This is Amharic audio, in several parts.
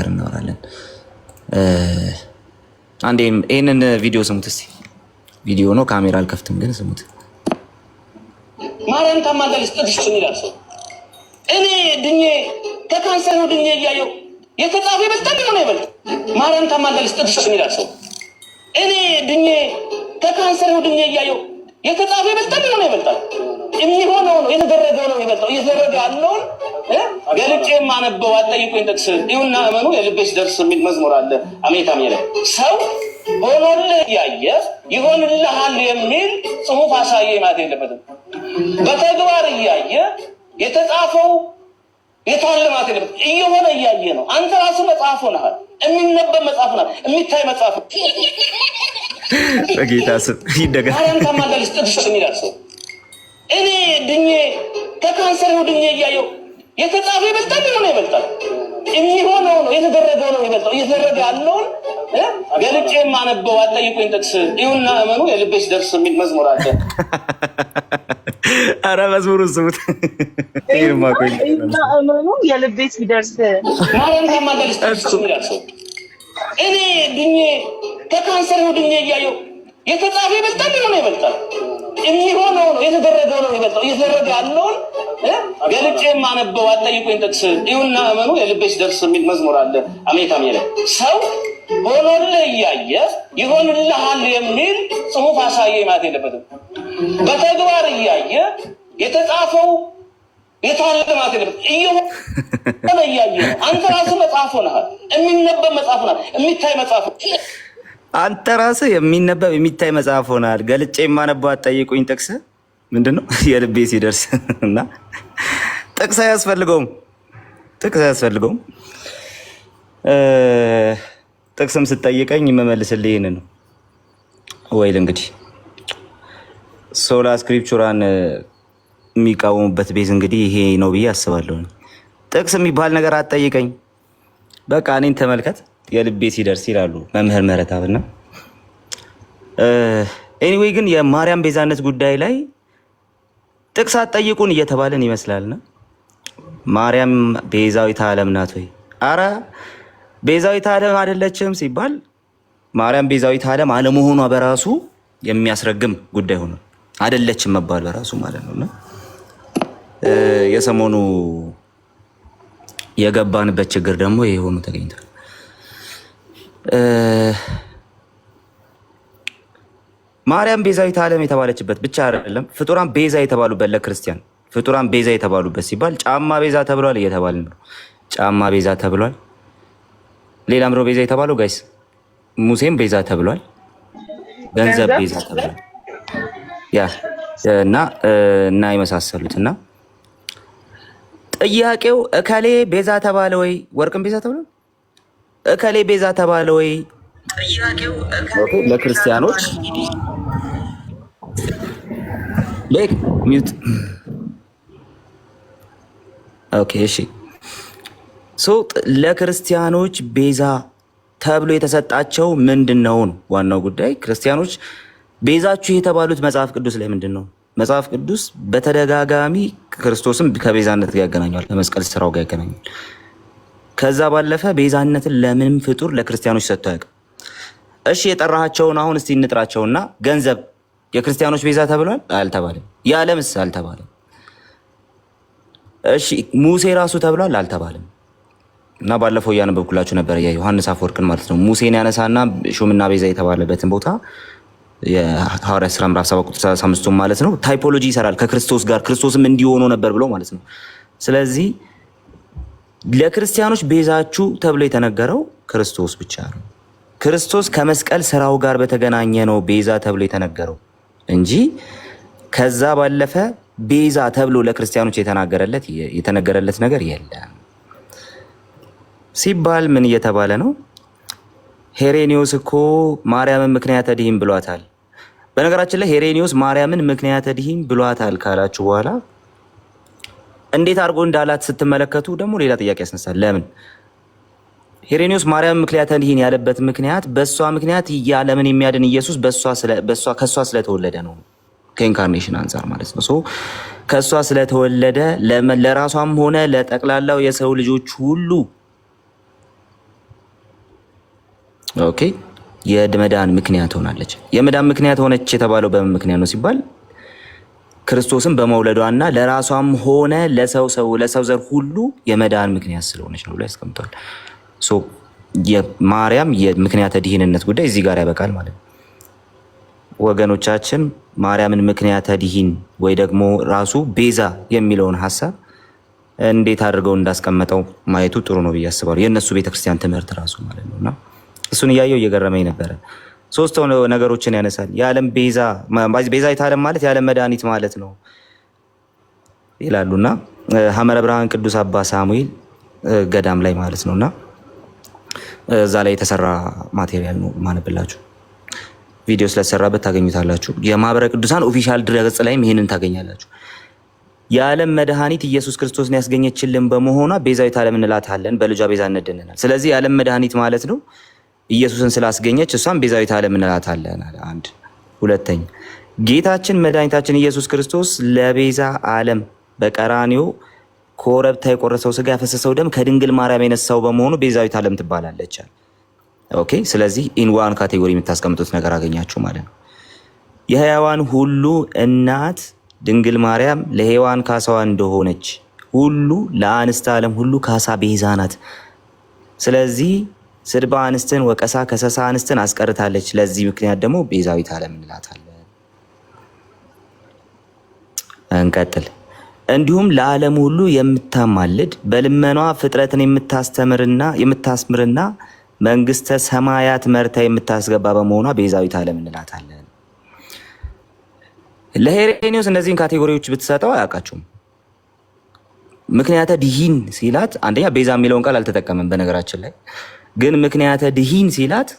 እናወራለን። አንዴ ይሄንን ቪዲዮ ስሙት እስቲ። ቪዲዮ ነው ካሜራ አልከፍትም፣ ግን ስሙት። ማርያም ታማልዳለች ጥቅስ ይላል ሰው። እኔ ድኜ ከካንሰር ነው ድኜ እያየሁ የተጻፈ ይበልጣል ነው ይበልጥ። ማርያም ታማልዳለች ጥቅስ ይላል ሰው። እኔ ድኜ ከካንሰር ነው ድኜ እያየሁ የተጻፈ ይበልጣል ነው ይበልጣል። የሚሆነው ነው የተደረገው ነው ይበልጣል። እየተደረገ ያለውን ገልጬ የማነበው አጠይቁኝ ጥቅስ ይሁንና እመኑ የልቤስ ደርስ የሚል መዝሙር አለ። አሜታ ሚለ ሰው ሆኖልህ እያየ ይሆንልሃል የሚል ጽሑፍ አሳየ ማለት የለበትም። በተግባር እያየ የተጻፈው የታለ ማለት የለበትም። እየሆነ እያየ ነው። አንተ ራሱ መጽሐፍ ሆነሃል። የሚነበብ መጽሐፍ ሆነሃል። የሚታይ መጽሐፍ በጌታ ስም ይደገም። ማርያም ታማልዳለች ጥቅስ ይላል ሰው። እኔ ድኜ ከካንሰር ነው ድኜ እያየሁ የተጻፈ ይበልጣል ነው ይበልጣል። የሚሆነው ነው የተደረገው ነው ይበልጣል። እየተደረገ ያለውን ገልጬ የማነበው አጠይቁኝ ጥቅስ ይሁንና እመኑ የልቤስ ደርስ የሚል መዝሙር አለ። ኧረ መዝሙሩን ስሙት። ይሁንና እመኑ የልቤስ ቢደርስ ማርያም ታማልዳለች ጥቅስ ይላል ሰው። እኔ ድኜ ከካንሰር ነው ድኜ እያየሁ የተጻፈ ይበልጣል ነው ይበልጣል። የሚሆነው ነው የተደረገው ነው ይበልጣል። እየተደረገ ያለውን ገልጬ የማነበው አጠይቁኝ ጥቅስ ይሁንና እመኑ የልቤስ ደርስ የሚል መዝሙር አለ። አሜታ ሚለ ሰው ሆኖልህ እያየ ይሆንልሃል የሚል ጽሑፍ አሳየ ማለት የለበትም። በተግባር እያየ የተጻፈው የታለ ማለት የለበትም። እየሆነ እያየ ነው። አንተ ራሱ መጽሐፍ ሆነሃል። የሚነበብ መጽሐፍ ሆነሃል። የሚታይ መጽሐፍ አንተ ራስህ የሚነበብ የሚታይ መጽሐፍ ሆናል። ገልጬ የማነበው አትጠይቁኝ ጥቅስ ምንድን ነው? የልቤ ሲደርስ እና ጥቅስ አያስፈልገውም። ጥቅስ አያስፈልገውም። ጥቅስም ስጠይቀኝ የምመልስልህ ይህን ነው ወይ? እንግዲህ ሶላ ስክሪፕቹራን የሚቃወሙበት ቤዝ እንግዲህ ይሄ ነው ብዬ አስባለሁ። ጥቅስ የሚባል ነገር አትጠይቀኝ፣ በቃ እኔን ተመልከት የልቤ ሲደርስ ይላሉ መምህር ምህረተአብና። ኤኒዌይ ግን የማርያም ቤዛነት ጉዳይ ላይ ጥቅስ አትጠይቁን እየተባለን ይመስላልና ማርያም ቤዛዊተ ዓለም ናት ወይ? አረ ቤዛዊተ ዓለም አይደለችም ሲባል ማርያም ቤዛዊተ ዓለም አለመሆኗ በራሱ የሚያስረግም ጉዳይ ሆኖ አይደለችም መባል በራሱ ማለት ነውና የሰሞኑ የገባንበት ችግር ደግሞ ይሄ ሆኖ ተገኝቷል። ማርያም ቤዛዊተ ዓለም የተባለችበት ብቻ አይደለም፣ ፍጡራን ቤዛ የተባሉበት ለክርስቲያን ፍጡራን ቤዛ የተባሉበት ሲባል ጫማ ቤዛ ተብሏል እየተባልን ነው። ጫማ ቤዛ ተብሏል። ሌላም ነው ቤዛ የተባለው ጋይስ። ሙሴም ቤዛ ተብሏል። ገንዘብ ቤዛ ተብሏል። ያ እና የመሳሰሉት እና ጥያቄው እከሌ ቤዛ ተባለ ወይ? ወርቅም ቤዛ ተብሏል። እከሌ ቤዛ ተባለ ወይ? ለክርስቲያኖች ሌክ ሚውት ኦኬ። እሺ ለክርስቲያኖች ቤዛ ተብሎ የተሰጣቸው ምንድን ነው? ዋናው ጉዳይ ክርስቲያኖች ቤዛችሁ የተባሉት መጽሐፍ ቅዱስ ላይ ምንድን ነው? መጽሐፍ ቅዱስ በተደጋጋሚ ክርስቶስም ከቤዛነት ጋር ያገናኘዋል፣ ከመስቀል ስራው ጋር ያገናኘዋል። ከዛ ባለፈ ቤዛነትን ለምንም ፍጡር ለክርስቲያኖች ሰጥቶ ያውቃል። እሺ የጠራሃቸውን አሁን እስቲ እንጥራቸውና ገንዘብ የክርስቲያኖች ቤዛ ተብሏል? አልተባለም። የዓለምስ? አልተባለም። እሺ ሙሴ ራሱ ተብሏል? አልተባለም። እና ባለፈው እያነበብኩላችሁ ነበር የዮሐንስ አፈወርቅን ማለት ነው። ሙሴን ያነሳና ሹምና ቤዛ የተባለበትን ቦታ የሐዋርያት ሥራ ምዕራፍ 7 ቁጥር 35 ማለት ነው ታይፖሎጂ ይሰራል ከክርስቶስ ጋር። ክርስቶስም እንዲሆኑ ነበር ብሎ ማለት ነው። ስለዚህ ለክርስቲያኖች ቤዛችሁ ተብሎ የተነገረው ክርስቶስ ብቻ ነው። ክርስቶስ ከመስቀል ስራው ጋር በተገናኘ ነው ቤዛ ተብሎ የተነገረው እንጂ ከዛ ባለፈ ቤዛ ተብሎ ለክርስቲያኖች የተነገረለት ነገር የለም ሲባል ምን እየተባለ ነው? ሄሬኒዮስ እኮ ማርያምን ምክንያተ ድኂን ብሏታል። በነገራችን ላይ ሄሬኒዮስ ማርያምን ምክንያተ ድኂን ብሏታል ካላችሁ በኋላ እንዴት አድርጎ እንዳላት ስትመለከቱ ደግሞ ሌላ ጥያቄ ያስነሳል። ለምን ሄሬኒዮስ ማርያም ምክንያተ ድኂን ያለበት ምክንያት በእሷ ምክንያት የዓለምን የሚያድን ኢየሱስ ከእሷ ስለተወለደ ነው። ከኢንካርኔሽን አንጻር ማለት ነው። ከእሷ ስለተወለደ ለራሷም ሆነ ለጠቅላላው የሰው ልጆች ሁሉ ኦኬ የመዳን ምክንያት ሆናለች። የመዳን ምክንያት ሆነች የተባለው በምን ምክንያት ነው ሲባል ክርስቶስን በመውለዷና ለራሷም ሆነ ለሰው ዘር ሁሉ የመዳን ምክንያት ስለሆነች ነው ብሎ ያስቀምጧል። የማርያም የምክንያተ ድኅንነት ጉዳይ እዚህ ጋር ያበቃል ማለት ነው። ወገኖቻችን ማርያምን ምክንያተ ድኂን ወይ ደግሞ ራሱ ቤዛ የሚለውን ሀሳብ እንዴት አድርገው እንዳስቀመጠው ማየቱ ጥሩ ነው ብዬ አስባለሁ። የእነሱ ቤተክርስቲያን ትምህርት ራሱ ማለት ነው። እና እሱን እያየው እየገረመኝ ነበረ። ሶስት ነገሮችን ያነሳል። የዓለም ቤዛዊተ ዓለም ማለት የዓለም መድኃኒት ማለት ነው ይላሉና ሐመረ ብርሃን ቅዱስ አባ ሳሙኤል ገዳም ላይ ማለት ነውና እዛ ላይ የተሰራ ማቴሪያል ነው ማነብላችሁ። ቪዲዮ ስለተሰራበት ታገኙታላችሁ። የማህበረ ቅዱሳን ኦፊሻል ድረገጽ ላይም ይሄንን ታገኛላችሁ። የዓለም መድኃኒት ኢየሱስ ክርስቶስን ያስገኘችልን በመሆኗ ቤዛዊተ ዓለም እንላታለን፣ በልጇ ቤዛ እንድንናል። ስለዚህ የዓለም መድኃኒት ማለት ነው ኢየሱስን ስላስገኘች እሷም ቤዛዊተ ዓለም እንላታለን። አንድ ሁለተኛ ጌታችን መድኃኒታችን ኢየሱስ ክርስቶስ ለቤዛ ዓለም በቀራንዮ ኮረብታ የቆረሰው ስጋ ያፈሰሰው ደም ከድንግል ማርያም የነሳው በመሆኑ ቤዛዊተ ዓለም ትባላለች። ኦኬ ስለዚህ ኢንዋን ካቴጎሪ የምታስቀምጡት ነገር አገኛችሁ ማለት ነው። የሕያዋን ሁሉ እናት ድንግል ማርያም ለሔዋን ካሳዋ እንደሆነች ሁሉ ለአንስተ ዓለም ሁሉ ካሳ ቤዛ ናት። ስለዚህ ስድባ አንስትን ወቀሳ ከሰሳ አንስትን አስቀርታለች። ለዚህ ምክንያት ደግሞ ቤዛዊተ ዓለም እንላታለን። እንቀጥል። እንዲሁም ለዓለም ሁሉ የምታማልድ በልመኗ ፍጥረትን የምታስምርና መንግስተ ሰማያት መርታ የምታስገባ በመሆኗ ቤዛዊተ ዓለም እንላታለን። ለሄሬኒዮስ እነዚህን ካቴጎሪዎች ብትሰጠው አያውቃቸውም። ምክንያተ ድኂን ሲላት አንደኛ ቤዛ የሚለውን ቃል አልተጠቀመም በነገራችን ላይ ግን ምክንያተ ድኂን ሲላት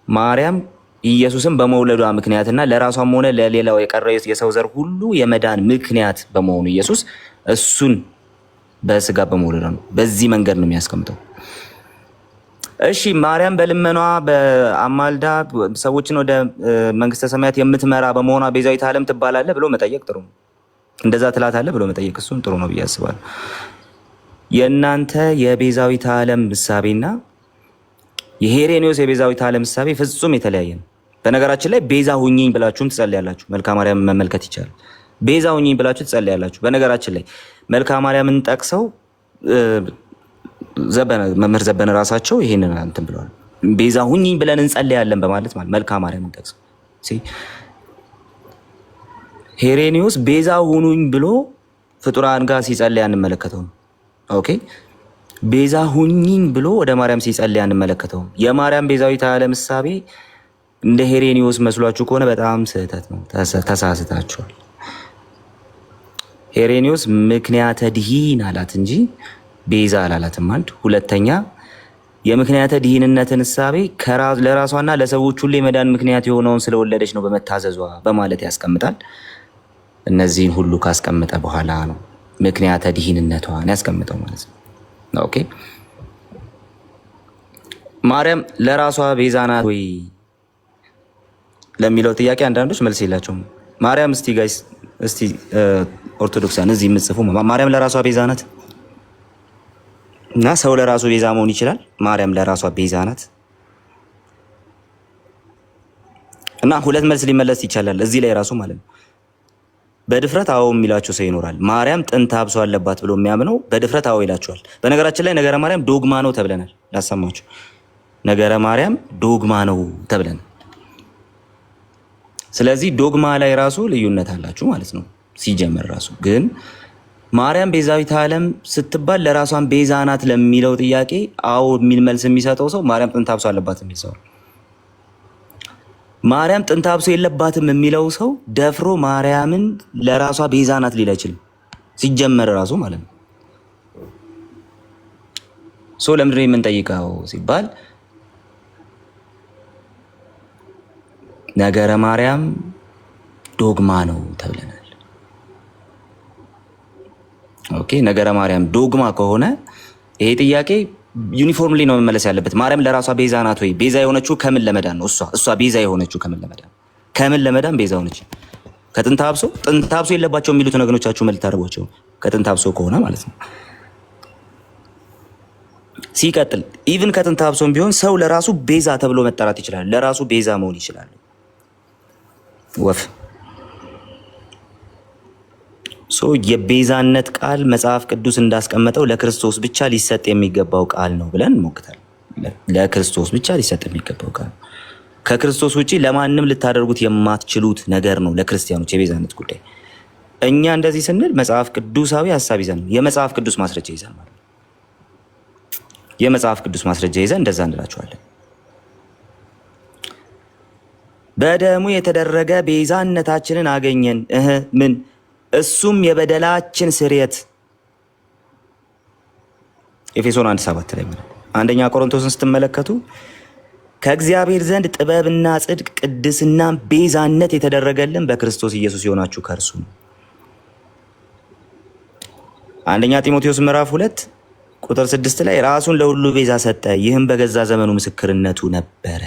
ማርያም ኢየሱስን በመውለዷ ምክንያትና ለራሷም ሆነ ለሌላው የቀረው የሰው ዘር ሁሉ የመዳን ምክንያት በመሆኑ ኢየሱስ እሱን በስጋ በመውለዷ ነው። በዚህ መንገድ ነው የሚያስቀምጠው። እሺ ማርያም በልመኗ በአማልዳ ሰዎችን ወደ መንግስተ ሰማያት የምትመራ በመሆኗ ቤዛዊተ ዓለም ትባላለህ ብሎ መጠየቅ ጥሩ ነው። እንደዛ ትላታለህ ብሎ መጠየቅ እሱን ጥሩ ነው ብዬ አስባለሁ። የእናንተ የቤዛዊተ ዓለም ምሳቤና የሄሬኒዮስ የቤዛዊተ ዓለም ምሳቤ ፍጹም የተለያየ ነው። በነገራችን ላይ ቤዛ ሁኚኝ ብላችሁም ትጸልያላችሁ። መልካ ማርያም መመልከት ይቻላል። ቤዛ ሁኚኝ ብላችሁ ትጸልያላችሁ። በነገራችን ላይ መልካ ማርያምን ጠቅሰው መምህር ዘበነ ራሳቸው ይሄንን እንትን ብለዋል። ቤዛ ሁኚኝ ብለን እንጸልያለን በማለት ማለት መልካ ማርያምን ጠቅሰው ሄሬኒዮስ ቤዛ ሁኑኝ ብሎ ፍጡራን ጋር ሲጸልይ አንመለከተውም። ኦኬ ቤዛ ሁኚኝ ብሎ ወደ ማርያም ሲጸልይ አንመለከተውም። የማርያም ቤዛዊተ ዓለም ምሳቤ እንደ ሄሬኒዮስ መስሏችሁ ከሆነ በጣም ስህተት ነው፣ ተሳስታችኋል። ሄሬኒዮስ ምክንያተ ድኂን አላት እንጂ ቤዛ አላላትም። አንድ ሁለተኛ የምክንያተ ድኂንነትን ምሳቤ ለራሷና ለሰዎች ሁሉ የመዳን ምክንያት የሆነውን ስለወለደች ነው በመታዘዟ በማለት ያስቀምጣል። እነዚህን ሁሉ ካስቀመጠ በኋላ ነው ምክንያተ ድኂንነቷን ያስቀምጠው ማለት ነው። ኦኬ ማርያም ለራሷ ቤዛ ናት ወይ ለሚለው ጥያቄ አንዳንዶች መልስ የላቸውም። ማርያም እስቲ ጋይስ እስቲ ኦርቶዶክሳን እዚህ የምትጽፉ ማርያም ለራሷ ቤዛ ናት እና ሰው ለራሱ ቤዛ መሆን ይችላል። ማርያም ለራሷ ቤዛ ናት እና ሁለት መልስ ሊመለስ ይቻላል እዚህ ላይ ራሱ ማለት ነው። በድፍረት አዎ የሚላቸው ሰው ይኖራል። ማርያም ጥንተ አብሶ አለባት ብሎ የሚያምነው በድፍረት አዎ ይላቸዋል። በነገራችን ላይ ነገረ ማርያም ዶግማ ነው ተብለናል። ላሰማችሁ፣ ነገረ ማርያም ዶግማ ነው ተብለናል። ስለዚህ ዶግማ ላይ ራሱ ልዩነት አላችሁ ማለት ነው። ሲጀመር ራሱ ግን ማርያም ቤዛዊተ ዓለም ስትባል ለራሷን ቤዛ ናት ለሚለው ጥያቄ አዎ የሚል መልስ የሚሰጠው ሰው ማርያም ጥንተ አብሶ አለባት የሚል ሰው፣ ማርያም ጥንተ አብሶ የለባትም የሚለው ሰው ደፍሮ ማርያምን ለራሷ ቤዛ ናት ሊል አይችልም ሲጀመር ራሱ ማለት ነው። ለምንድን ነው የምንጠይቀው ሲባል ነገረ ማርያም ዶግማ ነው ተብለናል። ኦኬ ነገረ ማርያም ዶግማ ከሆነ ይሄ ጥያቄ ዩኒፎርምሊ ነው መመለስ ያለበት። ማርያም ለራሷ ቤዛ ናት ወይ? ቤዛ የሆነችው ከምን ለመዳን ነው? እሷ ቤዛ የሆነችው ከምን ለመዳን ቤዛ ሆነች? ከጥንተ አብሶ። ጥንተ አብሶ የለባቸው የሚሉት ነገኖቻችሁ መልት አድርጓቸው ከጥንተ አብሶ ከሆነ ማለት ነው። ሲቀጥል ኢቭን ከጥንተ አብሶም ቢሆን ሰው ለራሱ ቤዛ ተብሎ መጠራት ይችላል። ለራሱ ቤዛ መሆን ይችላል። ወፍ የቤዛነት ቃል መጽሐፍ ቅዱስ እንዳስቀመጠው ለክርስቶስ ብቻ ሊሰጥ የሚገባው ቃል ነው ብለን እንሞግታለን። ለክርስቶስ ብቻ ሊሰጥ የሚገባው ቃል፣ ከክርስቶስ ውጪ ለማንም ልታደርጉት የማትችሉት ነገር ነው ለክርስቲያኖች የቤዛነት ጉዳይ። እኛ እንደዚህ ስንል መጽሐፍ ቅዱሳዊ ሀሳብ ይዘን የመጽሐፍ ቅዱስ ማስረጃ ይዘን ማለት የመጽሐፍ ቅዱስ ማስረጃ ይዘን እንደዛ እንላቸዋለን። በደሙ የተደረገ ቤዛነታችንን አገኘን። ምን? እሱም የበደላችን ስርየት። ኤፌሶን 1:7 ላይ ማለት። አንደኛ ቆሮንቶስን ስትመለከቱ ከእግዚአብሔር ዘንድ ጥበብና ጽድቅ፣ ቅድስና፣ ቤዛነት የተደረገልን በክርስቶስ ኢየሱስ የሆናችሁ ከእርሱ ነው። አንደኛ ጢሞቴዎስ ምዕራፍ 2:6 ላይ ራሱን ለሁሉ ቤዛ ሰጠ፣ ይህም በገዛ ዘመኑ ምስክርነቱ ነበረ።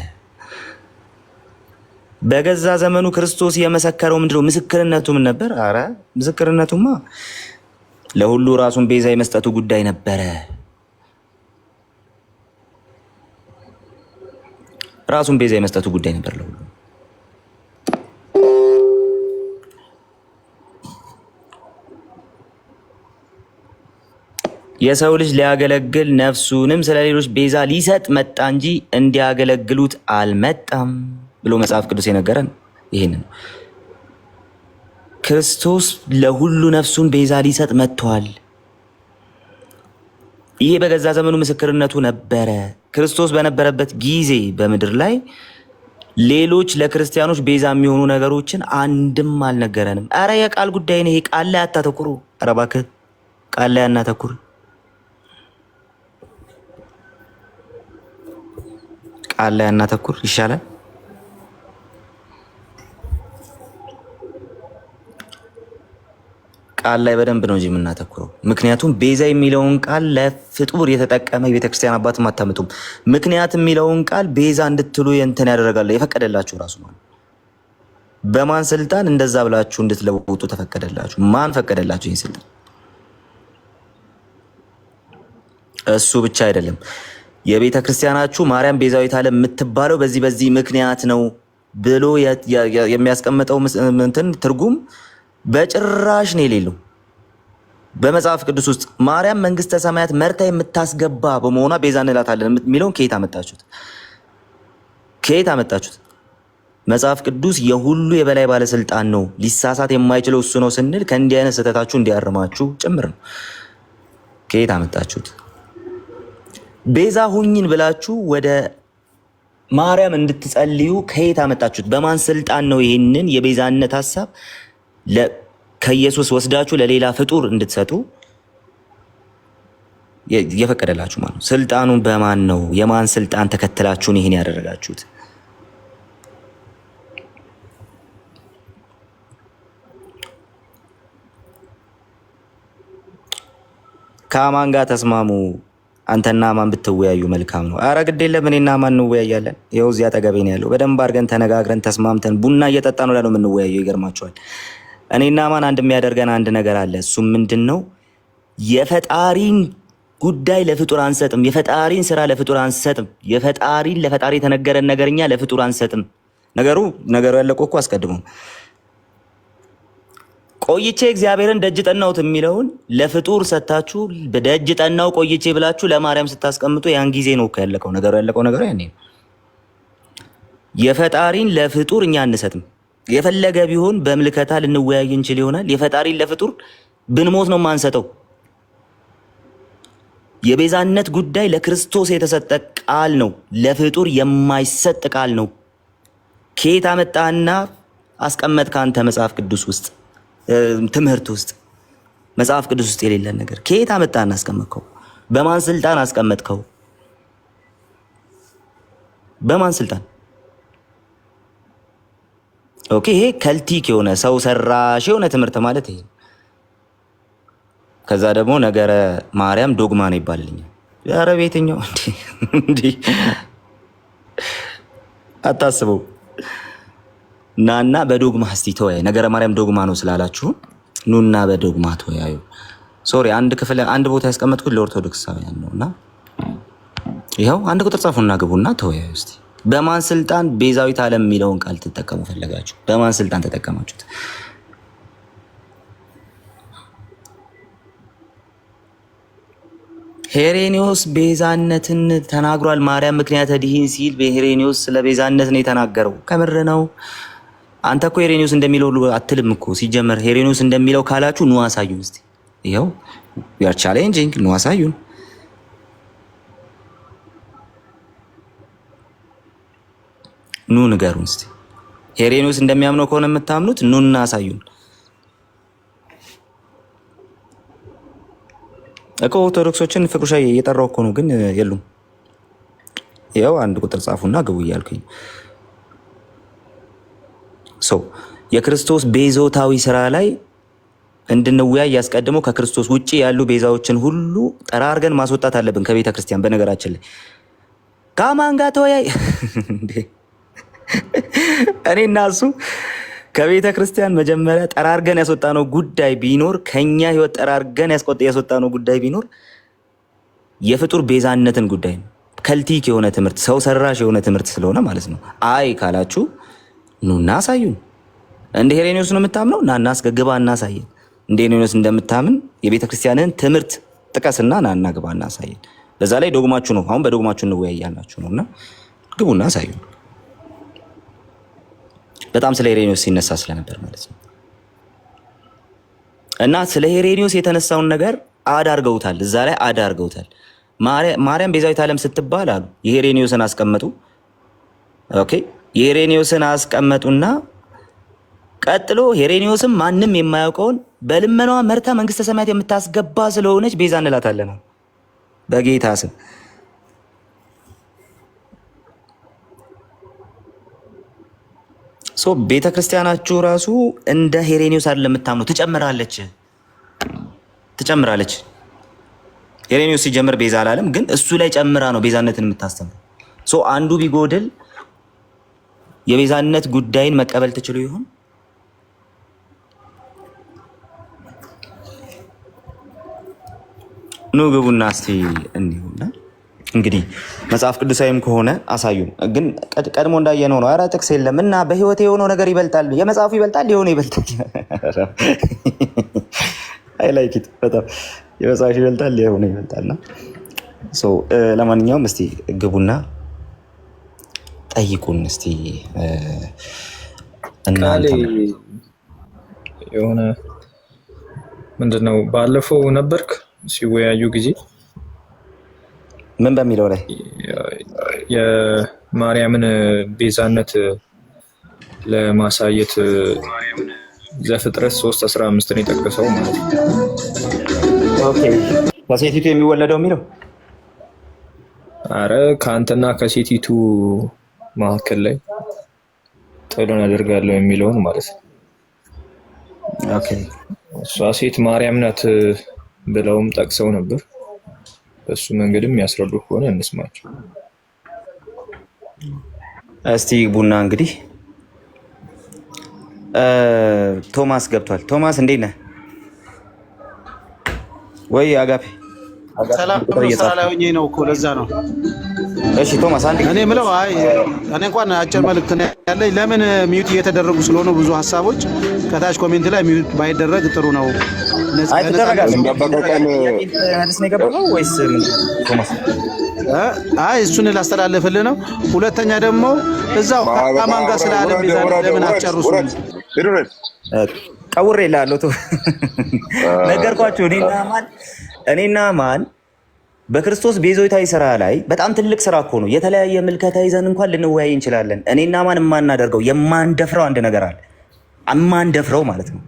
በገዛ ዘመኑ ክርስቶስ የመሰከረው ምንድነው? ምስክርነቱ ምን ነበር? አረ ምስክርነቱማ ለሁሉ ራሱን ቤዛ የመስጠቱ ጉዳይ ነበረ። ራሱን ቤዛ የመስጠቱ ጉዳይ ነበር ለሁሉ። የሰው ልጅ ሊያገለግል ነፍሱንም ስለሌሎች ቤዛ ሊሰጥ መጣ እንጂ እንዲያገለግሉት አልመጣም ብሎ መጽሐፍ ቅዱስ የነገረን ይሄንን ነው። ክርስቶስ ለሁሉ ነፍሱን ቤዛ ሊሰጥ መጥቷል። ይሄ በገዛ ዘመኑ ምስክርነቱ ነበረ። ክርስቶስ በነበረበት ጊዜ በምድር ላይ ሌሎች ለክርስቲያኖች ቤዛ የሚሆኑ ነገሮችን አንድም አልነገረንም። አረ የቃል ጉዳይ ነው ይሄ። ቃል ላይ አታተኩሩ። አረ እባክህ ቃል ላይ አናተኩር። ቃል ላይ አናተኩር ይሻላል። ቃል ላይ በደንብ ነው እንጂ የምናተኩረው። ምክንያቱም ቤዛ የሚለውን ቃል ለፍጡር የተጠቀመ የቤተክርስቲያን አባትም አታምጡም። ምክንያት የሚለውን ቃል ቤዛ እንድትሉ እንትን ያደረጋል የፈቀደላችሁ ራሱ ማለት። በማን ስልጣን እንደዛ ብላችሁ እንድትለውጡ ተፈቀደላችሁ? ማን ፈቀደላችሁ ይህን ስልጣን? እሱ ብቻ አይደለም። የቤተ ክርስቲያናችሁ ማርያም ቤዛዊት ዓለም የምትባለው በዚህ ምክንያት ነው ብሎ የሚያስቀምጠው እንትን ትርጉም በጭራሽ ነው የሌለው። በመጽሐፍ ቅዱስ ውስጥ ማርያም መንግስተ ሰማያት መርታ የምታስገባ በመሆኗ ቤዛ እንላታለን የሚለውን ከየት አመጣችሁት? ከየት አመጣችሁት? መጽሐፍ ቅዱስ የሁሉ የበላይ ባለስልጣን ነው፣ ሊሳሳት የማይችለው እሱ ነው ስንል ከእንዲህ አይነት ስህተታችሁ እንዲያርማችሁ ጭምር ነው። ከየት አመጣችሁት? ቤዛ ሁኝን ብላችሁ ወደ ማርያም እንድትጸልዩ ከየት አመጣችሁት? በማን ስልጣን ነው ይህንን የቤዛነት ሀሳብ ከኢየሱስ ወስዳችሁ ለሌላ ፍጡር እንድትሰጡ የፈቀደላችሁ ማለት ነው? ስልጣኑን በማን ነው? የማን ስልጣን ተከትላችሁን ይህን ያደረጋችሁት? ከማን ጋር ተስማሙ? አንተና ማን ብትወያዩ መልካም ነው። አረ ግድ የለም እኔና ማን እንወያያለን። ይኸው እዚያ አጠገቤ ነው ያለው። በደንብ አድርገን ተነጋግረን ተስማምተን ቡና እየጠጣን ነው የምንወያየው። ይገርማችኋል። እኔና ማን አንድ የሚያደርገን አንድ ነገር አለ። እሱም ምንድነው? የፈጣሪን ጉዳይ ለፍጡር አንሰጥም። የፈጣሪን ስራ ለፍጡር አንሰጥም። ለፈጣሪ የተነገረን ነገርኛ ለፍጡር አንሰጥም። ነገሩ ያለቀው እኮ አስቀድሞ ቆይቼ እግዚአብሔርን ደጅ ጠናሁት የሚለውን ለፍጡር ሰታችሁ በደጅ ጠናው ቆይቼ ብላችሁ ለማርያም ስታስቀምጡ ያን ጊዜ ነው ያለቀው ነገሩ። ያለቀው ነገር ያኔ ነው። የፈጣሪን ለፍጡር እኛ አንሰጥም። የፈለገ ቢሆን በምልከታ ልንወያይ እንችል ይሆናል። የፈጣሪን ለፍጡር ብንሞት ነው ማንሰጠው። የቤዛነት ጉዳይ ለክርስቶስ የተሰጠ ቃል ነው፣ ለፍጡር የማይሰጥ ቃል ነው። ከየት አመጣና አስቀመጥክ አንተ? መጽሐፍ ቅዱስ ውስጥ ትምህርት ውስጥ መጽሐፍ ቅዱስ ውስጥ የሌለን ነገር ከየት አመጣና አስቀመጥከው? በማን ስልጣን አስቀመጥከው? በማን ስልጣን? ኦኬ፣ ይሄ ከልቲክ የሆነ ሰው ሰራሽ የሆነ ትምህርት ማለት ይሄ። ከዛ ደግሞ ነገረ ማርያም ዶግማ ነው ይባልልኛል። ኧረ ቤተኛው እንዴ አታስበው። ናና በዶግማ እስቲ ተወያዩ። ነገረ ማርያም ዶግማ ነው ስላላችሁ ኑና በዶግማ ተወያዩ። ሶሪ አንድ ቦታ ያስቀመጥኩት ለኦርቶዶክሳውያን ነውና ይኸው አንድ ቁጥር ጻፉና ግቡና ተወያዩ እስቲ። በማን ስልጣን ቤዛዊት ዓለም የሚለውን ቃል ትጠቀሙ ፈለጋችሁ? በማን ስልጣን ተጠቀማችሁት? ሄሬኒዮስ ቤዛነትን ተናግሯል። ማርያም ምክንያተ ድኂን ሲል ሄሬኒዮስ ስለ ቤዛነት ነው የተናገረው። ከምር ነው። አንተ እኮ ሄሬኒዮስ እንደሚለው አትልም እኮ ሲጀመር። ሄሬኒዮስ እንደሚለው ካላችሁ ኑ አሳዩን እስቲ። ይኸው we are challenging ኑ አሳዩን። ኑ ንገሩን እስቲ። ሄሬኒዮስ እንደሚያምነው ከሆነ የምታምኑት ኑና አሳዩን እኮ። ኦርቶዶክሶችን ፍቅሩሻ እየጠራው እኮ ነው፣ ግን የሉም። ይኸው አንድ ቁጥር ጻፉና ግቡ እያልኩኝ ሰው የክርስቶስ ቤዞታዊ ስራ ላይ እንድንወያይ ያስቀድመው ከክርስቶስ ውጪ ያሉ ቤዛዎችን ሁሉ ጠራርገን ማስወጣት አለብን ከቤተ ክርስቲያን። በነገራችን ላይ ከማን ጋር ተወያይ እኔና እሱ ከቤተ ክርስቲያን መጀመሪያ ጠራርገን ያስወጣነው ጉዳይ ቢኖር፣ ከኛ ህይወት ጠራርገን ያስወጣነው ጉዳይ ቢኖር የፍጡር ቤዛነትን ጉዳይ ነው። ከልቲክ የሆነ ትምህርት፣ ሰው ሰራሽ የሆነ ትምህርት ስለሆነ ማለት ነው። አይ ካላችሁ ኑና አሳዩን። እንደ ሄሬኒዮስ ነው የምታምነው? ናና አስገግባ እናሳየን። እንደ ሄሬኒዮስ እንደምታምን የቤተ ክርስቲያንን ትምህርት ጥቀስና ናና ግባ እናሳየን። በዛ ላይ ዶግማችሁ ነው። አሁን በዶግማችሁ እንወያያላችሁ ነውና ግቡና አሳዩን። በጣም ስለ ሄሬኒዮስ ሲነሳ ስለነበር ማለት ነው። እና ስለ ሄሬኒዮስ የተነሳውን ነገር አዳርገውታል፣ እዛ ላይ አዳርገውታል። ማርያም ቤዛዊት ዓለም ስትባል አሉ የሄሬኒዮስን አስቀመጡ። ኦኬ የሄሬኒዮስን አስቀመጡና ቀጥሎ ሄሬኒዮስም ማንም የማያውቀውን በልመናዋ መርታ መንግስተ ሰማያት የምታስገባ ስለሆነች ቤዛ እንላታለን በጌታ ስም። ሶ ቤተ ክርስቲያናችሁ ራሱ እንደ ሄሬኒዮስ አይደለም የምታምነው፣ ትጨምራለች። ሄሬኒዮስ ሲጀምር ቤዛ አላለም፣ ግን እሱ ላይ ጨምራ ነው ቤዛነትን የምታስተምረው። ሶ አንዱ ቢጎድል የቤዛነት ጉዳይን መቀበል ትችሉ ይሆን? ኑ ግቡና እስቲ እንዲሁና እንግዲህ መጽሐፍ ቅዱሳዊም ከሆነ አሳዩን። ግን ቀድሞ እንዳየነው ነው። ኧረ ጥቅስ የለም እና በህይወት የሆነው ነገር ይበልጣል፣ የመጽሐፉ ይበልጣል፣ የሆነ ይበልጣል። አይ ላይክ ኢት በጣም የመጽሐፉ ይበልጣል፣ የሆነ ይበልጣልና ለማንኛውም እስቲ ግቡና ጠይቁን እስቲ። ቃሌ የሆነ ምንድነው ባለፈው ነበርክ ሲወያዩ ጊዜ ምን በሚለው ላይ የማርያምን ቤዛነት ለማሳየት ዘፍጥረት 3:15 ነው የጠቀሰው ማለት ነው። ኦኬ ከሴቲቱ የሚወለደው የሚለው አረ ከአንተና ከሴቲቱ መካከል ላይ ጥሉን አደርጋለሁ የሚለውን ማለት ነው። ኦኬ እሷ ሴት ማርያም ናት ብለውም ጠቅሰው ነበር። በሱ መንገድም ያስረዱ ከሆነ እንስማቸው እስቲ። ቡና እንግዲህ ቶማስ ገብቷል። ቶማስ እንዴት ነህ? ወይ አጋፔ ሰላም ስራ ላይ ሆኜ ነው እኮ ለዛ ነው። እሺ ቶማስ አንዴ እኔ የምለው አይ እኔ እንኳን አጭር መልዕክት ነው ያለኝ። ለምን ሚዩት እየተደረጉ ስለሆነ ብዙ ሀሳቦች ከታች ኮሜንት ላይ ሚዩት ባይደረግ ጥሩ ነው። አይ ተደረጋል። እንደበቀቀን መልስ ነው የገባው ወይስ ቶማስ? አይ እሱን ላስተላልፍልህ ነው። ሁለተኛ ደግሞ እዛው ከማን ጋር ስለ ዓለም ቤዛ ለምን አትጨርሱም? ቀውሬ ላለው ነገርኳችሁ። እኔና ማን በክርስቶስ ቤዛዊታዊ ስራ ላይ በጣም ትልቅ ስራ እኮ ነው። የተለያየ ምልከታ ይዘን እንኳን ልንወያይ እንችላለን። እኔና ማን የማናደርገው የማንደፍረው አንድ ነገር አለ። የማንደፍረው ማለት ነው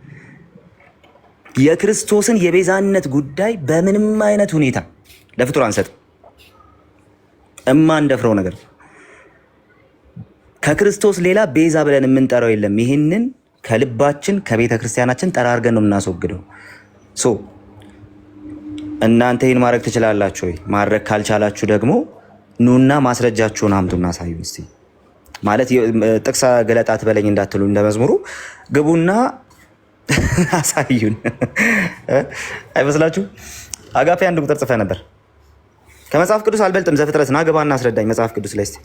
የክርስቶስን የቤዛነት ጉዳይ በምንም አይነት ሁኔታ ለፍጡር አንሰጥም። የማንደፍረው ነገር ከክርስቶስ ሌላ ቤዛ ብለን የምንጠራው የለም። ይህንን ከልባችን ከቤተ ክርስቲያናችን ጠራርገን ነው የምናስወግደው። እናንተ ይህን ማድረግ ትችላላችሁ ወይ? ማድረግ ካልቻላችሁ ደግሞ ኑና ማስረጃችሁን አምጡና አሳዩን እስቲ። ማለት ጥቅስ ገለጣት በለኝ እንዳትሉ እንደመዝሙሩ ግቡና አሳዩን። አይመስላችሁ? አጋፔ አንድ ቁጥር ጽፈ ነበር። ከመጽሐፍ ቅዱስ አልበልጥም። ዘፍጥረት ና ግባና አስረዳኝ መጽሐፍ ቅዱስ ላይ እስቲ።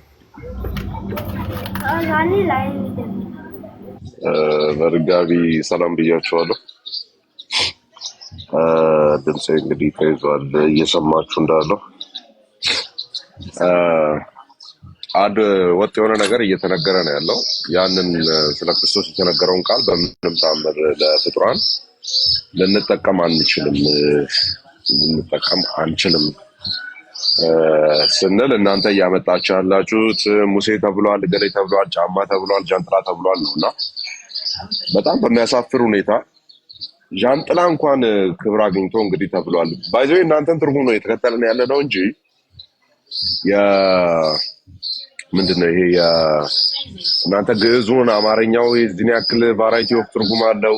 በድጋሚ ሰላም ብያችኋለሁ። ድምፄ እንግዲህ ተይዟል እየሰማችሁ እንዳለው። አንድ ወጥ የሆነ ነገር እየተነገረ ነው ያለው። ያንን ስለ ክርስቶስ የተነገረውን ቃል በምንም ተአምር ለፍጡራን ልንጠቀም አንችልም ስንል እናንተ እያመጣችሁ ያላችሁት ሙሴ ተብሏል፣ ገሌ ተብሏል፣ ጫማ ተብሏል፣ ጃንጥላ ተብሏል ነው እና በጣም በሚያሳፍር ሁኔታ ጃንጥላ እንኳን ክብር አግኝቶ እንግዲህ ተብሏል። ባይዘው እናንተን ትርጉም ነው የተከተልን ያለ ነው እንጂ ምንድነው ይሄ እናንተ ግዕዙን አማርኛው የዚህን ያክል ቫራይቲ ኦፍ ትርጉም አለው፣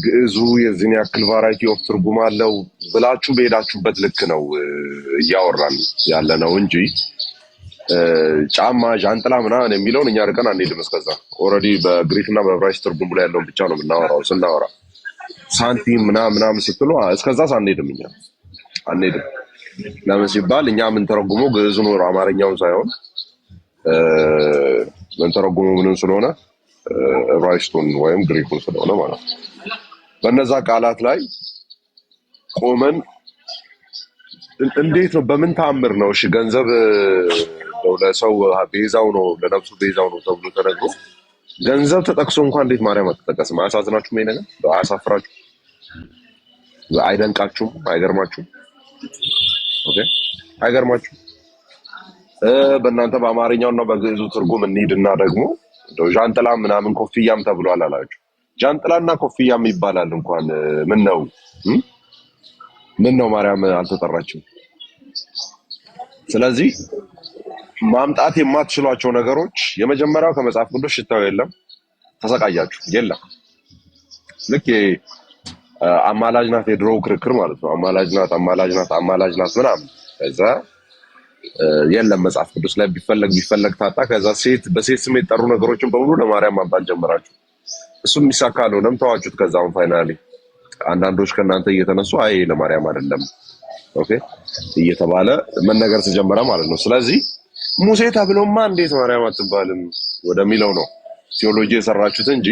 ግዕዙ የዚህን ያክል ቫራይቲ ኦፍ ትርጉም አለው ብላችሁ በሄዳችሁበት ልክ ነው እያወራን ያለ ነው እንጂ ጫማ ጃንጥላ ምናምን የሚለውን እኛ ርቀን አንሄድም። እስከዛ ኦልሬዲ በግሪክና በዕብራይስጥ ትርጉም ላይ ያለውን ብቻ ነው የምናወራው። ስናወራ ሳንቲም ምናምን ስትሉ እስከዛ አንሄድም፣ እኛ አንሄድም። ለምን ሲባል እኛ የምንተረጉመው ግዕዙን ወር አማርኛውን ሳይሆን የምንተረጉመው ምንን ስለሆነ ዕብራይስጡን ወይም ግሪኩን ስለሆነ ማለት ነው። በነዛ ቃላት ላይ ቆመን እንዴት ነው በምን ተአምር ነው እሺ ገንዘብ ለሰው ቤዛው ነው ለነፍሱ ቤዛው ነው ተብሎ ተነግሮ ገንዘብ ተጠቅሶ እንኳን እንዴት ማርያም አትጠቀስም? አያሳዝናችሁም? ይሄ ነገር አያሳፍራችሁም? አይደንቃችሁም? አይገርማችሁም? ኦኬ አይገርማችሁም? በእናንተ በአማርኛውና በግዕዙ ትርጉም እንሂድና ደግሞ ጃንጥላ ምናምን ኮፍያም ተብሏል አላችሁ። ጃንጥላና ኮፍያም ይባላል እንኳን ምን ነው ማርያም አልተጠራችም? ስለዚህ ማምጣት የማትችሏቸው ነገሮች የመጀመሪያው ከመጽሐፍ ቅዱስ ሽታው የለም፣ ተሰቃያችሁ የለም። ልክ አማላጅ ናት የድሮ ክርክር ማለት ነው። አማላጅ ናት ምናምን ከዛ የለም መጽሐፍ ቅዱስ ላይ ቢፈለግ ታጣ። ከዛ በሴት ስም የጠሩ ነገሮችን በሙሉ ለማርያም ማምጣት ጀመራችሁ። እሱም የሚሳካ አልሆነም፣ ተዋችሁት። ከዛውን ፋይናሊ አንዳንዶች ከእናንተ እየተነሱ አይ ለማርያም አይደለም ኦኬ እየተባለ መነገር ተጀመረ ማለት ነው። ስለዚህ ሙሴ ተብሎማ እንዴት ማርያም አትባልም ወደሚለው ነው ቴዎሎጂ የሰራችሁት እንጂ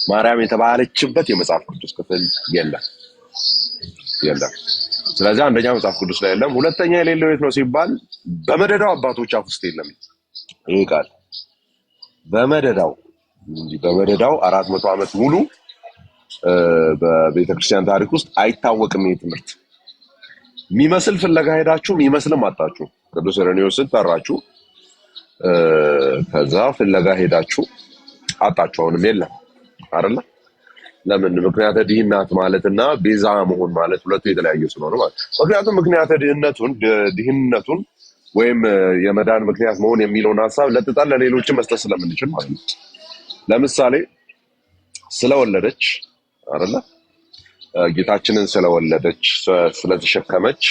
ማርያም የተባለችበት የመጽሐፍ ቅዱስ ክፍል የለም። ስለዚህ አንደኛ መጽሐፍ ቅዱስ ላይ የለም። ሁለተኛ የሌለው የት ነው ሲባል በመደዳው አባቶች አፍ ውስጥ የለም ይሄ ቃል። በመደዳው 400 ዓመት ሙሉ በቤተክርስቲያን ታሪክ ውስጥ አይታወቅም። ይሄ ትምህርት የሚመስል ፍለጋ ሄዳችሁ የሚመስልም አጣችሁ። ቅዱስ ኢሬኔዎስን ጠራችሁ፣ ከዛ ፍለጋ ሄዳችሁ አጣችሁ፣ አሁንም የለም አይደለ? ለምን? ምክንያተ ድህነት ማለትና ቤዛ መሆን ማለት ሁለቱ የተለያዩ ስለሆነ ማለት። ምክንያቱም ምክንያተ ድህነቱን ወይም የመዳን ምክንያት መሆን የሚለውን ሐሳብ ለጥጣን ለሌሎችም መስጠት ስለምንችል ማለት ነው። ለምሳሌ ስለወለደች አይደለ? ጌታችንን ስለወለደች ስለተሸከመች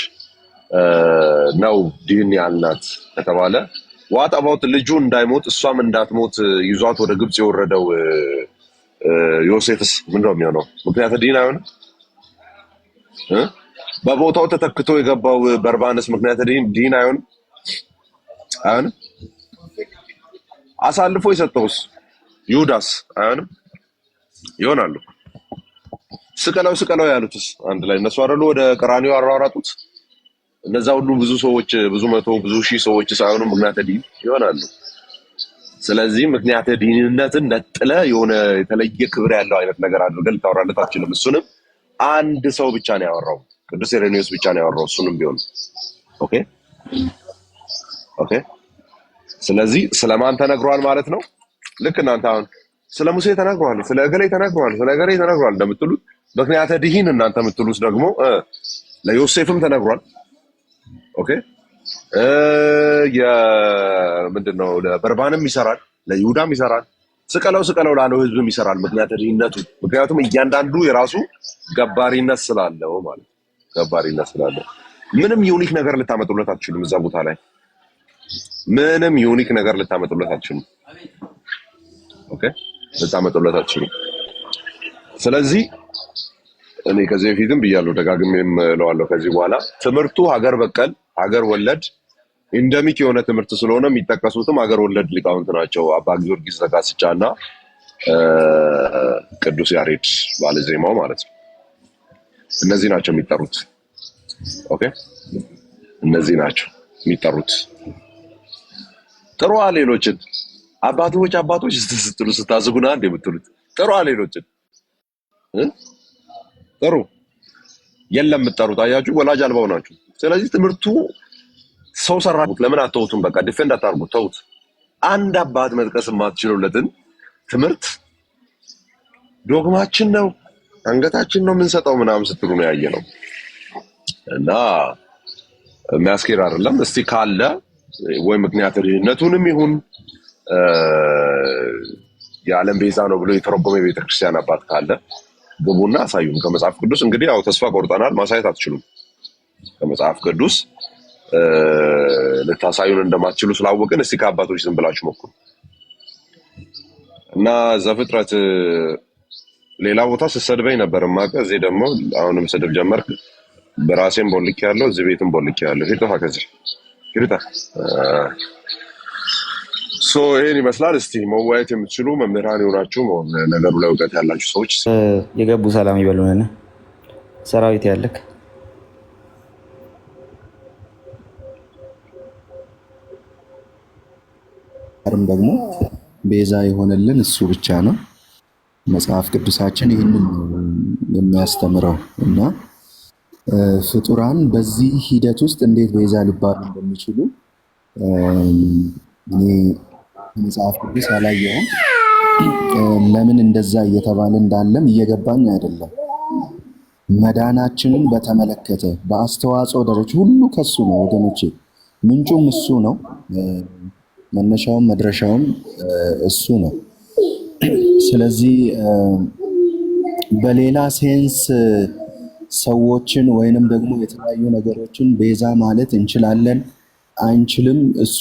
ነው ድህን ያልናት ከተባለ ዋት አባውት ልጁ እንዳይሞት እሷም እንዳትሞት ይዟት ወደ ግብጽ የወረደው ዮሴፍስ ምንድን ነው የሚሆነው? ምክንያት ድህን አይሆንም? በቦታው ተተክቶ የገባው በርባንስ ምክንያት ድህን አይሆንም? አሳልፎ የሰጠውስ ይሁዳስ አይሆንም? ይሆናሉ። ስቀለው ያሉትስ አንድ ላይ እነሱ አይደሉ ወደ ቀራንዮ አሯሯጡት? እነዛ ሁሉ ብዙ መቶ ብዙ ሺህ ሰዎች ሳይሆኑ ምክንያተ ድህን ይሆናሉ። ስለዚህ ምክንያተ ድህንነትን ነጥለ የሆነ የተለየ ክብር ያለው አይነት ነገር አድርገን ልታወራለት አትችልም። እሱንም አንድ ሰው ብቻ ነው ያወራው፣ ቅዱስ ኢሬኔዎስ ብቻ ነው ያወራው። እሱንም ቢሆን ኦኬ። ስለዚህ ስለማን ተነግሯል ማለት ነው? ልክ እናንተ አሁን ስለ ሙሴ ተነግሯል፣ ስለ እገሌ ተነግሯል፣ ስለ እገሌ ተነግሯል እንደምትሉት ምክንያተ ድህን እናንተ የምትሉት ደግሞ ለዮሴፍም ተነግሯል። ኦኬ ምንድነው ለበርባንም ይሰራል፣ ለይሁዳም ይሰራል፣ ስቀለው ላለው ህዝብም ይሰራል ምክንያተ ድህነቱ። ምክንያቱም እያንዳንዱ የራሱ ገባሪነት ስላለው ማለት ገባሪነት ስላለው ምንም ዩኒክ ነገር ልታመጡለት አትችሉም። እዛ ቦታ ላይ ምንም ዩኒክ ነገር ልታመጡለት አትችሉም። ኦኬ ልታመጡለት አትችሉም። ስለዚህ እኔ ከዚህ በፊትም ብያለሁ ደጋግሜም እለዋለሁ ከዚህ በኋላ ትምህርቱ ሀገር በቀል ሀገር ወለድ ኢንደሚክ የሆነ ትምህርት ስለሆነ የሚጠቀሱትም ሀገር ወለድ ሊቃውንት ናቸው። አባ ጊዮርጊስ ዘጋስጫና ቅዱስ ያሬድ ባለዜማው ማለት ነው። እነዚህ ናቸው የሚጠሩት። ኦኬ እነዚህ ናቸው የሚጠሩት። ጥሩ ሌሎችን አባቶች ስትሉ ስታዝጉና እንደምትሉት ጥሩ ሌሎችን ጥሩ የለም የምትጠሩት አያችሁ፣ ወላጅ አልባው ናችሁ። ስለዚህ ትምህርቱ ሰው ሰራሁት ለምን አተውቱም? በቃ ዲፌንድ አታርጉት፣ ተውት። አንድ አባት መጥቀስ የማትችሉለትን ትምህርት ዶግማችን ነው አንገታችን ነው የምንሰጠው ምናምን ስትሉ ነው ያየነው እና የሚያስኬድ አይደለም። እስቲ ካለ ወይ ምክንያት ልዩነቱንም ይሁን የዓለም ቤዛ ነው ብሎ የተረጎመ የቤተክርስቲያን አባት ካለ ግቡና አሳዩን ከመጽሐፍ ቅዱስ። እንግዲህ ያው ተስፋ ቆርጠናል፣ ማሳየት አትችሉም። ከመጽሐፍ ቅዱስ ልታሳዩን እንደማትችሉ ስላወቅን እስቲ ከአባቶች ዝም ብላችሁ ሞክሩ እና ዘፍጥረት ሌላ ቦታ ስትሰድበኝ ነበር ማቀ እዚህ ደግሞ አሁንም ስድብ ጀመርክ። በራሴም ቦልክ ያለው እዚህ ቤትም ቦልክ ያለው ሄደፋ ከዚህ ሄደታ ይሄን ይመስላል። እስቲ መወያየት የምትችሉ መምህራን የሆናችሁ ነገሩ ላይ እውቀት ያላችሁ ሰዎች የገቡ ሰላም ይበሉን። ሰራዊት ያለክ አርም ደግሞ ቤዛ የሆነልን እሱ ብቻ ነው። መጽሐፍ ቅዱሳችን ይህንን የሚያስተምረው እና ፍጡራን በዚህ ሂደት ውስጥ እንዴት ቤዛ ሊባሉ እንደሚችሉ እኔ መጽሐፍ ቅዱስ አላየሁም። ለምን እንደዛ እየተባለ እንዳለም እየገባኝ አይደለም። መዳናችንን በተመለከተ በአስተዋጽኦ ደረጃ ሁሉ ከሱ ነው ወገኖቼ፣ ምንጩም እሱ ነው፣ መነሻውም መድረሻውም እሱ ነው። ስለዚህ በሌላ ሴንስ ሰዎችን ወይንም ደግሞ የተለያዩ ነገሮችን ቤዛ ማለት እንችላለን አንችልም፣ እሱ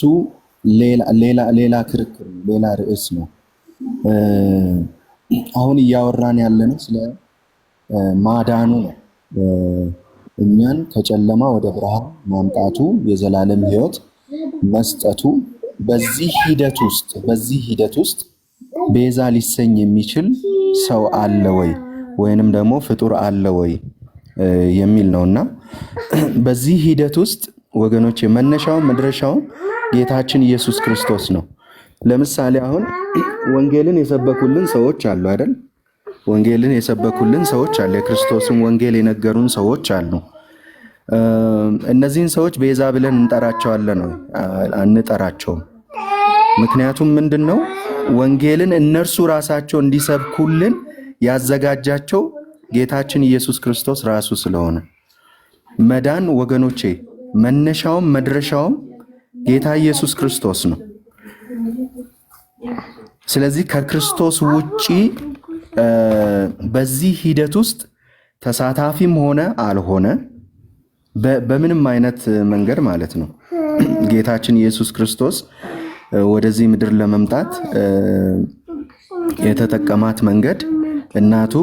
ሌላ ክርክር ነው፣ ሌላ ርዕስ ነው። አሁን እያወራን ያለነው ስለ ማዳኑ ነው። እኛን ከጨለማ ወደ ብርሃን ማምጣቱ፣ የዘላለም ሕይወት መስጠቱ። በዚህ ሂደት ውስጥ ቤዛ ሊሰኝ የሚችል ሰው አለ ወይ ወይንም ደግሞ ፍጡር አለ ወይ የሚል ነውና በዚህ ሂደት ውስጥ ወገኖች መነሻውን መድረሻውን ጌታችን ኢየሱስ ክርስቶስ ነው። ለምሳሌ አሁን ወንጌልን የሰበኩልን ሰዎች አሉ አይደል? ወንጌልን የሰበኩልን ሰዎች አሉ። የክርስቶስን ወንጌል የነገሩን ሰዎች አሉ። እነዚህን ሰዎች ቤዛ ብለን እንጠራቸዋለን ወይ? አንጠራቸውም። ምክንያቱም ምንድነው? ወንጌልን እነርሱ ራሳቸው እንዲሰብኩልን ያዘጋጃቸው ጌታችን ኢየሱስ ክርስቶስ ራሱ ስለሆነ መዳን ወገኖቼ መነሻውም መድረሻውም ጌታ ኢየሱስ ክርስቶስ ነው። ስለዚህ ከክርስቶስ ውጪ በዚህ ሂደት ውስጥ ተሳታፊም ሆነ አልሆነ በምንም አይነት መንገድ ማለት ነው ጌታችን ኢየሱስ ክርስቶስ ወደዚህ ምድር ለመምጣት የተጠቀማት መንገድ እናቱ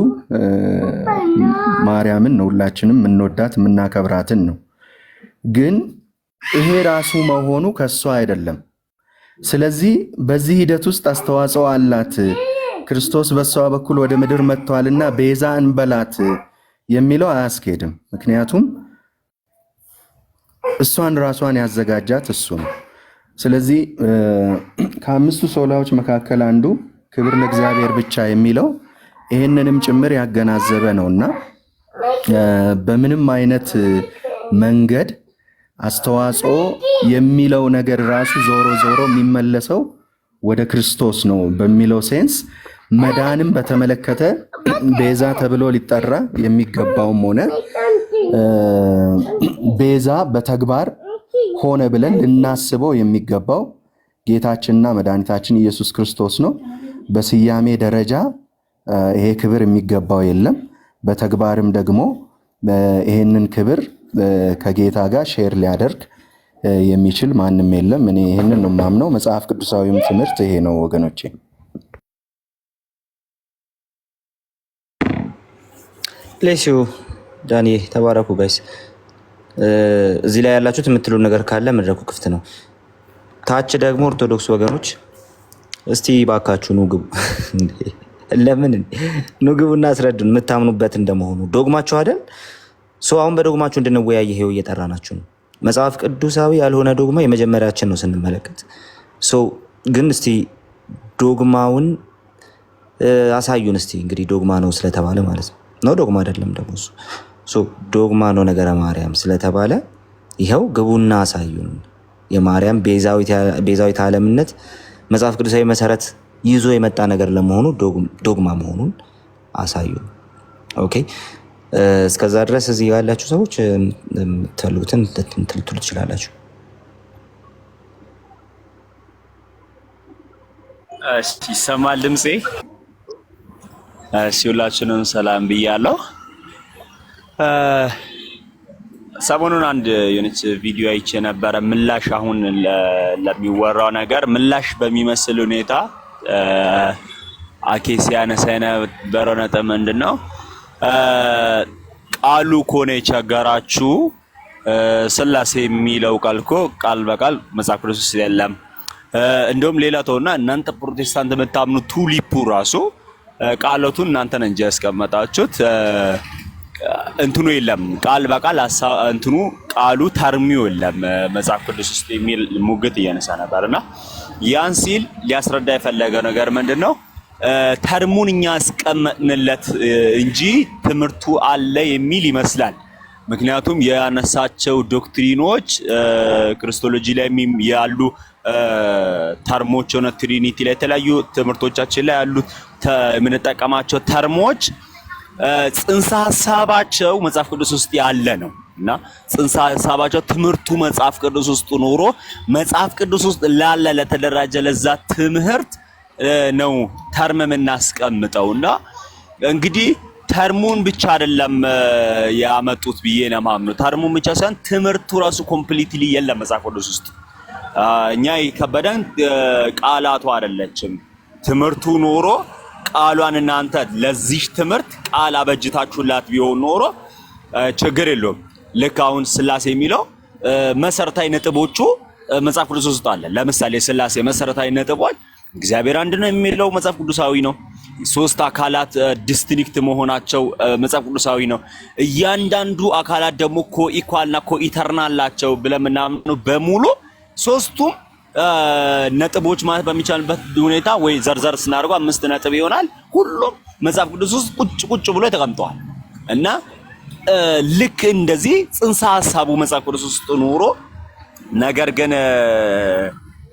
ማርያምን ነው፣ ሁላችንም የምንወዳት የምናከብራትን ነው። ግን ይሄ ራሱ መሆኑ ከሷ አይደለም። ስለዚህ በዚህ ሂደት ውስጥ አስተዋጽኦ አላት። ክርስቶስ በሷ በኩል ወደ ምድር መጥቷልና ቤዛ እንበላት የሚለው አያስኬድም። ምክንያቱም እሷን ራሷን ያዘጋጃት እሱ ነው። ስለዚህ ከአምስቱ ሶላዎች መካከል አንዱ ክብር ለእግዚአብሔር ብቻ የሚለው ይህንንም ጭምር ያገናዘበ ነውና በምንም አይነት መንገድ አስተዋጽኦ የሚለው ነገር ራሱ ዞሮ የሚመለሰው ወደ ክርስቶስ ነው በሚለው ሴንስ መዳንም በተመለከተ ቤዛ ተብሎ ሊጠራ የሚገባውም ሆነ ቤዛ በተግባር ሆነ ብለን ልናስበው የሚገባው ጌታችንና መድኃኒታችን ኢየሱስ ክርስቶስ ነው። በስያሜ ደረጃ ይሄ ክብር የሚገባው የለም። በተግባርም ደግሞ ይሄንን ክብር ከጌታ ጋር ሼር ሊያደርግ የሚችል ማንም የለም። እኔ ይሄንን ነው የማምነው። መጽሐፍ ቅዱሳዊም ትምህርት ይሄ ነው ወገኖቼ። ፕሌሲዩ ዳኒ ተባረኩ ጋይስ። እዚህ ላይ ያላችሁት የምትሉን ነገር ካለ መድረኩ ክፍት ነው። ታች ደግሞ ኦርቶዶክስ ወገኖች እስቲ ባካችሁ ኑ ግቡ። ለምን ኑ ግቡና አስረዱን የምታምኑበት እንደመሆኑ ዶግማችሁ አይደል? አሁን በዶግማችሁ እንድንወያይ ይሄው እየጠራናችሁ ነው። መጽሐፍ ቅዱሳዊ ያልሆነ ዶግማ የመጀመሪያችን ነው ስንመለከት። ግን እስቲ ዶግማውን አሳዩን እስቲ። እንግዲህ ዶግማ ነው ስለተባለ ማለት ነው ዶግማ አይደለም ደግሞ እሱ ዶግማ ነው ነገረ ማርያም ስለተባለ ይኸው ግቡና አሳዩን። የማርያም ቤዛዊት ዓለምነት መጽሐፍ ቅዱሳዊ መሰረት ይዞ የመጣ ነገር ለመሆኑ ዶግማ መሆኑን አሳዩን። ኦኬ፣ እስከዛ ድረስ እዚህ ያላችሁ ሰዎች የምትፈልጉትን ልትሉ ትችላላችሁ። እሺ፣ ይሰማል ድምጼ? እሺ፣ ሁላችንም ሰላም ብያለሁ። ሰሞኑን አንድ የሆነች ቪዲዮ አይቼ ነበረ። ምላሽ አሁን ለሚወራው ነገር ምላሽ በሚመስል ሁኔታ አኬ ሲያነሳ የነበረው ነጥብ ምንድን ነው? ቃሉ ከሆነ የቸገራችሁ ስላሴ የሚለው ቃል እኮ ቃል በቃል መጽሐፍ ቅዱስ ውስጥ የለም። እንደውም ሌላ ተውና እናንተ ፕሮቴስታንት የምታምኑ ቱሊፑ ራሱ ቃሎቱን እናንተ ነን እንጂ ያስቀመጣችሁት እንትኑ የለም። ቃል በቃል እንትኑ ቃሉ ተርሚው የለም መጽሐፍ ቅዱስ ውስጥ የሚል ሙግት እያነሳ ነበርና ያን ሲል ሊያስረዳ የፈለገ ነገር ምንድነው? ተርሙን እኛ አስቀመጥንለት እንጂ ትምህርቱ አለ የሚል ይመስላል። ምክንያቱም ያነሳቸው ዶክትሪኖች ክርስቶሎጂ ላይ ያሉ ተርሞች ሆነ ትሪኒቲ ላይ የተለያዩ ትምህርቶቻችን ላይ ያሉት የምንጠቀማቸው ተርሞች ጽንሰ ሐሳባቸው መጽሐፍ ቅዱስ ውስጥ ያለ ነው እና ጽንሰ ሐሳባቸው ትምህርቱ መጽሐፍ ቅዱስ ውስጥ ኖሮ መጽሐፍ ቅዱስ ውስጥ ላለ ለተደራጀ ለዛ ትምህርት ነው ተርም የምናስቀምጠውና እንግዲህ ተርሙን ብቻ አይደለም ያመጡት ብዬ ነው የማምነው። ተርሙን ብቻ ሳይሆን ትምህርቱ ራሱ ኮምፕሊትሊ የለም መጽሐፍ ቅዱስ ውስጥ። እኛ የከበደን ቃላቱ አይደለችም ትምህርቱ ኖሮ ቃሏን እናንተ ለዚህ ትምህርት ቃል አበጅታችሁላት ቢሆን ኖሮ ችግር የለውም። ልክ አሁን ስላሴ የሚለው መሰረታዊ ነጥቦቹ መጽሐፍ ቅዱስ ውስጥ አለ። ለምሳሌ ስላሴ መሰረታዊ ነጥቦች እግዚአብሔር አንድ ነው የሚለው መጽሐፍ ቅዱሳዊ ነው። ሶስት አካላት ዲስቲንክት መሆናቸው መጽሐፍ ቅዱሳዊ ነው። እያንዳንዱ አካላት ደግሞ ኮኢኳልና ኮኢተርናል ናቸው ብለን ምናምነው በሙሉ ሶስቱም ነጥቦች ማለት በሚቻልበት ሁኔታ ወይ ዘርዘር ስናደርገው 5 ነጥብ ይሆናል። ሁሉም መጽሐፍ ቅዱስ ውስጥ ቁጭ ብሎ ተቀምጠዋል እና ልክ እንደዚህ ጽንሰ ሐሳቡ መጽሐፍ ቅዱስ ውስጥ ኖሮ ነገር ግን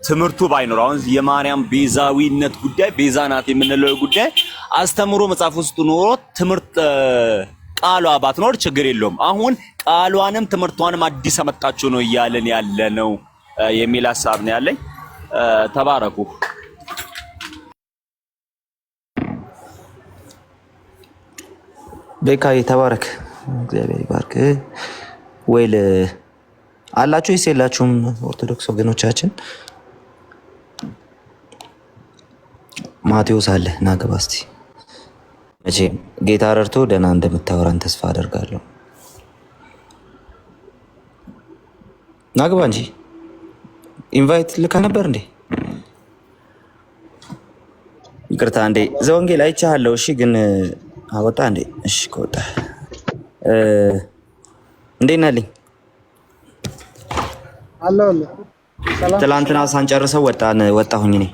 ትምህርቱ ባይኖር አሁን የማርያም ቤዛዊነት ጉዳይ ቤዛ ናት የምንለው ጉዳይ አስተምሮ መጽሐፍ ውስጥ ኖሮ ትምህርት ቃሏ ባትኖር ችግር የለውም። አሁን ቃሏንም ትምህርቷንም አዲስ አመጣችሁ ነው እያለን ያለ ነው የሚል ሐሳብ ነው ያለኝ። ተባረኩ። ቤካዬ ተባረክ፣ እግዚአብሔር ይባርክ። ወይል አላችሁ ወይስ የላችሁም ኦርቶዶክስ ወገኖቻችን? ማቴዎስ አለ ናገባ እስቲ። መቼም ጌታ ረድቶ ደህና እንደምታወራን ተስፋ አደርጋለሁ። ናግባ እንጂ ኢንቫይት ልካ ነበር እንዴ? ይቅርታ እንዴ ዘወንጌል አይቻለሁ። እሺ ግን አወጣ እንዴ? እሺ ከወጣ እንዴት ነህ ልኝ? አለሁልህ። ትላንትና ሳንጨርሰው ወጣሁኝ እኔ።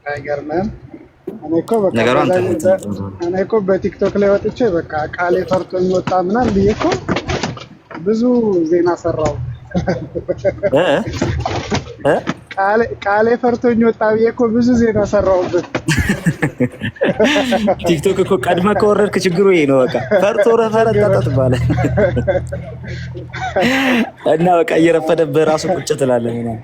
አይገርምም? እኔ እኮ በቲክቶክ ላይ ወጥቼ በቃ ቃሌ ፈርቶኝ ወጣ ምናምን ብዬ እኮ ብዙ ዜና ሰራው። ቃሌ ፈርቶኝ ወጣ ብዬ እኮ ብዙ ዜና ሰራውበት። ቲክቶክ እኮ ቀድመህ ከወረድክ ችግሩ ይሄ ነው። በቃ ፈርቶ ረፈረጠጥ ባለ እና በቃ እየረፈደብህ ራሱ ቁጭ ትላለህ ምናምን።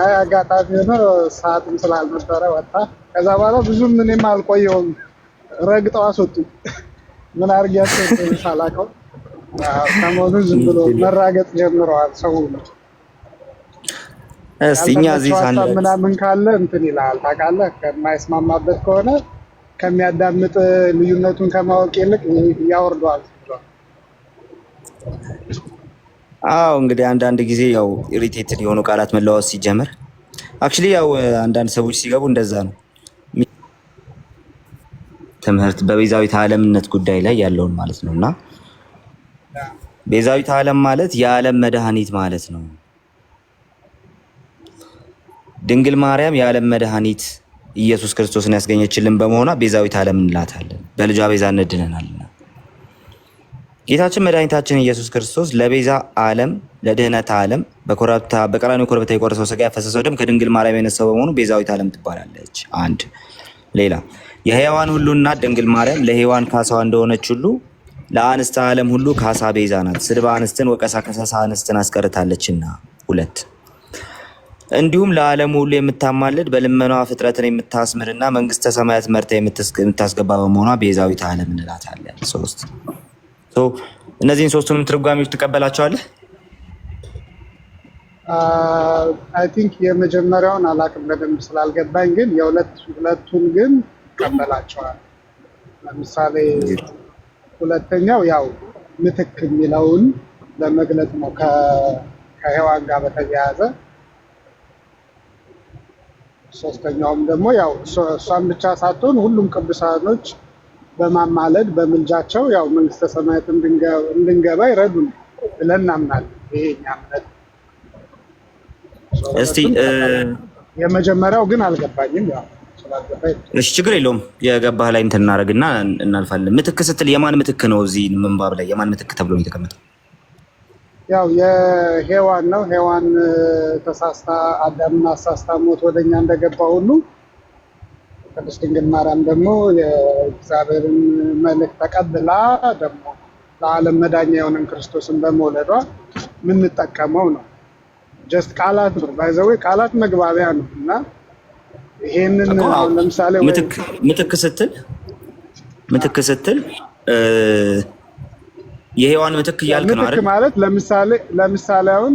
አይ አጋጣሚ ሆኖ ሰዓትም ስላልነበረ ወጣ። ከዛ በኋላ ብዙም እኔም አልቆየውም፣ ረግጠው አስወጡኝ። ምን አድርጊያቸው ሳላውቀው ሰሞኑን ዝም ብሎ መራገጥ ጀምረዋል ሰው ነው። እኛ እዚህ ምናምን ካለ እንትን ይልሃል ታውቃለህ። ከማይስማማበት ከሆነ ከሚያዳምጥ ልዩነቱን ከማወቅ ይልቅ ያወርደዋል። አዎ እንግዲህ አንዳንድ ጊዜ ያው ኢሪቴትድ የሆኑ ቃላት መለዋወጥ ሲጀመር አክቹሊ ያው አንዳንድ ሰዎች ሲገቡ እንደዛ ነው። ትምህርት በቤዛዊት ዓለምነት ጉዳይ ላይ ያለውን ማለት ነውና ቤዛዊት ዓለም ማለት የዓለም መድኃኒት ማለት ነው። ድንግል ማርያም የዓለም መድኃኒት ኢየሱስ ክርስቶስን ያስገኘችልን በመሆኗ ቤዛዊት ዓለም እንላታለን። በልጇ ቤዛነት ድነናልና ጌታችን መድኃኒታችን ኢየሱስ ክርስቶስ ለቤዛ ዓለም ለድህነት ዓለም በቀራንዮ ኮረብታ የቆረሰው ሥጋ ያፈሰሰው ደም ከድንግል ማርያም የነሳው በመሆኑ ቤዛዊት ዓለም ትባላለች። አንድ ሌላ የሕያዋን ሁሉ እናት ድንግል ማርያም ለሔዋን ካሳዋ እንደሆነች ሁሉ ለአንስተ ዓለም ሁሉ ካሳ ቤዛ ናት። ስድባ አንስትን ወቀሳ ከሰሳ አንስትን አስቀርታለችና። ሁለት እንዲሁም ለዓለሙ ሁሉ የምታማልድ በልመናዋ ፍጥረትን የምታስምርና መንግስተ ሰማያት መርታ የምታስገባ በመሆኗ ቤዛዊት ዓለም እንላታለን። ሶስት እነዚህን ሶስቱንም ትርጓሜዎች ትቀበላቸዋለህ? አይ ቲንክ የመጀመሪያውን አላውቅም በደንብ ስላልገባኝ፣ ግን ሁለቱን ግን ይቀበላቸዋል። ለምሳሌ ሁለተኛው ያው ምትክ የሚለውን ለመግለጽ ነው ከሔዋን ጋር በተያያዘ። ሶስተኛውም ደግሞ ያው እሷን ብቻ ሳትሆን ሁሉም ቅዱሳኖች በማማለድ በምልጃቸው ያው መንግስተ ሰማያት እንድንገባ ይረዱን ብለን እናምናለን። ይሄ እኛ እምነት። እስቲ የመጀመሪያው ግን አልገባኝም። ያው እሺ ችግር የለውም። የገባህ ላይ እንትን እናደርግና እናልፋለን። ምትክ ስትል የማን ምትክ ነው? እዚህ ምንባብ ላይ የማን ምትክ ተብሎ ነው የተቀመጠው? ያው የሔዋን ነው። ሔዋን ተሳስታ አዳምን አሳስታ ሞት ወደኛ እንደገባ ሁሉ ቅድስት ድንግል ማርያም ደግሞ የእግዚአብሔርን መልእክት ተቀብላ ደግሞ ለዓለም መዳኛ የሆነን ክርስቶስን በመውለዷ የምንጠቀመው ነው። ጀስት ቃላት ነው። ባይዘዌ ቃላት መግባቢያ ነው እና ይሄንን ለምሳሌ ምትክ ስትል የሔዋን ምትክ እያልክ ነው አይደል? ምትክ ማለት ለምሳሌ አሁን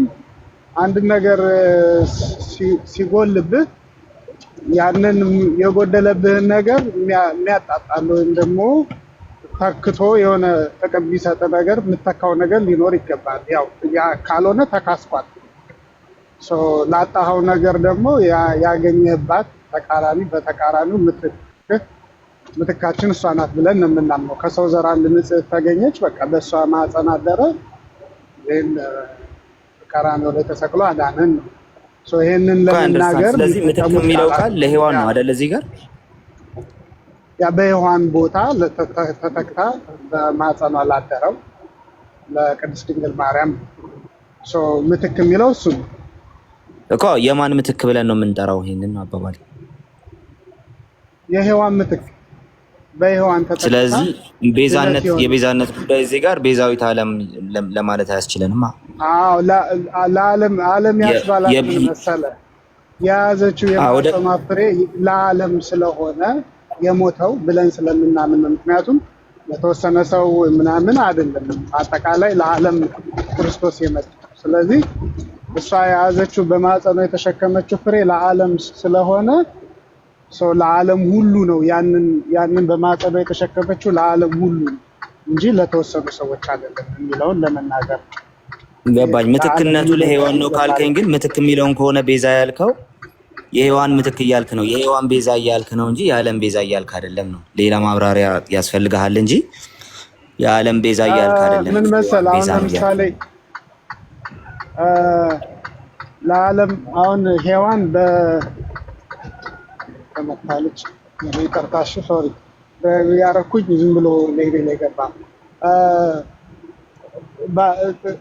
አንድ ነገር ሲጎልብህ ያንን የጎደለብህን ነገር የሚያጣጣል ወይም ደግሞ ተክቶ የሆነ ጥቅም ቢሰጥ ነገር የምተካው ነገር ሊኖር ይገባል። ያው ያ ካልሆነ ተካስኳል። ላጣኸው ነገር ደግሞ ያገኘህባት በተቃራኒው ምትካችን እሷ ናት ብለን ነው የምናምነው። ከሰው ዘር አንድ ንጽሕት ተገኘች፣ በቃ በእሷ ማኅፀን አደረ፣ ይህን ቀራንዮ ላይ ተሰቅሎ አዳነን ነው። ይሄንን ለመናገር ስለዚህ ምትክ የሚለው ቃል ለሔዋን ነው አይደል? እዚህ ጋር ያ በሔዋን ቦታ ተተክታ በማኅፀኗ ላደረው ለቅድስት ድንግል ማርያም ምትክ የሚለው እሱ ነው እኮ። የማን ምትክ ብለን ነው የምንጠራው? ይሄንን አባባል የሔዋን ምትክ በሔዋን ተተክታ። ስለዚህ የቤዛነት ጉዳይ እዚህ ጋር ቤዛዊት ዓለም ለማለት አያስችለንም። አዎ ለዓለም ያስባላት ምን መሰለህ? የያዘችው የማኅፀኗ ፍሬ ለዓለም ስለሆነ የሞተው ብለን ስለምናምን ነው። ምክንያቱም ለተወሰነ ሰው ምናምን አይደለም፣ አጠቃላይ ለዓለም ክርስቶስ የመጣው። ስለዚህ እሷ የያዘችው በማኅፀኗ የተሸከመችው ፍሬ ለዓለም ስለሆነ ለዓለም ሁሉ ነው። ያንን በማኅፀኗ የተሸከመችው ለዓለም ሁሉ እንጂ ለተወሰኑ ሰዎች አይደለም የሚለውን ለመናገር ገባኝ። ምትክነቱ ለሔዋን ነው ካልከኝ ግን ምትክ የሚለውን ከሆነ ቤዛ ያልከው የሔዋን ምትክ እያልክ ነው፣ የሔዋን ቤዛ እያልክ ነው እንጂ የዓለም ቤዛ እያልክ አይደለም ነው። ሌላ ማብራሪያ ያስፈልግሃል እንጂ የዓለም ቤዛ እያልክ አይደለም። ምን መሰለህ አሁን ለምሳሌ ለዓለም አሁን ሔዋን ተመታለች። ይቅርታሽ ሶሪ ያረኩኝ ዝም ብሎ ሌቤ ላይ ገባ።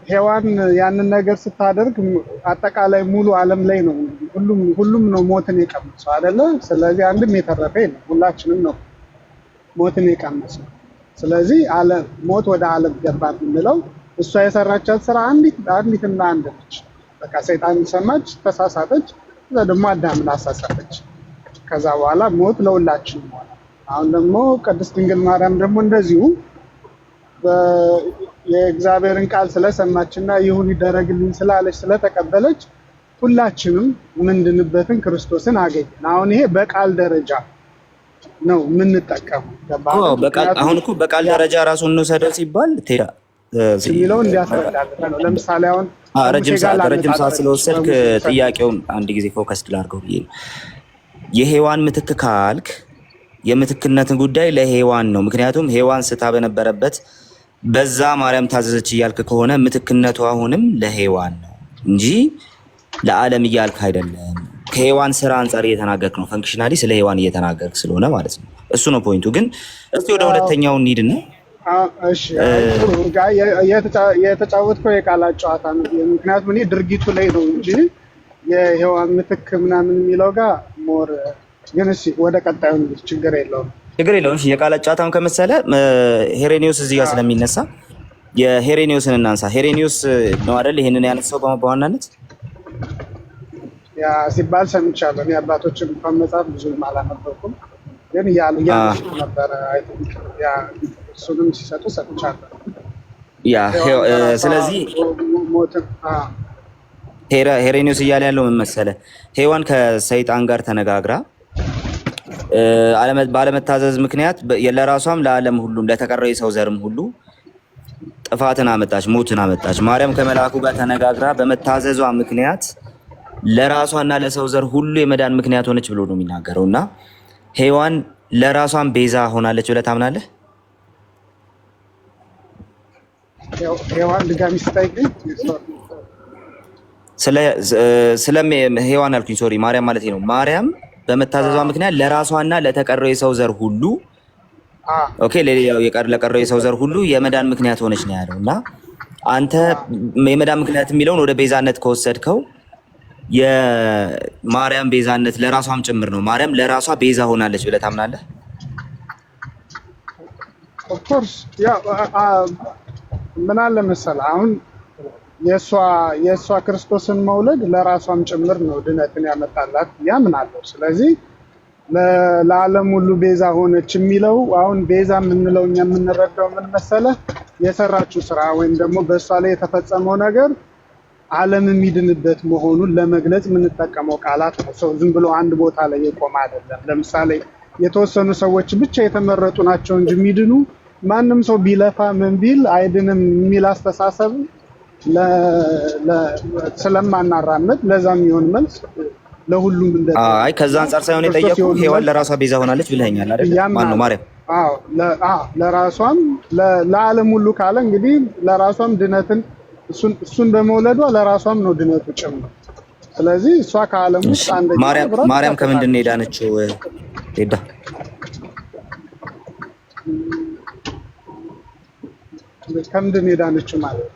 ሔዋን ያንን ነገር ስታደርግ አጠቃላይ ሙሉ ዓለም ላይ ነው፣ ሁሉም ነው ሞትን የቀመሰው አይደለ? ስለዚህ አንድም የተረፈ የለም፣ ሁላችንም ነው ሞትን የቀመሰው። ስለዚህ ሞት ወደ ዓለም ገባ የምንለው እሷ የሰራቻት ስራ አንዲትና አንድ ነች። በቃ ሰይጣን ሰማች፣ ተሳሳተች፣ እዛ ደግሞ አዳምን አሳሳተች። ከዛ በኋላ ሞት ለሁላችንም ሆነ። አሁን ደግሞ ቅድስት ድንግል ማርያም ደግሞ እንደዚሁ የእግዚአብሔርን ቃል ስለሰማችና ይሁን ይደረግልኝ ስላለች ስለተቀበለች ሁላችንም ምንድንበትን ክርስቶስን አገኘን። አሁን ይሄ በቃል ደረጃ ነው የምንጠቀመው። ገባህ? አሁን እኮ በቃል ደረጃ ራሱን እንውሰደው ሲባል የሚለው እንዲያስረዳልህ ነው። ለምሳሌ አሁን ረጅም ሰዓት ስለወሰድክ ጥያቄውን አንድ ጊዜ ፎከስ ላድርገው ብዬ ነው። የሔዋን ምትክ ካልክ የምትክነትን ጉዳይ ለሔዋን ነው። ምክንያቱም ሔዋን ስታ በነበረበት በዛ ማርያም ታዘዘች እያልክ ከሆነ ምትክነቱ አሁንም ለሔዋን ነው እንጂ ለዓለም እያልክ አይደለም። ከሔዋን ስራ አንጻር እየተናገርክ ነው። ፈንክሽናሊ ስለ ሔዋን እየተናገርክ ስለሆነ ማለት ነው። እሱ ነው ፖይንቱ። ግን እስቲ ወደ ሁለተኛው እንሂድና እሺ የተጫወትከው የቃላት ጨዋታ ነው። ምክንያቱም እኔ ድርጊቱ ላይ ነው እንጂ የሔዋን ምትክ ምናምን የሚለው ጋር ሞር ግን እሺ ወደ ቀጣዩ ችግር የለውም። እሺ የቃላት ጨዋታውን ከመሰለ ሄሬኒዮስ እዚህ ጋር ስለሚነሳ የሄሬኒዮስን እናንሳ። ሄሬኒዮስ ነው አይደል ይሄንን ያነሳው በዋናነት ያ ሲባል ሰምቻለሁ። እኔ አባቶችን እንኳን መጽሐፍ ብዙም አላነበብኩም፣ ግን ያሉ ነበር። አይ ቲንክ ያ እሱንም ሲሰጡ ሰምቻለሁ። ያ ስለዚህ ሄሬኒዮስ እያለ ያለው ምን መሰለህ፣ ሔዋን ከሰይጣን ጋር ተነጋግራ ባለመታዘዝ ምክንያት ለራሷም ለዓለም ሁሉም ለተቀረው የሰው ዘርም ሁሉ ጥፋትን አመጣች፣ ሞትን አመጣች። ማርያም ከመልአኩ ጋር ተነጋግራ በመታዘዟ ምክንያት ለራሷና ለሰው ዘር ሁሉ የመዳን ምክንያት ሆነች ብሎ ነው የሚናገረው። እና ሔዋን ለራሷን ቤዛ ሆናለች ብለህ ታምናለህ? ሔዋን ድጋሚ ስታይኝ ስለ ሔዋን አልኩኝ፣ ሶሪ ማርያም ማለት ነው። ማርያም በመታዘዟ ምክንያት ለራሷና ለተቀረው የሰው ዘር ሁሉ ኦኬ፣ ለቀረው የሰው ዘር ሁሉ የመዳን ምክንያት ሆነች ነው ያለው። እና አንተ የመዳን ምክንያት የሚለውን ወደ ቤዛነት ከወሰድከው የማርያም ቤዛነት ለራሷም ጭምር ነው። ማርያም ለራሷ ቤዛ ሆናለች ብለህ ታምናለህ? ኦፍ ኮርስ ያ ምን አለ መሰለህ አሁን የእሷ ክርስቶስን መውለድ ለራሷም ጭምር ነው ድነትን ያመጣላት ያምናለሁ። ስለዚህ ለዓለም ሁሉ ቤዛ ሆነች የሚለው አሁን ቤዛ የምንለው እኛ የምንረዳው ምን መሰለህ የሰራችው ስራ ወይም ደግሞ በእሷ ላይ የተፈጸመው ነገር ዓለም የሚድንበት መሆኑን ለመግለጽ የምንጠቀመው ቃላት ነው። ሰው ዝም ብሎ አንድ ቦታ ላይ የቆመ አይደለም። ለምሳሌ የተወሰኑ ሰዎች ብቻ የተመረጡ ናቸው እንጂ የሚድኑ ማንም ሰው ቢለፋ ምን ቢል አይድንም የሚል አስተሳሰብ ስለማናራመድ ለዛ የሚሆን መልስ ለሁሉም እንደ አይ ከዛ አንፃር ሳይሆን የጠየቁ ሔዋን ለራሷ ቤዛ ሆናለች ብለኸኛል አይደል? ማን ነው ማርያም? ለራሷም ለዓለም ሁሉ ካለ እንግዲህ ለራሷም ድነትን እሱን በመውለዷ ለራሷም ነው ድነቱ ጭምር። ስለዚህ እሷ ከዓለም ውስጥ አንደኛ ማርያም ከምንድን ነው የዳነችው? ሄዳ ከምንድን ነው የዳነችው ማለት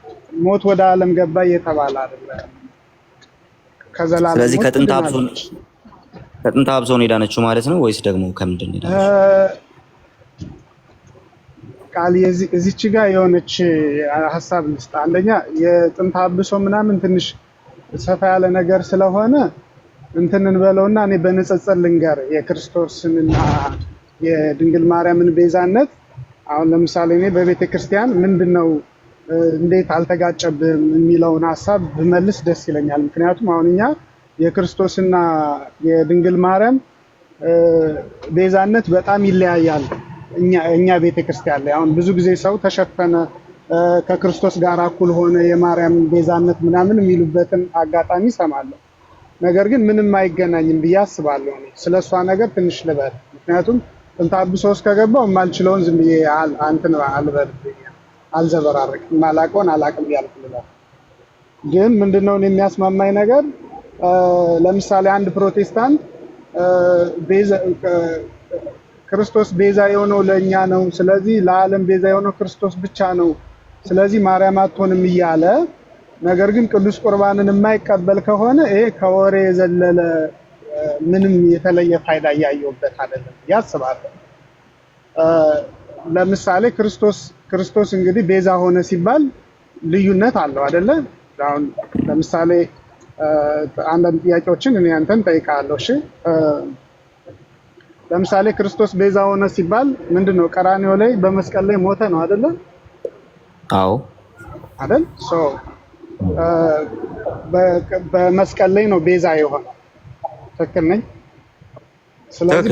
ሞት ወደ ዓለም ገባ እየተባለ አይደለ? ከዘላለም ስለዚህ ከጥንት አብሶ ነው የዳነችው ማለት ነው ወይስ ደግሞ ከምንድን ነው የዳነችው? ቃል እዚች ጋር የሆነች ሀሳብ ልስጥ። አንደኛ የጥንት አብሶ ምናምን ትንሽ ሰፋ ያለ ነገር ስለሆነ እንትን እንበለውና እኔ በንጽጽር ልንገር የክርስቶስንና የድንግል ማርያምን ቤዛነት። አሁን ለምሳሌ እኔ በቤተ ክርስቲያን ምንድነው እንዴት አልተጋጨብህም የሚለውን ሀሳብ ብመልስ ደስ ይለኛል። ምክንያቱም አሁን እኛ የክርስቶስና የድንግል ማርያም ቤዛነት በጣም ይለያያል። እኛ ቤተክርስቲያን ላይ አሁን ብዙ ጊዜ ሰው ተሸፈነ ከክርስቶስ ጋር እኩል ሆነ የማርያም ቤዛነት ምናምን የሚሉበትን አጋጣሚ ሰማለሁ። ነገር ግን ምንም አይገናኝም ብዬ አስባለሁ። ስለሷ ነገር ትንሽ ልበል። ምክንያቱም ጥንተ አብሶ ውስጥ ከገባው የማልችለውን ዝም ብዬ አንተን አልበልብኝ አልዘበራረቅም። ማላቀውን አላቅም ያልኩ ልበል። ግን ምንድነው የሚያስማማኝ ነገር ለምሳሌ አንድ ፕሮቴስታንት ክርስቶስ ቤዛ የሆነው ለኛ ነው፣ ስለዚህ ለዓለም ቤዛ የሆነው ክርስቶስ ብቻ ነው፣ ስለዚህ ማርያም አትሆንም እያለ ነገር ግን ቅዱስ ቁርባንን የማይቀበል ከሆነ ይሄ ከወሬ የዘለለ ምንም የተለየ ፋይዳ እያየሁበት አይደለም ያስባለሁ። ለምሳሌ ክርስቶስ እንግዲህ ቤዛ ሆነ ሲባል ልዩነት አለው አይደለ? አሁን ለምሳሌ አንዳንድ ጥያቄዎችን እኔ አንተን ጠይቃለሁ። እሺ ለምሳሌ ክርስቶስ ቤዛ ሆነ ሲባል ምንድነው? ቀራንዮ ላይ በመስቀል ላይ ሞተ ነው አይደለ? አዎ አይደል? በመስቀል ላይ ነው ቤዛ የሆነ። ትክክል ነኝ? ስለዚህ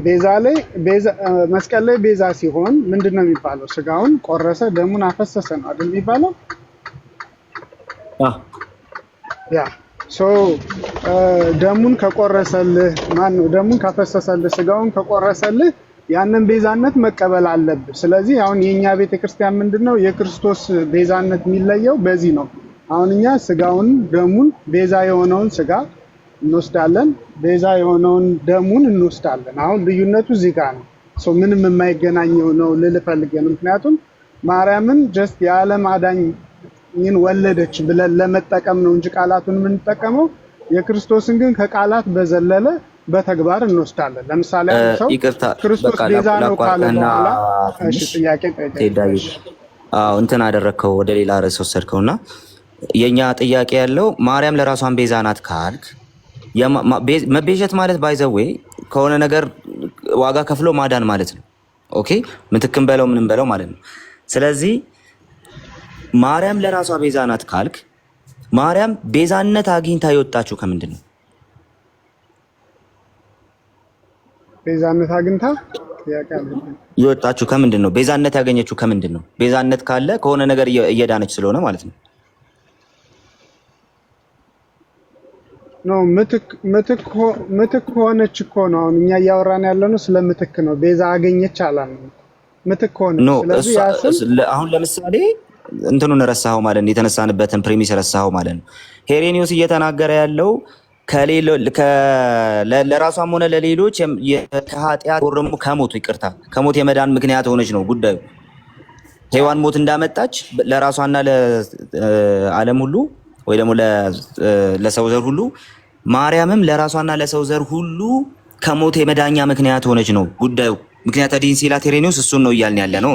ቤዛ መስቀል ላይ ቤዛ ሲሆን ምንድነው የሚባለው? ስጋውን ቆረሰ ደሙን አፈሰሰ ነው አይደል የሚባለው? ያ ሶ ደሙን ከቆረሰልህ ማን ነው? ደሙን ካፈሰሰልህ ስጋውን ከቆረሰልህ ያንን ቤዛነት መቀበል አለብህ። ስለዚህ አሁን የኛ ቤተክርስቲያን ምንድነው የክርስቶስ ቤዛነት የሚለየው በዚህ ነው። አሁን እኛ ስጋውን ደሙን ቤዛ የሆነውን ስጋ እንወስዳለን፣ ቤዛ የሆነውን ደሙን እንወስዳለን። አሁን ልዩነቱ እዚህ ጋር ነው። ሶ ምንም የማይገናኘው ነው ልል ፈልጌ ነው። ምክንያቱም ማርያምን ጀስት የዓለም አዳኝን ወለደች ብለን ለመጠቀም ነው እንጂ ቃላቱን የምንጠቀመው የክርስቶስን ግን ከቃላት በዘለለ በተግባር እንወስዳለን። ለምሳሌ አንድ ሰው ክርስቶስ ቤዛ ነው ካለ በኋላ ጥያቄ ጠይቀኝ። እንትን አደረግከው፣ ወደ ሌላ ርዕስ ወሰድከውና የኛ ጥያቄ ያለው ማርያም ለራሷን ቤዛ ናት ካልክ መቤዠት ማለት ባይዘዌ ከሆነ ነገር ዋጋ ከፍሎ ማዳን ማለት ነው። ኦኬ ምትክም በለው ምንም በለው ማለት ነው። ስለዚህ ማርያም ለራሷ ቤዛ ናት ካልክ ማርያም ቤዛነት አግኝታ የወጣችው ከምንድን ነው? ቤዛነት አግኝታ የወጣችው ከምንድን ነው? ቤዛነት ያገኘችው ከምንድን ነው? ቤዛነት ካለ ከሆነ ነገር እየዳነች ስለሆነ ማለት ነው። ኖ ምትክ ሆነች እኮ ነው። አሁን እኛ እያወራን ያለነው ስለ ምትክ ነው። ቤዛ አገኘች አላልንም። ምትክ ሆነች። ስለዚህ አሁን ለምሳሌ እንትኑን ረሳኸው ማለት ነው። የተነሳንበትን ፕሪሚስ ረሳኸው ማለት ነው። ሄሬኒዮስ እየተናገረ ያለው ለራሷም ሆነ ለሌሎች ከኃጢአት ወርሙ ከሞት ይቅርታ ከሞት የመዳን ምክንያት ሆነች ነው ጉዳዩ። ሔዋን ሞት እንዳመጣች ለራሷና ለዓለም ሁሉ ወይ ደግሞ ለሰው ዘር ሁሉ ማርያምም ለራሷና ለሰው ዘር ሁሉ ከሞት የመዳኛ ምክንያት ሆነች ነው ጉዳዩ። ምክንያት አዲን ሲላት ሄሬኒዮስ እሱን ነው እያልን ያለ ነው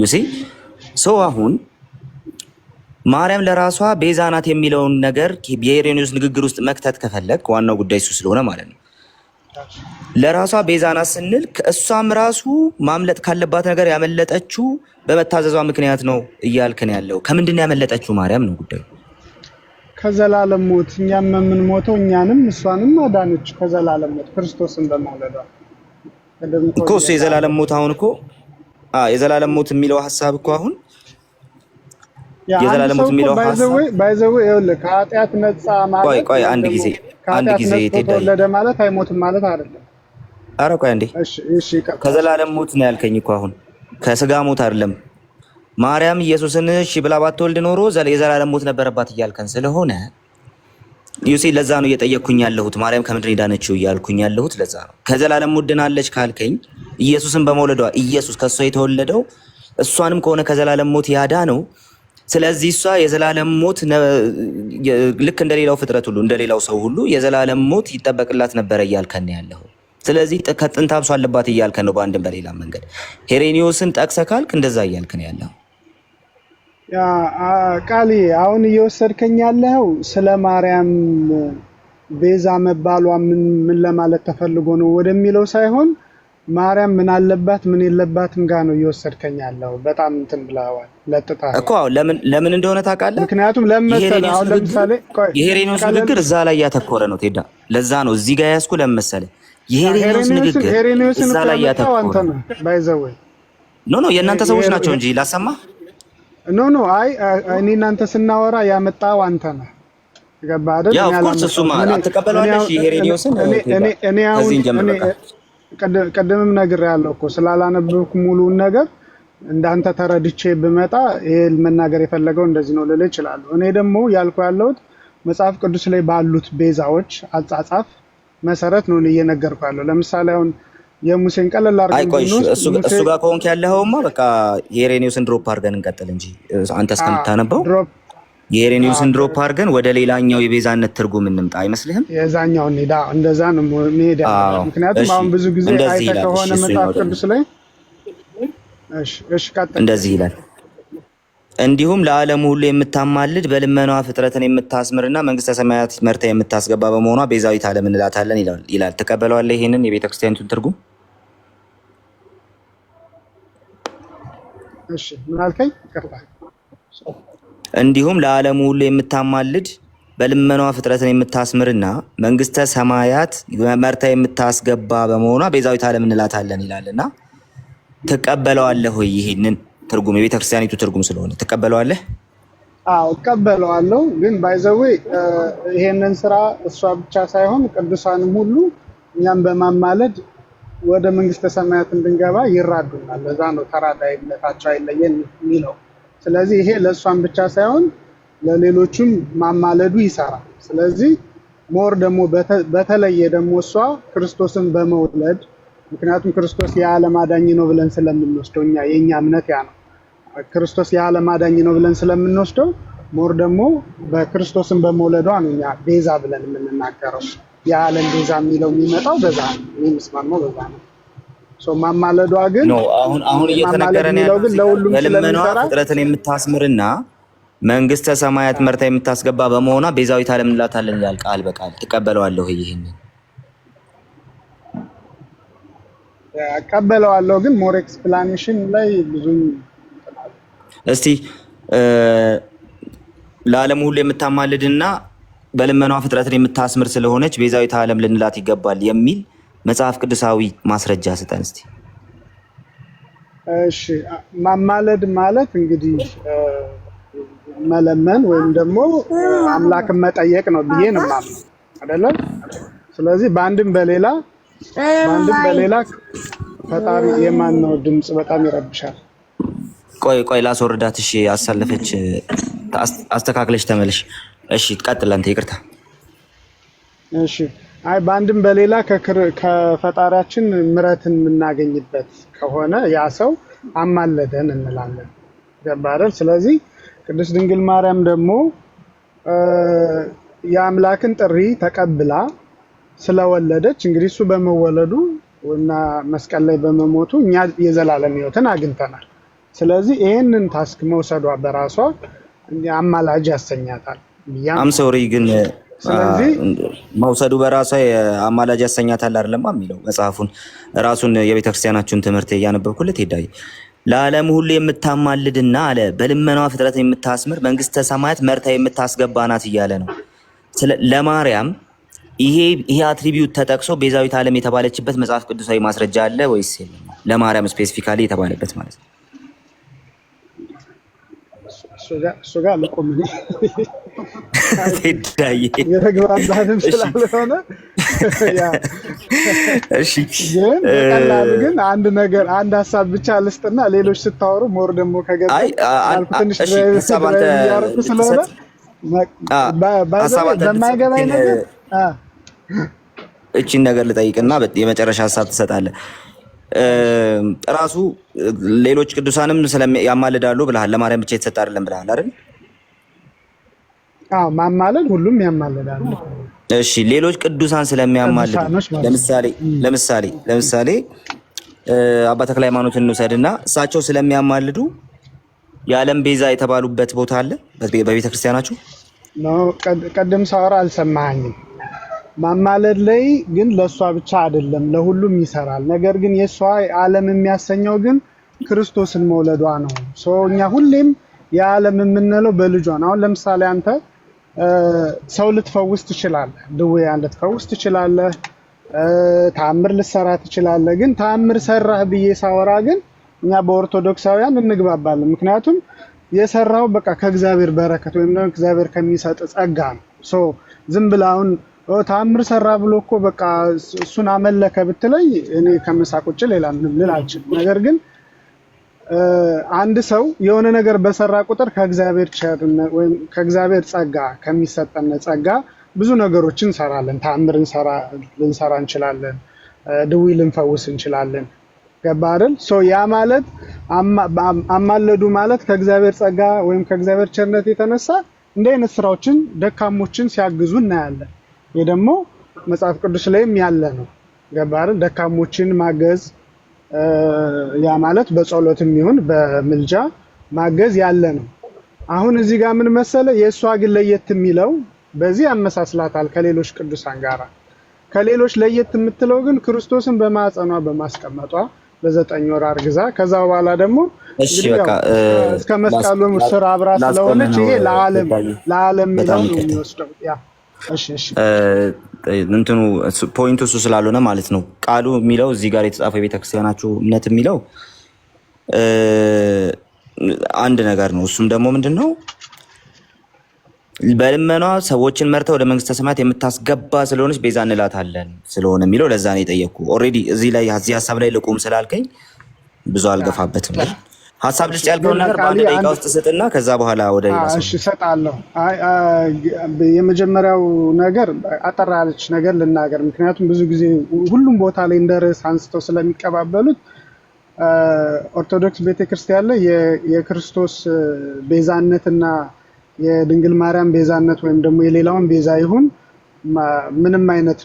ዩሲ ሰው አሁን ማርያም ለራሷ ቤዛ ናት የሚለውን ነገር የሄሬኒዮስ ንግግር ውስጥ መክተት ከፈለግ ዋናው ጉዳይ እሱ ስለሆነ ማለት ነው። ለራሷ ቤዛ ናት ስንል እሷም ራሱ ማምለጥ ካለባት ነገር ያመለጠችው በመታዘዟ ምክንያት ነው እያልክን ያለው። ከምንድን ነው ያመለጠችው? ማርያም ነው ጉዳዩ። ከዘላለም ሞት እኛም የምንሞተው እኛንም እሷንም አዳነች ከዘላለም ሞት ክርስቶስን በማለዷ እኮ እሱ የዘላለም ሞት አሁን እኮ የዘላለም ሞት የሚለው ሐሳብ እኮ አሁን የዘላለም ሞት የሚለው ሐሳብ ባይዘው ይኸውልህ ከኃጢአት ነፃ ማለት ቆይ አንድ ጊዜ ተወለደ ማለት አይሞትም ማለት አይደለም። ኧረ ቆይ አንዴ እሺ ከዘላለም ሞት ነው ያልከኝ እኮ አሁን ከስጋ ሞት አይደለም። ማርያም ኢየሱስን እሺ ብላ ባትወልድ ኖሮ የዘላለም ሞት ነበረባት እያልከን ስለሆነ ዩሲ ለዛ ነው እየጠየቅኩኝ ያለሁት። ማርያም ከምንድን ዳነችው እያልኩኝ ያለሁት ለዛ ነው። ከዘላለም ሞት ድናለች ካልከኝ ኢየሱስን በመውለዷ ኢየሱስ ከሷ የተወለደው እሷንም ከሆነ ከዘላለም ሞት ያዳነው። ስለዚህ እሷ የዘላለም ሞት ልክ እንደሌላው ፍጥረት ሁሉ እንደሌላው ሰው ሁሉ የዘላለም ሞት ይጠበቅላት ነበረ እያልከን ያለው። ስለዚህ ከጥንት አብሶ አለባት እያልከን ነው በአንድም በሌላ መንገድ። ሄሬኒዮስን ጠቅሰህ ካልክ እንደዛ እያልከን ያለው። ያ ቃሊ አሁን እየወሰድከኝ ያለው ስለ ማርያም ቤዛ መባሏ ምን ለማለት ተፈልጎ ነው ወደሚለው ሳይሆን ማርያም ምን አለባት ምን የለባትም ጋር ነው እየወሰድከኝ ያለው። በጣም እንትን ብለዋል ለጥጣ እኮ ለምን እንደሆነ ታውቃለህ? ምክንያቱም ለምሳሌ አሁን ለምሳሌ የሄሬኒዮስ ንግግር እዛ ላይ ያተኮረ ነው ቴዳ። ለዛ ነው እዚህ ጋር ያስኩ ለምሳሌ የሄሬኒዮስ ንግግር እዛ ላይ ያተኮረ ነው። ባይዘው ኖ የእናንተ ሰዎች ናቸው እንጂ ላሰማ ኖ አይ እኔ እናንተ ስናወራ ያመጣው አንተ ነህ። ገባህ አይደል? ያው ኮርስ እሱማ አትቀበለዋለሽ የሄሬኒዮስን እኔ ቀደምም ነገር ያለው እኮ ስላላነበብኩ ሙሉውን ነገር እንዳንተ ተረድቼ ብመጣ ይሄ መናገር የፈለገው እንደዚህ ነው ልል እችላለሁ። እኔ ደግሞ ያልኩ ያለሁት መጽሐፍ ቅዱስ ላይ ባሉት ቤዛዎች አጻጻፍ መሰረት ነው እየነገርኩ ያለው። ለምሳሌ አሁን የሙሴን ቀለል አድርገን እሱ ጋር ከሆንክ ያለኸውማ በቃ የሄሬኒዮስን ድሮፕ አድርገን እንቀጥል እንጂ አንተ እስከምታነበው የሄሬኒዮስን ድሮፕ አድርገን ወደ ሌላኛው የቤዛነት ትርጉም እንምጣ አይመስልህም? የዛኛው እንዴዳ እንደዛ ነው መሄድ ያለው። ምክንያቱም አሁን ብዙ ጊዜ አይተህ ከሆነ መጽሐፍ ቅዱስ ላይ እሺ ቀጥል እንደዚህ ይላል፣ እንዲሁም ለዓለሙ ሁሉ የምታማልድ በልመናዋ ፍጥረትን የምታስምርና መንግስተ ሰማያት መርታ የምታስገባ በመሆኗ ቤዛዊት ዓለም እንላታለን ይላል። ትቀበለዋለህ ይሄንን የቤተክርስቲያኒቱን ትርጉም? እሺ ምን አልከኝ? ይቅርታ። እንዲሁም ለዓለሙ ሁሉ የምታማልድ በልመናዋ ፍጥረትን የምታስምርና መንግስተ ሰማያት መርታ የምታስገባ በመሆኗ ቤዛዊት ዓለም እንላታለን ይላልና ትቀበለዋለህ ወይ? ይሄንን ትርጉም የቤተክርስቲያኒቱ ትርጉም ስለሆነ ትቀበለዋለህ? አዎ እቀበለዋለሁ። ግን ባይዘዌ ይሄንን ስራ እሷ ብቻ ሳይሆን ቅዱሳንም ሁሉ እኛም በማማለድ ወደ መንግስተ ሰማያት እንድንገባ ይራዱናል። ለዛ ነው ተራዳይነታቸው አይለየን የሚለው። ስለዚህ ይሄ ለእሷም ብቻ ሳይሆን ለሌሎችም ማማለዱ ይሰራል። ስለዚህ ሞር ደግሞ በተለየ ደግሞ እሷ ክርስቶስን በመውለድ ምክንያቱም ክርስቶስ የዓለም አዳኝ ነው ብለን ስለምንወስደው የኛ እምነት ያ ነው። ክርስቶስ የዓለም አዳኝ ነው ብለን ስለምንወስደው ሞር ደግሞ በክርስቶስን በመውለዷ ነው እኛ ቤዛ ብለን የምንናገረው። የዓለም ቤዛ የሚለው የሚመጣው በዛ ነው። የሚስማማው በዛ ነው። ማማለዷ ግን አሁን እየተነገረን ያለው በልመናዋ ፍጥረትን የምታስምርና መንግስተ ሰማያት መርታ የምታስገባ በመሆኗ ቤዛዊት ዓለም እንላታለን ይላል ቃል በቃል። ትቀበለዋለሁ? ይሄንን እቀበለዋለሁ፣ ግን ሞር ኤክስፕላኔሽን ላይ ብዙም እስቲ ለዓለም ሁሉ የምታማልድና በልመናዋ ፍጥረትን የምታስምር ስለሆነች ቤዛዊት ዓለም ልንላት ይገባል የሚል መጽሐፍ ቅዱሳዊ ማስረጃ ስጠን እስቲ። እሺ ማማለድ ማለት እንግዲህ መለመን ወይም ደግሞ አምላክን መጠየቅ ነው ብዬ ነው የማምነው አይደለም። ስለዚህ በአንድም በሌላ ፈጣሪ የማን ነው? ድምጽ በጣም ይረብሻል። ቆይ ላስወርዳት። እሺ አሳለፈች፣ አስተካክለሽ ተመለሽ። እሺ ቀጥል አንተ። ይቅርታ። እሺ አይ በአንድም በሌላ ከፈጣሪያችን ምሕረትን የምናገኝበት ከሆነ ያ ሰው አማለደን እንላለን። ገባ አይደል? ስለዚህ ቅድስት ድንግል ማርያም ደግሞ የአምላክን ጥሪ ተቀብላ ስለወለደች እንግዲህ እሱ በመወለዱ እና መስቀል ላይ በመሞቱ እኛ የዘላለም ሕይወትን አግኝተናል። ስለዚህ ይሄንን ታስክ መውሰዷ በራሷ አማላጅ ያሰኛታል። አም ሶሪ ግን ስለዚህ መውሰዱ በራሷ አማላጅ ያሰኛታል አይደለም የሚለው መጽሐፉን ራሱን የቤተክርስቲያናችሁን ትምህርት እያነበብኩለት ሄዳይ ለዓለም ሁሉ የምታማልድና አለ በልመናዋ ፍጥረትን የምታስምር መንግስተ ሰማያት መርታ የምታስገባ ናት እያለ ነው። ለማርያም ይሄ አትሪቢዩት ተጠቅሶ ቤዛዊት ዓለም የተባለችበት መጽሐፍ ቅዱሳዊ ማስረጃ አለ ወይስ የለም? ለማርያም ስፔሲፊካሊ የተባለበት ማለት ነው። እሱ ጋር ልቆም ነው የተግባባንም ስላልሆነ እሺ። ግን አንድ ሀሳብ ብቻ ልስጥና ሌሎች ስታወሩ ሞር ደግሞ ከገባ ትንሽ ያረኩ ስለሆነ በማይገባኝ ነገር እቺን ነገር ልጠይቅና የመጨረሻ ሀሳብ ትሰጣለህ። ራሱ ሌሎች ቅዱሳንም ያማልዳሉ ብለሃል። ለማርያም ብቻ የተሰጠ አይደለም ብለሃል አይደል? አዎ ማማለድ ሁሉም ያማልዳሉ። እሺ ሌሎች ቅዱሳን ስለሚያማልዱ ለምሳሌ አባ ተክለ ሃይማኖትን እንውሰድና እሳቸው ስለሚያማልዱ የዓለም ቤዛ የተባሉበት ቦታ አለ በቤተክርስቲያናችሁ? ቀደም ሳወራ አልሰማኸኝም። ማማለድ ላይ ግን ለሷ ብቻ አይደለም ለሁሉም ይሰራል። ነገር ግን የሷ ዓለም የሚያሰኘው ግን ክርስቶስን መውለዷ ነው። እኛ ሁሌም የዓለም የምንለው በልጇ ነው። አሁን ለምሳሌ አንተ ሰው ልትፈውስ ትችላለህ፣ ድውያን ልትፈውስ ትችላለህ፣ ተአምር ልትሰራ ትችላለህ። ግን ተአምር ሰራህ ብዬ ሳወራ ግን እኛ በኦርቶዶክሳውያን እንግባባለን። ምክንያቱም የሰራው በቃ ከእግዚአብሔር በረከት ወይም ደግሞ እግዚአብሔር ከሚሰጥ ጸጋ ነው። ዝም ብለህ አሁን ተአምር ሰራ ብሎ እኮ በቃ እሱን አመለከ ብትለኝ እኔ ከመሳቅ ውጭ ሌላ ምንም ልል አልችልም። ነገር ግን አንድ ሰው የሆነ ነገር በሰራ ቁጥር ከእግዚአብሔር ቸርነት ወይም ከእግዚአብሔር ጸጋ ከሚሰጠን ጸጋ ብዙ ነገሮችን እንሰራለን። ተአምር ልንሰራ እንችላለን፣ ድዊ ልንፈውስ እንችላለን። ገባ አይደል? ያ ማለት አማለዱ ማለት ከእግዚአብሔር ጸጋ ወይም ከእግዚአብሔር ቸርነት የተነሳ እንዲህ አይነት ስራዎችን ደካሞችን ሲያግዙ እናያለን። ይሄ ደግሞ መጽሐፍ ቅዱስ ላይም ያለ ነው። ገባ አይደል? ደካሞችን ማገዝ ያ ማለት በጸሎትም ይሁን በምልጃ ማገዝ ያለ ነው። አሁን እዚህ ጋር ምን መሰለ የእሷ ግን ለየት የሚለው በዚህ ያመሳስላታል ከሌሎች ቅዱሳን ጋር። ከሌሎች ለየት የምትለው ግን ክርስቶስን በማህፀኗ በማስቀመጧ ለ9 ወር አርግዛ ከዛ በኋላ ደግሞ እሺ በቃ እስከ መስቀሉ ስራ አብራ ስለሆነች ይሄ ለዓለም ነው የሚወስደው። ያ እሺ እንትኑ ፖይንቱ እሱ ስላልሆነ ማለት ነው። ቃሉ የሚለው እዚህ ጋር የተጻፈው የቤተክርስቲያናችሁ እምነት የሚለው አንድ ነገር ነው። እሱም ደግሞ ምንድነው በልመኗ ሰዎችን መርታ ወደ መንግስተ ሰማያት የምታስገባ ስለሆነች ቤዛ እንላታለን ስለሆነ የሚለው ለዛ ነው የጠየቅኩ። ኦልሬዲ እዚህ ሀሳብ ላይ ልቁም ስላልከኝ ብዙ አልገፋበትም። ሀሳብ ልስጥ ያልከውን ነገር በአንድ ደቂቃ ውስጥ ስጥና ከዛ በኋላ ወደ ሌላ ሰው እሰጣለሁ። የመጀመሪያው ነገር አጠር ያለች ነገር ልናገር፣ ምክንያቱም ብዙ ጊዜ ሁሉም ቦታ ላይ እንደ ርዕስ አንስተው ስለሚቀባበሉት ኦርቶዶክስ ቤተክርስቲያን ላይ የክርስቶስ ቤዛነትና የድንግል ማርያም ቤዛነት ወይም ደግሞ የሌላውን ቤዛ ይሁን ምንም አይነት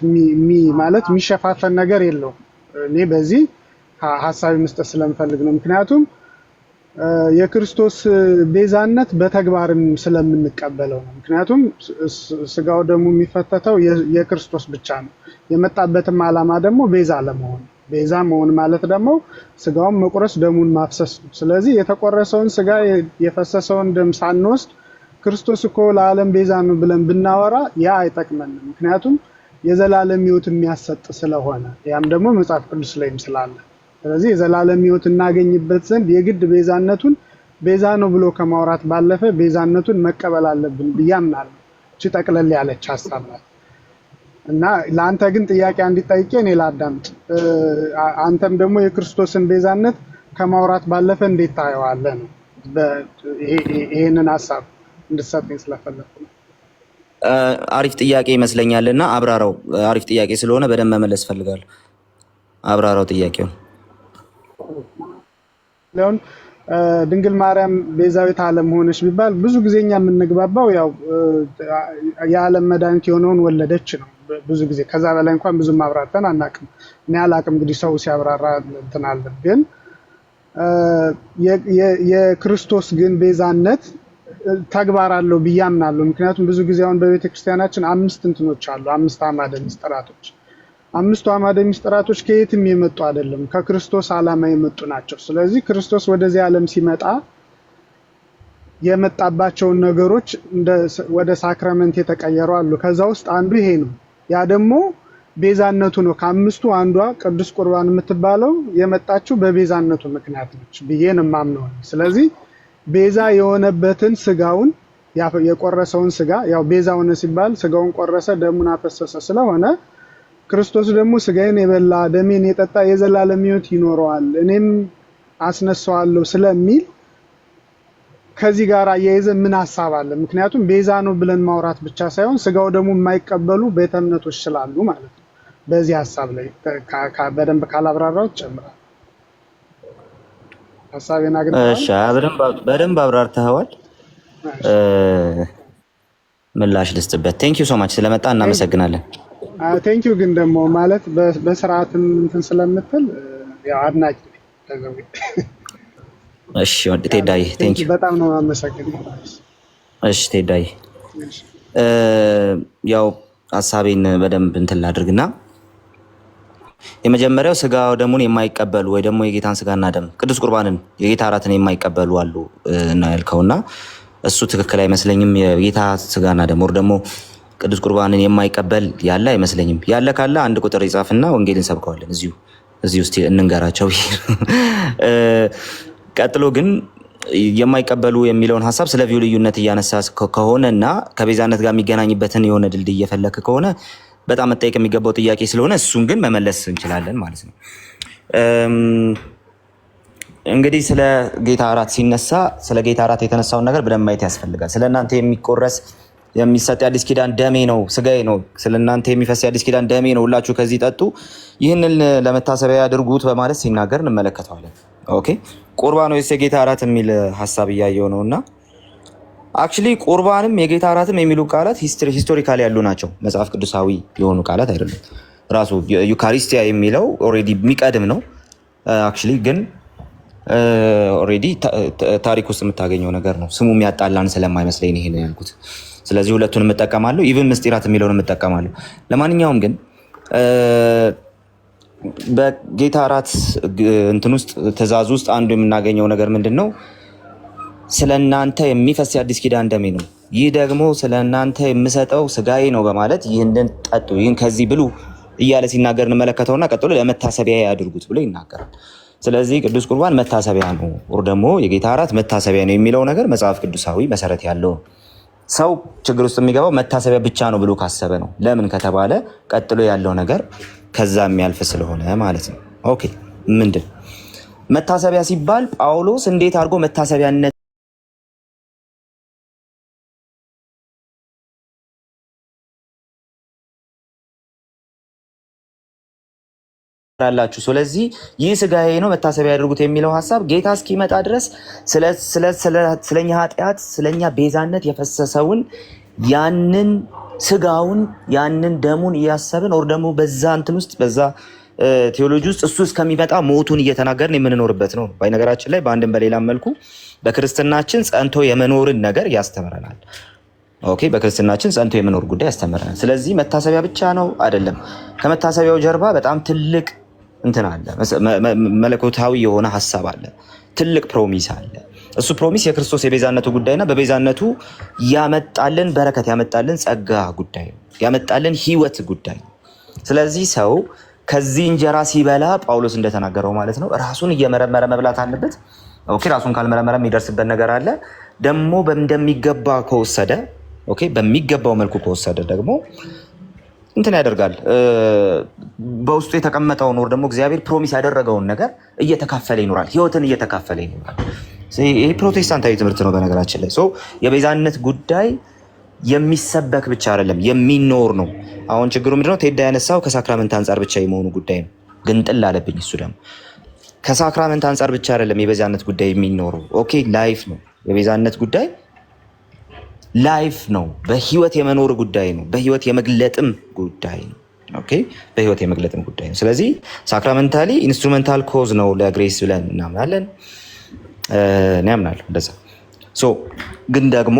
ማለት የሚሸፋፈን ነገር የለውም። እኔ በዚህ ሀሳብ መስጠት ስለምፈልግ ነው። ምክንያቱም የክርስቶስ ቤዛነት በተግባርም ስለምንቀበለው ነው። ምክንያቱም ስጋው ደግሞ የሚፈተተው የክርስቶስ ብቻ ነው። የመጣበትም ዓላማ ደግሞ ቤዛ ለመሆን፣ ቤዛ መሆን ማለት ደግሞ ስጋውን መቁረስ ደሙን ማፍሰስ ነው። ስለዚህ የተቆረሰውን ስጋ የፈሰሰውን ደም ሳንወስድ ክርስቶስ እኮ ለዓለም ቤዛ ነው ብለን ብናወራ ያ አይጠቅመንም። ምክንያቱም የዘላለም ሕይወት የሚያሰጥ ስለሆነ ያም ደግሞ መጽሐፍ ቅዱስ ላይም ስላለ፣ ስለዚህ የዘላለም ሕይወት እናገኝበት ዘንድ የግድ ቤዛነቱን ቤዛ ነው ብሎ ከማውራት ባለፈ ቤዛነቱን መቀበል አለብን ብዬ አምናለሁ። እቺ ጠቅለል ያለች ሐሳብ ናት እና ለአንተ ግን ጥያቄ እንዲጠይቄ እኔ ላዳምጥ። አንተም ደግሞ የክርስቶስን ቤዛነት ከማውራት ባለፈ እንዴት ታየዋለህ ነው። ይሄንን ሐሳብ እንድትሰጠኝ ስለፈለኩ ነው። አሪፍ ጥያቄ ይመስለኛልና አብራራው። አሪፍ ጥያቄ ስለሆነ በደንብ መመለስ ፈልጋለሁ። አብራራው ጥያቄው። ለምን ድንግል ማርያም ቤዛዊት ዓለም ሆነች ቢባል ብዙ ጊዜኛ የምንግባባው ያው የዓለም መድኃኒት የሆነውን ወለደች ነው ብዙ ጊዜ። ከዛ በላይ እንኳን ብዙ ማብራራተን አናቅም። እኔ አላቅም እንግዲህ ሰው ሲያብራራ እንትን አለ። ግን የክርስቶስ ግን ቤዛነት ተግባር አለው ብዬ አምናለሁ። ምክንያቱም ብዙ ጊዜ አሁን በቤተክርስቲያናችን 5 እንትኖች አሉ፣ 5 አዕማደ ምስጢራቶች። 5ቱ አዕማደ ምስጢራቶች ከየትም የመጡ አይደለም፣ ከክርስቶስ ዓላማ የመጡ ናቸው። ስለዚህ ክርስቶስ ወደዚህ ዓለም ሲመጣ የመጣባቸውን ነገሮች ወደ ሳክራመንት የተቀየሩ አሉ። ከዛ ውስጥ አንዱ ይሄ ነው። ያ ደግሞ ቤዛነቱ ነው። ከ5ቱ አንዷ ቅዱስ ቁርባን የምትባለው የመጣችው በቤዛነቱ ምክንያት ነች ብዬ ነው የማምነው። ስለዚህ ቤዛ የሆነበትን ስጋውን የቆረሰውን ስጋ ያው ቤዛ ሆነ ሲባል ስጋውን ቆረሰ ደሙን አፈሰሰ ስለሆነ ክርስቶስ ደግሞ ስጋዬን የበላ ደሜን የጠጣ የዘላለም ሕይወት ይኖረዋል እኔም አስነሳዋለሁ ስለሚል ከዚህ ጋር አያይዘ ምን ሐሳብ አለ? ምክንያቱም ቤዛ ነው ብለን ማውራት ብቻ ሳይሆን ስጋው ደግሞ የማይቀበሉ ቤተ እምነቶች ስላሉ ማለት ነው። በዚህ ሐሳብ ላይ በደንብ ካላብራራው ጨምራለሁ። ሐሳቤን አግኝተሃል? እሺ በደንብ አብራርተኸዋል። ምላሽ ልስጥበት። ቴንክ ዩ ሶ ማች ስለመጣ እናመሰግናለን። ቴንክ ዩ ግን ደግሞ ማለት በስርዓትም እንትን ስለምትል ያው አድናቂ ተዘው እሺ ወድ ቴዳይ ቴንክ ዩ በጣም ነው የማመሰግነው። እሺ ቴዳይ ያው ሐሳቤን በደንብ እንትን ላድርግና የመጀመሪያው ስጋ ደሙን የማይቀበሉ ወይ ደግሞ የጌታን ስጋና ደም ቅዱስ ቁርባንን የጌታ እራትን የማይቀበሉ አሉ እና ያልከውና እሱ ትክክል አይመስለኝም። የጌታ ስጋና ደም ወር ደግሞ ቅዱስ ቁርባንን የማይቀበል ያለ አይመስለኝም። ያለ ካለ አንድ ቁጥር ይጻፍና ወንጌልን ሰብከዋለን እዚሁ ውስጥ እንንገራቸው። ቀጥሎ ግን የማይቀበሉ የሚለውን ሐሳብ ስለ ቪው ልዩነት እያነሳ ከሆነና ከቤዛነት ጋር የሚገናኝበትን የሆነ ድልድይ እየፈለክ ከሆነ በጣም መጠየቅ የሚገባው ጥያቄ ስለሆነ እሱን ግን መመለስ እንችላለን ማለት ነው። እንግዲህ ስለ ጌታ እራት ሲነሳ ስለ ጌታ እራት የተነሳውን ነገር በደንብ ማየት ያስፈልጋል። ስለ እናንተ የሚቆረስ የሚሰጥ የአዲስ ኪዳን ደሜ ነው ስጋዬ ነው፣ ስለ እናንተ የሚፈስ የአዲስ ኪዳን ደሜ ነው፣ ሁላችሁ ከዚህ ጠጡ፣ ይህንን ለመታሰቢያ ያድርጉት በማለት ሲናገር እንመለከተዋለን። ኦኬ ቁርባን ወይስ የጌታ እራት የሚል ሐሳብ እያየው ነውና አክቹሊ ቁርባንም የጌታ እራትም የሚሉ ቃላት ሂስቶሪካሊ ያሉ ናቸው። መጽሐፍ ቅዱሳዊ የሆኑ ቃላት አይደሉም። ራሱ ዩካሪስቲያ የሚለው ኦሬዲ የሚቀድም ነው። አክቹሊ ግን ኦሬዲ ታሪክ ውስጥ የምታገኘው ነገር ነው። ስሙ የሚያጣላን ስለማይመስለኝ ይሄን ያልኩት። ስለዚህ ሁለቱን የምጠቀማለሁ። ኢቭን ምስጢራት የሚለውን የምጠቀማለሁ። ለማንኛውም ግን በጌታ እራት እንትን ውስጥ ትእዛዝ ውስጥ አንዱ የምናገኘው ነገር ምንድን ነው? ስለ እናንተ የሚፈስ የአዲስ ኪዳን ደሜ ነው፣ ይህ ደግሞ ስለ እናንተ የምሰጠው ስጋዬ ነው በማለት ይህንን ጠጡ፣ ይህን ከዚህ ብሉ እያለ ሲናገር እንመለከተውና ቀጥሎ ለመታሰቢያ ያድርጉት ብሎ ይናገራል። ስለዚህ ቅዱስ ቁርባን መታሰቢያ ነው፣ ወር ደግሞ የጌታ እራት መታሰቢያ ነው የሚለው ነገር መጽሐፍ ቅዱሳዊ መሰረት ያለው ነው። ሰው ችግር ውስጥ የሚገባው መታሰቢያ ብቻ ነው ብሎ ካሰበ ነው። ለምን ከተባለ ቀጥሎ ያለው ነገር ከዛ የሚያልፍ ስለሆነ ማለት ነው። ኦኬ ምንድን መታሰቢያ ሲባል ጳውሎስ እንዴት አድርጎ መታሰቢያነት ራላችሁ ስለዚህ ይህ ስጋዬ ነው መታሰቢያ ያድርጉት የሚለው ሐሳብ ጌታ እስኪመጣ ድረስ ስለኛ ኃጢአት ስለኛ ቤዛነት የፈሰሰውን ያንን ስጋውን ያንን ደሙን እያሰብን ወር ደግሞ በዛ እንትን ውስጥ በዛ ቴዎሎጂ ውስጥ እሱ እስከሚመጣ ሞቱን እየተናገርን የምንኖርበት ነው። በነገራችን ላይ በአንድም በሌላም መልኩ በክርስትናችን ጸንቶ የመኖርን ነገር ያስተምረናል። ኦኬ በክርስትናችን ጸንቶ የመኖር ጉዳይ ያስተምረናል። ስለዚህ መታሰቢያ ብቻ ነው አይደለም። ከመታሰቢያው ጀርባ በጣም ትልቅ እንትን አለ፣ መለኮታዊ የሆነ ሐሳብ አለ፣ ትልቅ ፕሮሚስ አለ። እሱ ፕሮሚስ የክርስቶስ የቤዛነቱ ጉዳይና በቤዛነቱ ያመጣልን በረከት ያመጣልን ጸጋ ጉዳይ ነው፣ ያመጣልን ህይወት ጉዳይ ነው። ስለዚህ ሰው ከዚህ እንጀራ ሲበላ ጳውሎስ እንደተናገረው ማለት ነው ራሱን እየመረመረ መብላት አለበት። ኦኬ ራሱን ካልመረመረ የሚደርስበት ነገር አለ። ደግሞ እንደሚገባ ከወሰደ ኦኬ በሚገባው መልኩ ከወሰደ ደግሞ እንትን ያደርጋል። በውስጡ የተቀመጠውን ወር ደግሞ እግዚአብሔር ፕሮሚስ ያደረገውን ነገር እየተካፈለ ይኖራል፣ ህይወትን እየተካፈለ ይኖራል። ይሄ ፕሮቴስታንታዊ ትምህርት ነው በነገራችን ላይ። የቤዛነት ጉዳይ የሚሰበክ ብቻ አይደለም የሚኖር ነው። አሁን ችግሩ ምንድነው? ቴዳ ያነሳው ከሳክራመንት አንጻር ብቻ የመሆኑ ጉዳይ ነው። ግን ጥል አለብኝ። እሱ ደግሞ ከሳክራመንት አንጻር ብቻ አይደለም የቤዛነት ጉዳይ የሚኖረው። ኦኬ ላይፍ ነው የቤዛነት ጉዳይ፣ ላይፍ ነው። በህይወት የመኖር ጉዳይ ነው። በህይወት የመግለጥም ጉዳይ ነው። ኦኬ በህይወት የመግለጥም ጉዳይ ነው። ስለዚህ ሳክራመንታሊ ኢንስትሩሜንታል ኮዝ ነው ለግሬስ ብለን እናምናለን። እኔ አምናለሁ እንደዛ። ግን ደግሞ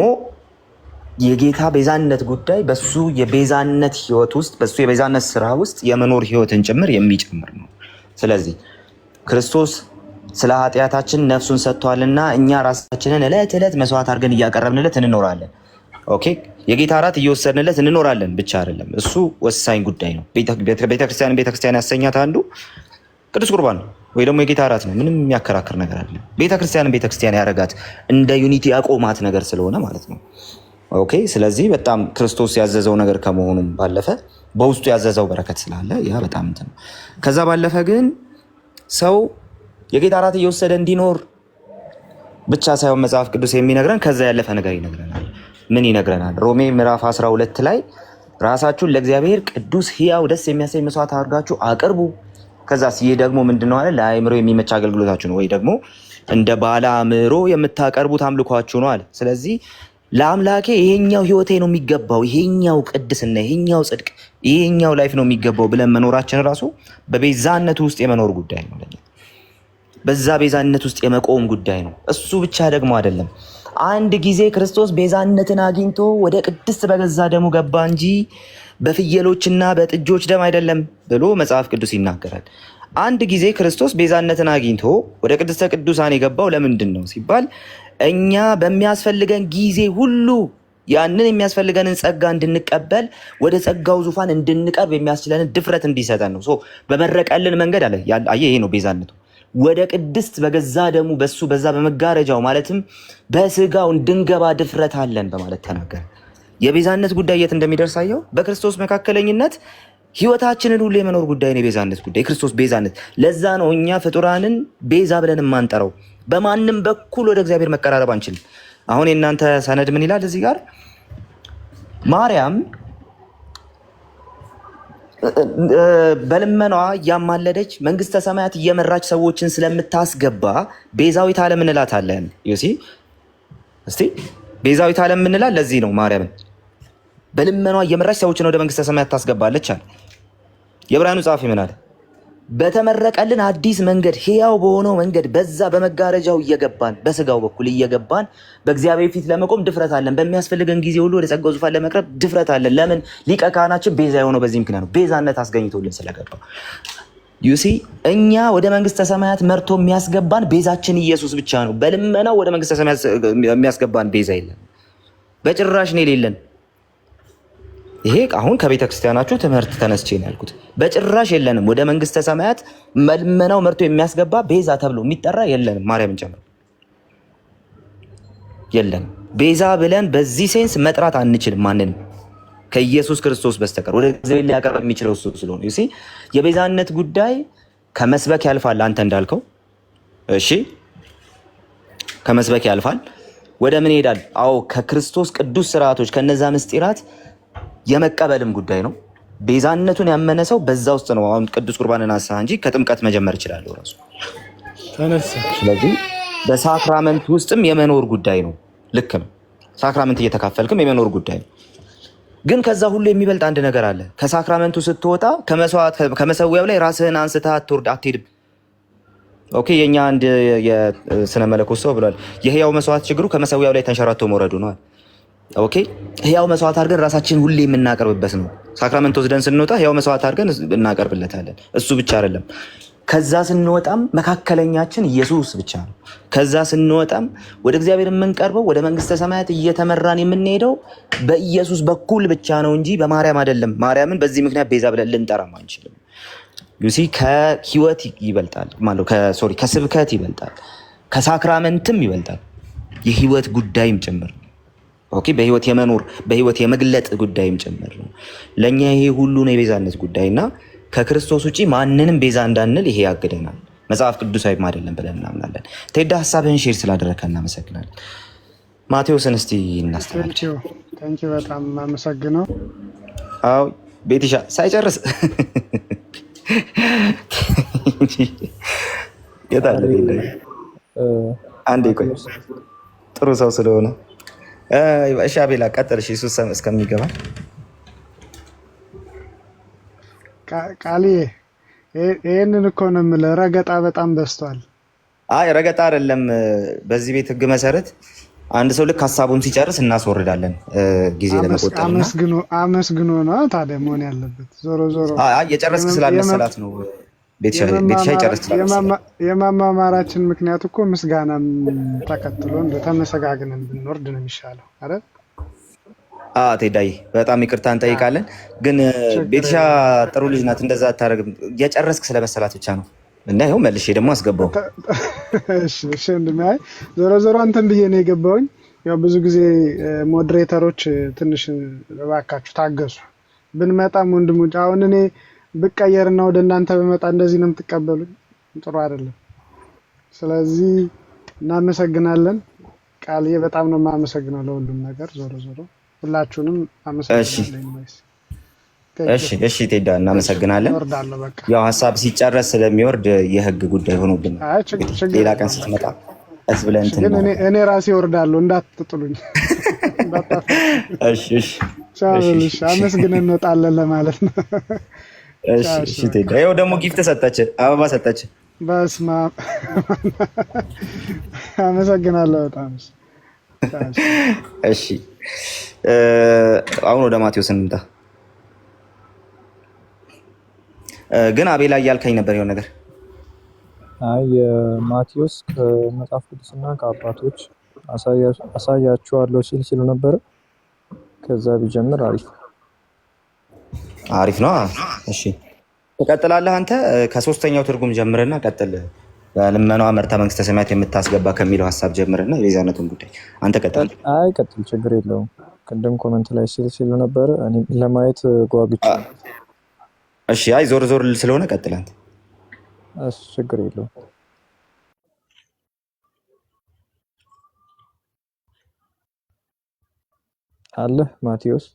የጌታ ቤዛነት ጉዳይ በሱ የቤዛነት ህይወት ውስጥ በሱ የቤዛነት ስራ ውስጥ የመኖር ህይወትን ጭምር የሚጨምር ነው። ስለዚህ ክርስቶስ ስለ ኃጢአታችን ነፍሱን ሰጥቷልና እኛ ራሳችንን ዕለት ዕለት መስዋዕት አድርገን እያቀረብንለት እንኖራለን። ኦኬ የጌታ እራት እየወሰድንለት እንኖራለን ብቻ አይደለም። እሱ ወሳኝ ጉዳይ ነው። ቤተክርስቲያን ያሰኛት አንዱ ቅዱስ ቁርባን ነው ወይ ደግሞ የጌታ እራት ነው። ምንም የሚያከራክር ነገር አለ? ቤተክርስቲያን ያረጋት እንደ ዩኒቲ ያቆማት ነገር ስለሆነ ማለት ነው። ኦኬ ስለዚህ በጣም ክርስቶስ ያዘዘው ነገር ከመሆኑም ባለፈ በውስጡ ያዘዘው በረከት ስላለ ያ በጣም እንትን ነው። ከዛ ባለፈ ግን ሰው የጌታ እራት እየወሰደ እንዲኖር ብቻ ሳይሆን መጽሐፍ ቅዱስ የሚነግረን ከዛ ያለፈ ነገር ይነግረናል። ምን ይነግረናል? ሮሜ ምዕራፍ 12 ላይ ራሳችሁን ለእግዚአብሔር ቅዱስ ሕያው ደስ የሚያሰኝ መስዋዕት አድርጋችሁ አቅርቡ። ከዛስ ይህ ደግሞ ምንድነው አለ? ለአእምሮ የሚመች አገልግሎታችሁ ነው ወይ ደግሞ እንደ ባለ አእምሮ የምታቀርቡት አምልኳችሁ ነው አለ። ስለዚህ ለአምላኬ ይሄኛው ህይወቴ ነው የሚገባው፣ ይሄኛው ቅድስና፣ ይሄኛው ጽድቅ፣ ይሄኛው ላይፍ ነው የሚገባው ብለን መኖራችን ራሱ በቤዛነቱ ውስጥ የመኖር ጉዳይ ነው። በዛ ቤዛነት ውስጥ የመቆም ጉዳይ ነው። እሱ ብቻ ደግሞ አይደለም። አንድ ጊዜ ክርስቶስ ቤዛነትን አግኝቶ ወደ ቅድስት በገዛ ደሙ ገባ እንጂ በፍየሎችና በጥጆች ደም አይደለም ብሎ መጽሐፍ ቅዱስ ይናገራል። አንድ ጊዜ ክርስቶስ ቤዛነትን አግኝቶ ወደ ቅድስተ ቅዱሳን የገባው ለምንድን ነው ሲባል እኛ በሚያስፈልገን ጊዜ ሁሉ ያንን የሚያስፈልገንን ጸጋ እንድንቀበል ወደ ጸጋው ዙፋን እንድንቀርብ የሚያስችለንን ድፍረት እንዲሰጠን ነው። በመረቀልን መንገድ አለ። ይሄ ነው ቤዛነቱ። ወደ ቅድስት በገዛ ደሙ በሱ በዛ በመጋረጃው ማለትም በስጋው እንድንገባ ድፍረት አለን በማለት ተናገረ። የቤዛነት ጉዳይ የት እንደሚደርስ አየው። በክርስቶስ መካከለኝነት ህይወታችንን ሁሉ የመኖር ጉዳይ ነው የቤዛነት ጉዳይ፣ የክርስቶስ ቤዛነት። ለዛ ነው እኛ ፍጡራንን ቤዛ ብለን የማንጠራው። በማንም በኩል ወደ እግዚአብሔር መቀራረብ አንችልም። አሁን የእናንተ ሰነድ ምን ይላል? እዚህ ጋር ማርያም በልመኗ እያማለደች መንግስተ ሰማያት እየመራች ሰዎችን ስለምታስገባ ቤዛዊት ዓለም እንላታለን። ዩሲ እስቲ ቤዛዊት ዓለም እንላል። ለዚህ ነው ማርያምን በልመኗ እየመራች ሰዎችን ወደ መንግስተ ሰማያት ታስገባለች አለ። የዕብራውያኑ ጸሐፊ ምን አለ? በተመረቀልን አዲስ መንገድ ሕያው በሆነው መንገድ በዛ በመጋረጃው እየገባን በስጋው በኩል እየገባን በእግዚአብሔር ፊት ለመቆም ድፍረት አለን። በሚያስፈልገን ጊዜ ሁሉ ወደ ጸጋው ዙፋን ለመቅረብ ድፍረት አለን። ለምን? ሊቀ ካህናችን ቤዛ የሆነው በዚህ ምክንያት ነው። ቤዛነት አስገኝቶልን ስለገባው። ዩሲ እኛ ወደ መንግስተ ሰማያት መርቶ የሚያስገባን ቤዛችን ኢየሱስ ብቻ ነው። በልመናው ወደ መንግስተ ሰማያት የሚያስገባን ቤዛ የለን፣ በጭራሽ ነው የሌለን። ይሄ አሁን ከቤተ ክርስቲያናችሁ ትምህርት ተነስቼ ነው ያልኩት። በጭራሽ የለንም። ወደ መንግስተ ሰማያት መልመናው መርቶ የሚያስገባ ቤዛ ተብሎ የሚጠራ የለንም። ማርያምን ጨምሮ የለንም። ቤዛ ብለን በዚህ ሴንስ መጥራት አንችልም ማንንም ከኢየሱስ ክርስቶስ በስተቀር ወደ እግዚአብሔር ሊያቀርብ የሚችለው እሱ ስለሆነ ዩሲ የቤዛነት ጉዳይ ከመስበክ ያልፋል። አንተ እንዳልከው እሺ፣ ከመስበክ ያልፋል። ወደ ምን ይሄዳል? አዎ ከክርስቶስ ቅዱስ ስርዓቶች ከነዛ ምስጢራት የመቀበልም ጉዳይ ነው። ቤዛነቱን ያመነ ሰው በዛ ውስጥ ነው። አሁን ቅዱስ ቁርባንን አሳ እንጂ ከጥምቀት መጀመር ይችላል ራሱ ተነሳ። ስለዚህ በሳክራመንት ውስጥም የመኖር ጉዳይ ነው። ልክ ነው። ሳክራመንት እየተካፈልክም የመኖር ጉዳይ ነው። ግን ከዛ ሁሉ የሚበልጥ አንድ ነገር አለ። ከሳክራመንቱ ስትወጣ ከመሰዊያው ላይ ራስህን አንስተህ አትሄድም። ኦኬ፣ የኛ አንድ የስነ መለኮት ሰው ብሏል፣ የህያው መስዋዕት ችግሩ ከመሰዊያው ላይ ተንሸራቶ መውረዱ ነው። ኦኬ፣ ህያው መስዋዕት አድርገን ራሳችን ሁሌ የምናቀርብበት ነው። ሳክራመንት ወስደን ስንወጣ ህያው መስዋዕት አድርገን እናቀርብለታለን። እሱ ብቻ አይደለም፣ ከዛ ስንወጣም መካከለኛችን ኢየሱስ ብቻ ነው። ከዛ ስንወጣም ወደ እግዚአብሔር የምንቀርበው ወደ መንግስተ ሰማያት እየተመራን የምንሄደው በኢየሱስ በኩል ብቻ ነው እንጂ በማርያም አይደለም። ማርያምን በዚህ ምክንያት ቤዛ ብለን ልንጠራም አንችልም። ዩሲ ከህይወት ይበልጣል ማለት ከስብከት ይበልጣል፣ ከሳክራመንትም ይበልጣል። የህይወት ጉዳይም ጭምር ኦኬ፣ በህይወት የመኖር በህይወት የመግለጥ ጉዳይም ጭምር ነው። ለእኛ ይሄ ሁሉ ነው የቤዛነት ጉዳይ እና ከክርስቶስ ውጪ ማንንም ቤዛ እንዳንል ይሄ ያግደናል። መጽሐፍ ቅዱሳዊም አይደለም ብለን እናምናለን። ቴዳ ሀሳብህን ሼር ስላደረከ እናመሰግናለን። ማቴዎስን እስቲ እናስተናግድ። ታንኪ በጣም አመሰግነው። አዎ ቤቲሻ ሳይጨርስ የታለ አንዴ ቆይ፣ ጥሩ ሰው ስለሆነ እሺ። አቤላ ቀጥል። እሺ እሱ እስከሚገባ ቃሌ ይሄንን እኮ ነው የምልህ። ረገጣ በጣም በዝቷል። አይ ረገጣ አይደለም። በዚህ ቤት ህግ መሰረት አንድ ሰው ልክ ሀሳቡን ሲጨርስ እናስወርዳለን። ጊዜ ለመቆጠብ አመስግኖ ነው ታዲያ መሆን ያለበት። ዞሮ ዞሮ የጨረስክ ስላልመሰላት ነው። ቤተሻ ይጨርስ ስላልመሰላት የማማማራችን ምክንያት እኮ ምስጋናም ተከትሎ እንደ ተመሰጋግነን ብንወርድ ነው የሚሻለው አይደል? ቴዳይ በጣም ይቅርታ እንጠይቃለን። ግን ቤትሻ ጥሩ ልጅ ናት፣ እንደዛ አታደርግም። የጨረስክ ስለመሰላት ብቻ ነው እና ይኸው መልሼ ደግሞ አስገባው። እሺ እንደማይ ዞሮ ዞሮ አንተን ብዬ ነው የገባውኝ። ያው ብዙ ጊዜ ሞዴሬተሮች ትንሽ እባካችሁ ታገሱ። ብንመጣም ወንድሞች አሁን እኔ ብቀየርና ወደ እናንተ በመጣ እንደዚህ ነው የምትቀበሉኝ? ጥሩ አይደለም። ስለዚህ እናመሰግናለን። ቃልዬ በጣም ነው የማመሰግነው ለሁሉም ነገር። ዞሮ ዞሮ ሁላችሁንም አመሰግናለሁ። እሺ ቴዳ እናመሰግናለን። ያው ሀሳብ ሲጨረስ ስለሚወርድ የህግ ጉዳይ ሆኖብን ሌላ ቀን ስትመጣ ቀስ ብለን እንትን እኔ ራሴ እወርዳለሁ፣ እንዳትጥሉኝ። እሺ አመስግነን እንወጣለን ለማለት ነው። እሺ ቴዳ ይኸው ደግሞ ጊፍት ሰጠች፣ አበባ ሰጠች። በስመ አብ አመሰግናለሁ በጣም። እሺ አሁን ወደ ማቴዎስ እንምጣ። ግን አቤላ እያልከኝ ነበር የሆነ ነገር። አይ ማቴዎስ ከመጽሐፍ ቅዱስና ከአባቶች አሳያችኋለሁ ሲል ነበረ። ከዛ ቢጀምር አሪፍ ነው። እሺ ትቀጥላለህ አንተ። ከሶስተኛው ትርጉም ጀምርና ቀጥል። በልመናዋ መርታ መንግስተ ሰማያት የምታስገባ ከሚለው ሀሳብ ጀምርና የቤዛነቱን ጉዳይ አንተ ቀጥል። አይ ቀጥል፣ ችግር የለውም። ቅድም ኮመንት ላይ ሲል ነበረ፣ እኔ ለማየት ጓጉቼ። እሺ አይ ዞር ስለሆነ ቀጥል አንተ። እሺ ችግር የለውም። አለ ማቴዎስ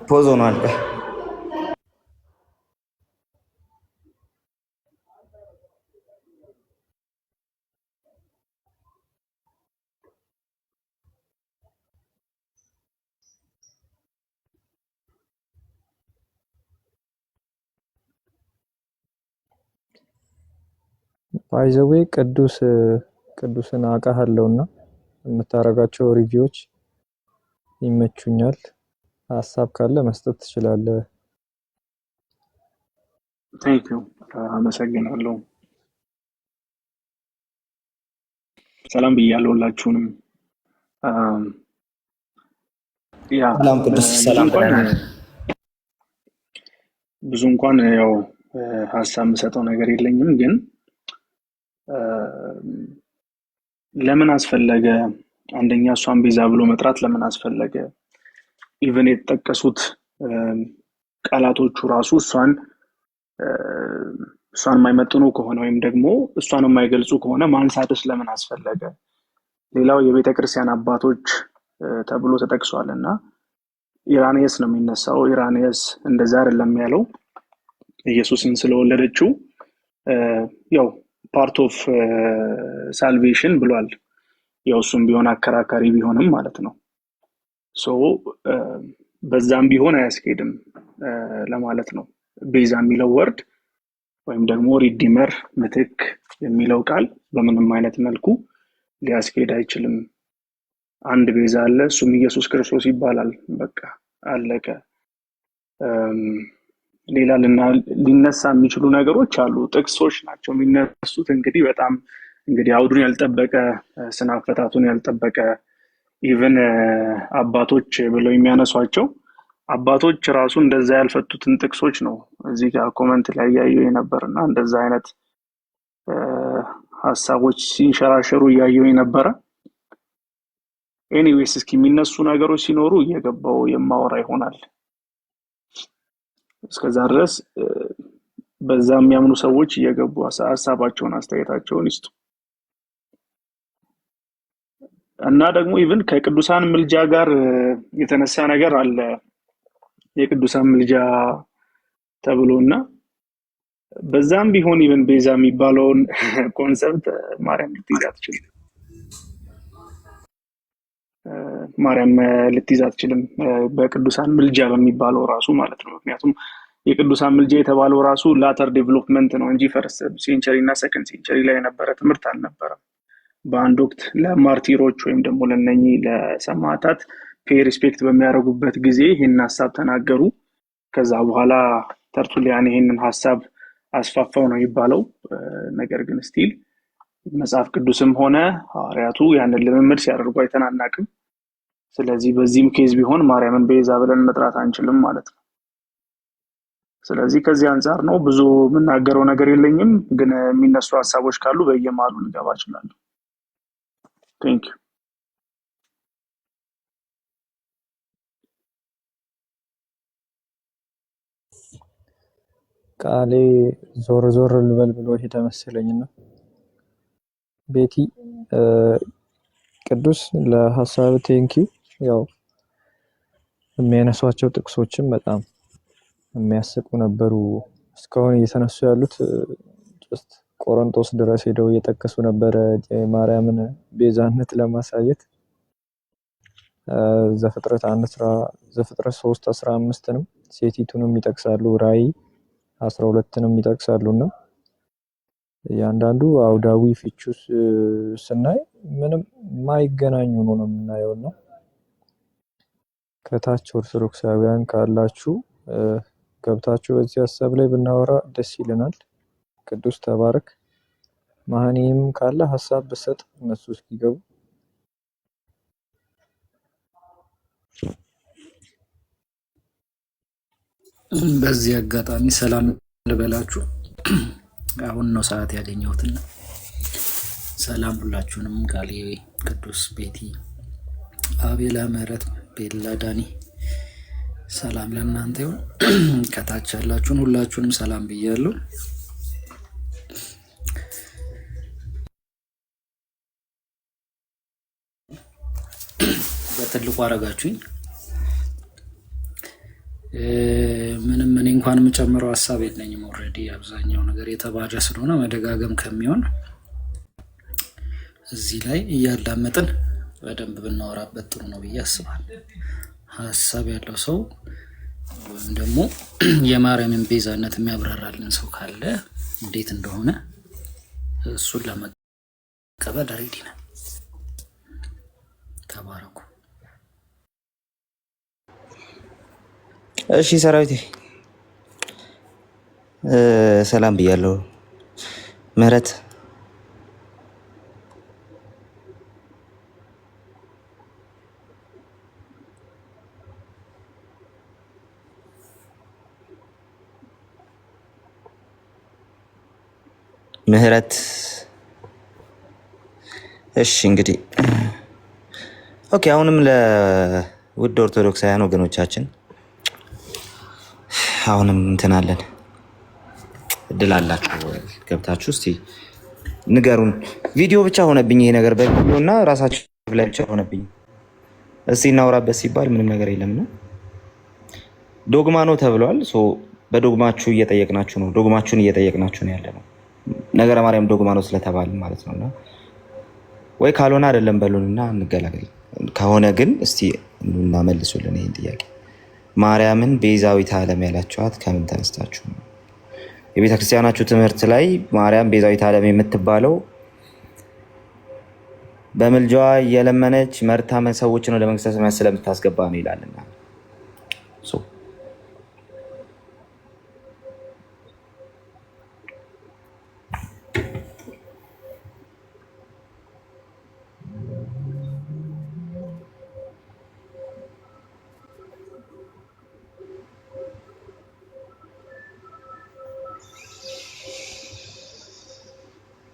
ፖዝ ሆኗል። ባይዘዌ ቅዱስን አውቃለሁና የምታረጋቸው ሪቪዎች ይመቹኛል። ሀሳብ ካለ መስጠት ትችላለህ። ቴንክ ዩ አመሰግናለሁ። ሰላም ብያለሁ ሁላችሁንም። ያ ሰላም ቅዱስ ሰላም ብለናል። ብዙ እንኳን ያው ሀሳብ የምሰጠው ነገር የለኝም፣ ግን ለምን አስፈለገ አንደኛ እሷን ቤዛ ብሎ መጥራት ለምን አስፈለገ? ኢቨን የተጠቀሱት ቃላቶቹ ራሱ እሷን የማይመጥኑ ከሆነ ወይም ደግሞ እሷን የማይገልጹ ከሆነ ማንሳትስ ለምን አስፈለገ? ሌላው የቤተክርስቲያን አባቶች ተብሎ ተጠቅሷል እና ኢራኒየስ ነው የሚነሳው። ኢራኒየስ እንደዛ አይደለም ያለው ኢየሱስን ስለወለደችው ያው ፓርት ኦፍ ሳልቬሽን ብሏል። ያው እሱም ቢሆን አከራካሪ ቢሆንም ማለት ነው። ሶ በዛም ቢሆን አያስኬድም ለማለት ነው። ቤዛ የሚለው ወርድ ወይም ደግሞ ሪዲመር ምትክ የሚለው ቃል በምንም አይነት መልኩ ሊያስኬድ አይችልም። አንድ ቤዛ አለ፣ እሱም ኢየሱስ ክርስቶስ ይባላል። በቃ አለቀ። ሌላ ሊነሳ የሚችሉ ነገሮች አሉ፣ ጥቅሶች ናቸው የሚነሱት። እንግዲህ አውዱን ያልጠበቀ ስነ አፈታቱን ያልጠበቀ ኢቭን አባቶች ብለው የሚያነሷቸው አባቶች ራሱ እንደዛ ያልፈቱትን ጥቅሶች ነው እዚህ ጋር ኮመንት ላይ ያየው የነበርና እንደዛ አይነት ሐሳቦች ሲንሸራሸሩ ያየው የነበረ። ኤኒዌይስ እስኪ የሚነሱ ነገሮች ሲኖሩ እየገባው የማወራ ይሆናል። እስከዛ ድረስ በዛ የሚያምኑ ሰዎች እየገቡ ሐሳባቸውን አስተያየታቸውን ይስጡ። እና ደግሞ ኢቭን ከቅዱሳን ምልጃ ጋር የተነሳ ነገር አለ። የቅዱሳን ምልጃ ተብሎና በዛም ቢሆን ኢቭን ቤዛ የሚባለውን ኮንሰፕት ማርያም ልትይዝ አትችልም። በቅዱሳን ምልጃ በሚባለው ራሱ ማለት ነው። ምክንያቱም የቅዱሳን ምልጃ የተባለው ራሱ ላተር ዴቨሎፕመንት ነው እንጂ ፈርስት ሴንቸሪ እና ሰከንድ ሴንቸሪ ላይ የነበረ ትምህርት አልነበረም። በአንድ ወቅት ለማርቲሮች ወይም ደግሞ ለነኚህ ለሰማዕታት ፔ ሪስፔክት በሚያደርጉበት ጊዜ ይህንን ሀሳብ ተናገሩ። ከዛ በኋላ ተርቱሊያን ይህንን ሀሳብ አስፋፋው ነው የሚባለው። ነገር ግን ስቲል መጽሐፍ ቅዱስም ሆነ ሐዋርያቱ ያንን ልምምድ ሲያደርጉ አይተናናቅም። ስለዚህ በዚህም ኬዝ ቢሆን ማርያምን ቤዛ ብለን መጥራት አንችልም ማለት ነው። ስለዚህ ከዚህ አንፃር ነው ብዙ የምናገረው ነገር የለኝም፣ ግን የሚነሱ ሀሳቦች ካሉ በየማሉ ልገባ እችላለሁ። ቴንክ ዩ። ቃሌ ዞር ዞር ልበል ብሎ ሄደ መሰለኝና ቤቲ ቅዱስ ለሐሳብ ቴንኪው። ያው የሚያነሷቸው ጥቅሶችም በጣም የሚያስቁ ነበሩ። እስካሁን እየተነሱ ያሉት ጀስት ቆሮንቶስ ድረስ ሄደው እየጠቀሱ ነበረ የማርያምን ቤዛነት ለማሳየት። ዘፍጥረት 3:15ንም ሴቲቱንም ይጠቅሳሉ፣ ራእይ 12ንም ይጠቅሳሉና እያንዳንዱ አውዳዊ ፍቹስ ስናይ ምንም ማይገናኙ ነው የምናየውና ከታች ኦርቶዶክሳውያን ካላችሁ ገብታችሁ በዚህ ሐሳብ ላይ ብናወራ ደስ ይለናል። ቅዱስ ተባረክ። ማህኒም ካለ ሐሳብ በሰጥ እነሱ እስኪገቡ። በዚህ አጋጣሚ ሰላም ልበላችሁ። አሁን ነው ሰዓት ያገኘሁትና ሰላም ሁላችሁንም። ቃሌ ቅዱስ ቤቲ፣ አቤላ፣ ምህረት፣ ቤላ፣ ዳኒ ሰላም ለእናንተ ይሁን። ከታች ያላችሁን ሁላችሁንም ሰላም ብያለሁ። በትልቁ አረጋችሁኝ። ምንም እኔ እንኳን የምጨምረው ሐሳብ የለኝም። ኦልሬዲ አብዛኛው ነገር የተባለ ስለሆነ መደጋገም ከሚሆን እዚህ ላይ እያዳመጥን በደንብ ብናወራበት ጥሩ ነው ብዬ አስባለሁ። ሐሳብ ያለው ሰው ወይም ደግሞ የማርያምን ቤዛነት የሚያብራራልን ሰው ካለ እንዴት እንደሆነ እሱን ለመቀበል ሬዲ ነን። እሺ ሰራዊቴ ሰላም ብያለሁ። ምህረት ምህረት እሺ እንግዲህ ኦኬ። አሁንም ለውድ ኦርቶዶክሳውያን ወገኖቻችን አሁንም እንትን አለን፣ እድል አላችሁ ገብታችሁ እስቲ ንገሩን። ቪዲዮ ብቻ ሆነብኝ ይሄ ነገር በቪዲዮ እና ራሳችሁ ላይ ብቻ ሆነብኝ። እስቲ እናውራበት ሲባል ምንም ነገር የለም ነው። ዶግማ ነው ተብሏል። በዶግማችሁ እየጠየቅናችሁ ነው፣ ዶግማችሁን እየጠየቅናችሁ ነው ያለ ነው። ነገረ ማርያም ዶግማ ነው ስለተባለ ማለት ነውና ወይ ካልሆነ አይደለም በሉንና እንገላገል። ከሆነ ግን እስቲ እናመልሱልን ይሄን ጥያቄ። ማርያምን ቤዛዊተ ዓለም ያላችኋት ከምን ተነስታችሁ ነው? የቤተ ክርስቲያናችሁ ትምህርት ላይ ማርያም ቤዛዊተ ዓለም የምትባለው በምልጃዋ እየለመነች መርታ ሰዎችን ወደ መንግስተ ሰማያት ስለምታስገባ ነው ይላልና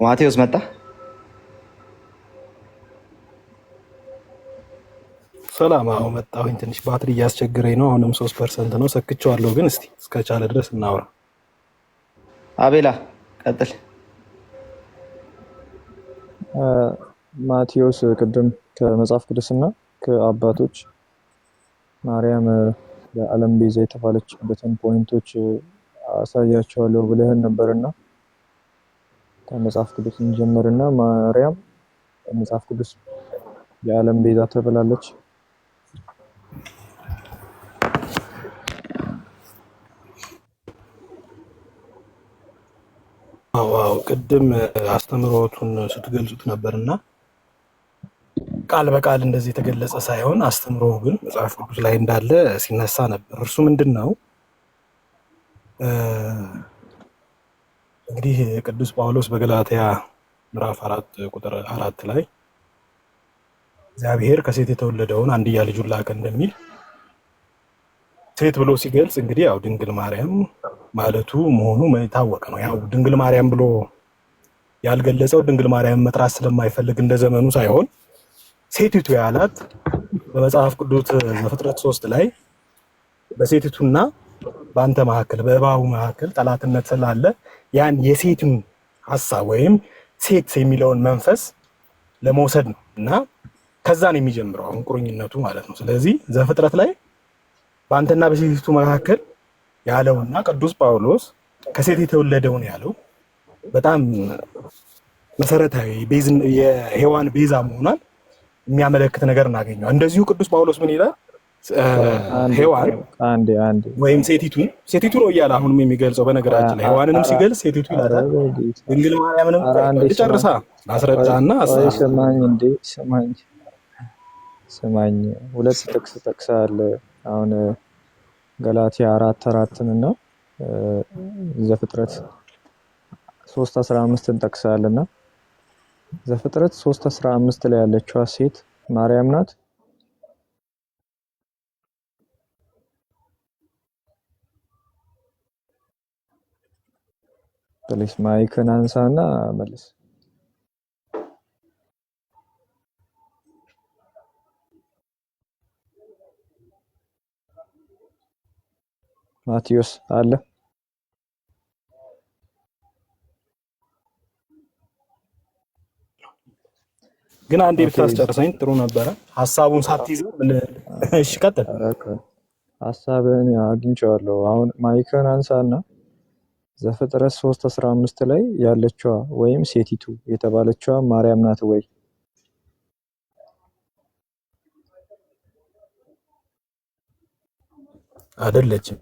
ማቴዎስ መጣ። ሰላም አሁን መጣሁኝ። ትንሽ ባትሪ እያስቸገረኝ ነው። አሁንም 3% ነው ሰክቼዋለሁ፣ ግን እስቲ እስከቻለ ድረስ እናውራ። አቤላ ቀጥል። ማቴዎስ ቅድም ከመጽሐፍ ቅዱስና ከአባቶች ማርያም ለዓለም ቤዛ የተባለችበትን ፖይንቶች አሳያቸዋለሁ ብለህን ነበርና ከመጽሐፍ ቅዱስ እንጀምርና ማርያም በመጽሐፍ ቅዱስ የዓለም ቤዛ ተብላለች። ዋው ቅድም አስተምሮቱን ስትገልጹት ነበርና ቃል በቃል እንደዚህ የተገለጸ ሳይሆን አስተምሮ ግን መጽሐፍ ቅዱስ ላይ እንዳለ ሲነሳ ነበር። እርሱ ምንድነው? እንግዲህ ቅዱስ ጳውሎስ በገላትያ ምዕራፍ 4 ቁጥር 4 ላይ እግዚአብሔር ከሴት የተወለደውን አንድያ ልጁን ላከ እንደሚል ሴት ብሎ ሲገልጽ እንግዲህ ያው ድንግል ማርያም ማለቱ መሆኑ የታወቀ ነው። ያው ድንግል ማርያም ብሎ ያልገለጸው ድንግል ማርያም መጥራት ስለማይፈልግ እንደ ዘመኑ ሳይሆን ሴቲቱ ያላት በመጽሐፍ ቅዱስ ዘፍጥረት 3 ላይ በሴቲቱና በአንተ መካከል በእባቡ መካከል ጠላትነት ስላለ ያን የሴትን ሐሳብ ወይም ሴት የሚለውን መንፈስ ለመውሰድ ነው እና ከዛ ነው የሚጀምረው አሁን ቁርኝነቱ ማለት ነው። ስለዚህ ዘፍጥረት ላይ በአንተና በሴቲቱ መካከል ያለውና ቅዱስ ጳውሎስ ከሴት የተወለደውን ያለው በጣም መሰረታዊ የሔዋን ቤዛ መሆኗን የሚያመለክት ነገር እናገኘው። እንደዚሁ ቅዱስ ጳውሎስ ምን ይላል? ሔዋን ወይም ሴቲቱ ነው እያለ አሁንም የሚገልጸው። በነገራችን ላይ ሔዋንንም ሲገልጽ ሴቲቱ ይላታል። ድንግል ማርያምንም ጨርሳ አስረዳና ስማኝ ሁለት ጥቅስ ጠቅሳለ። አሁን ገላትያ 4:4 እና ዘፍጥረት 3:15 ጠቅሳለና ዘፍጥረት 3:15 ላይ ያለችዋ ሴት ማርያም ናት። ፕሊስ ማይክን አንሳና መልስ። ማቴዎስ አለ። ግን አንዴ ብታስጨርሰኝ ጥሩ ነበረ። ሐሳቡን ሳትይዘው እሺ ቀጥል። ሐሳብን አግኝቼዋለሁ። አሁን ማይክን አንሳና ዘፍጥረት 3:15 ላይ ያለችዋ ወይም ሴቲቱ የተባለችዋ ማርያም ናት ወይ? አይደለችም።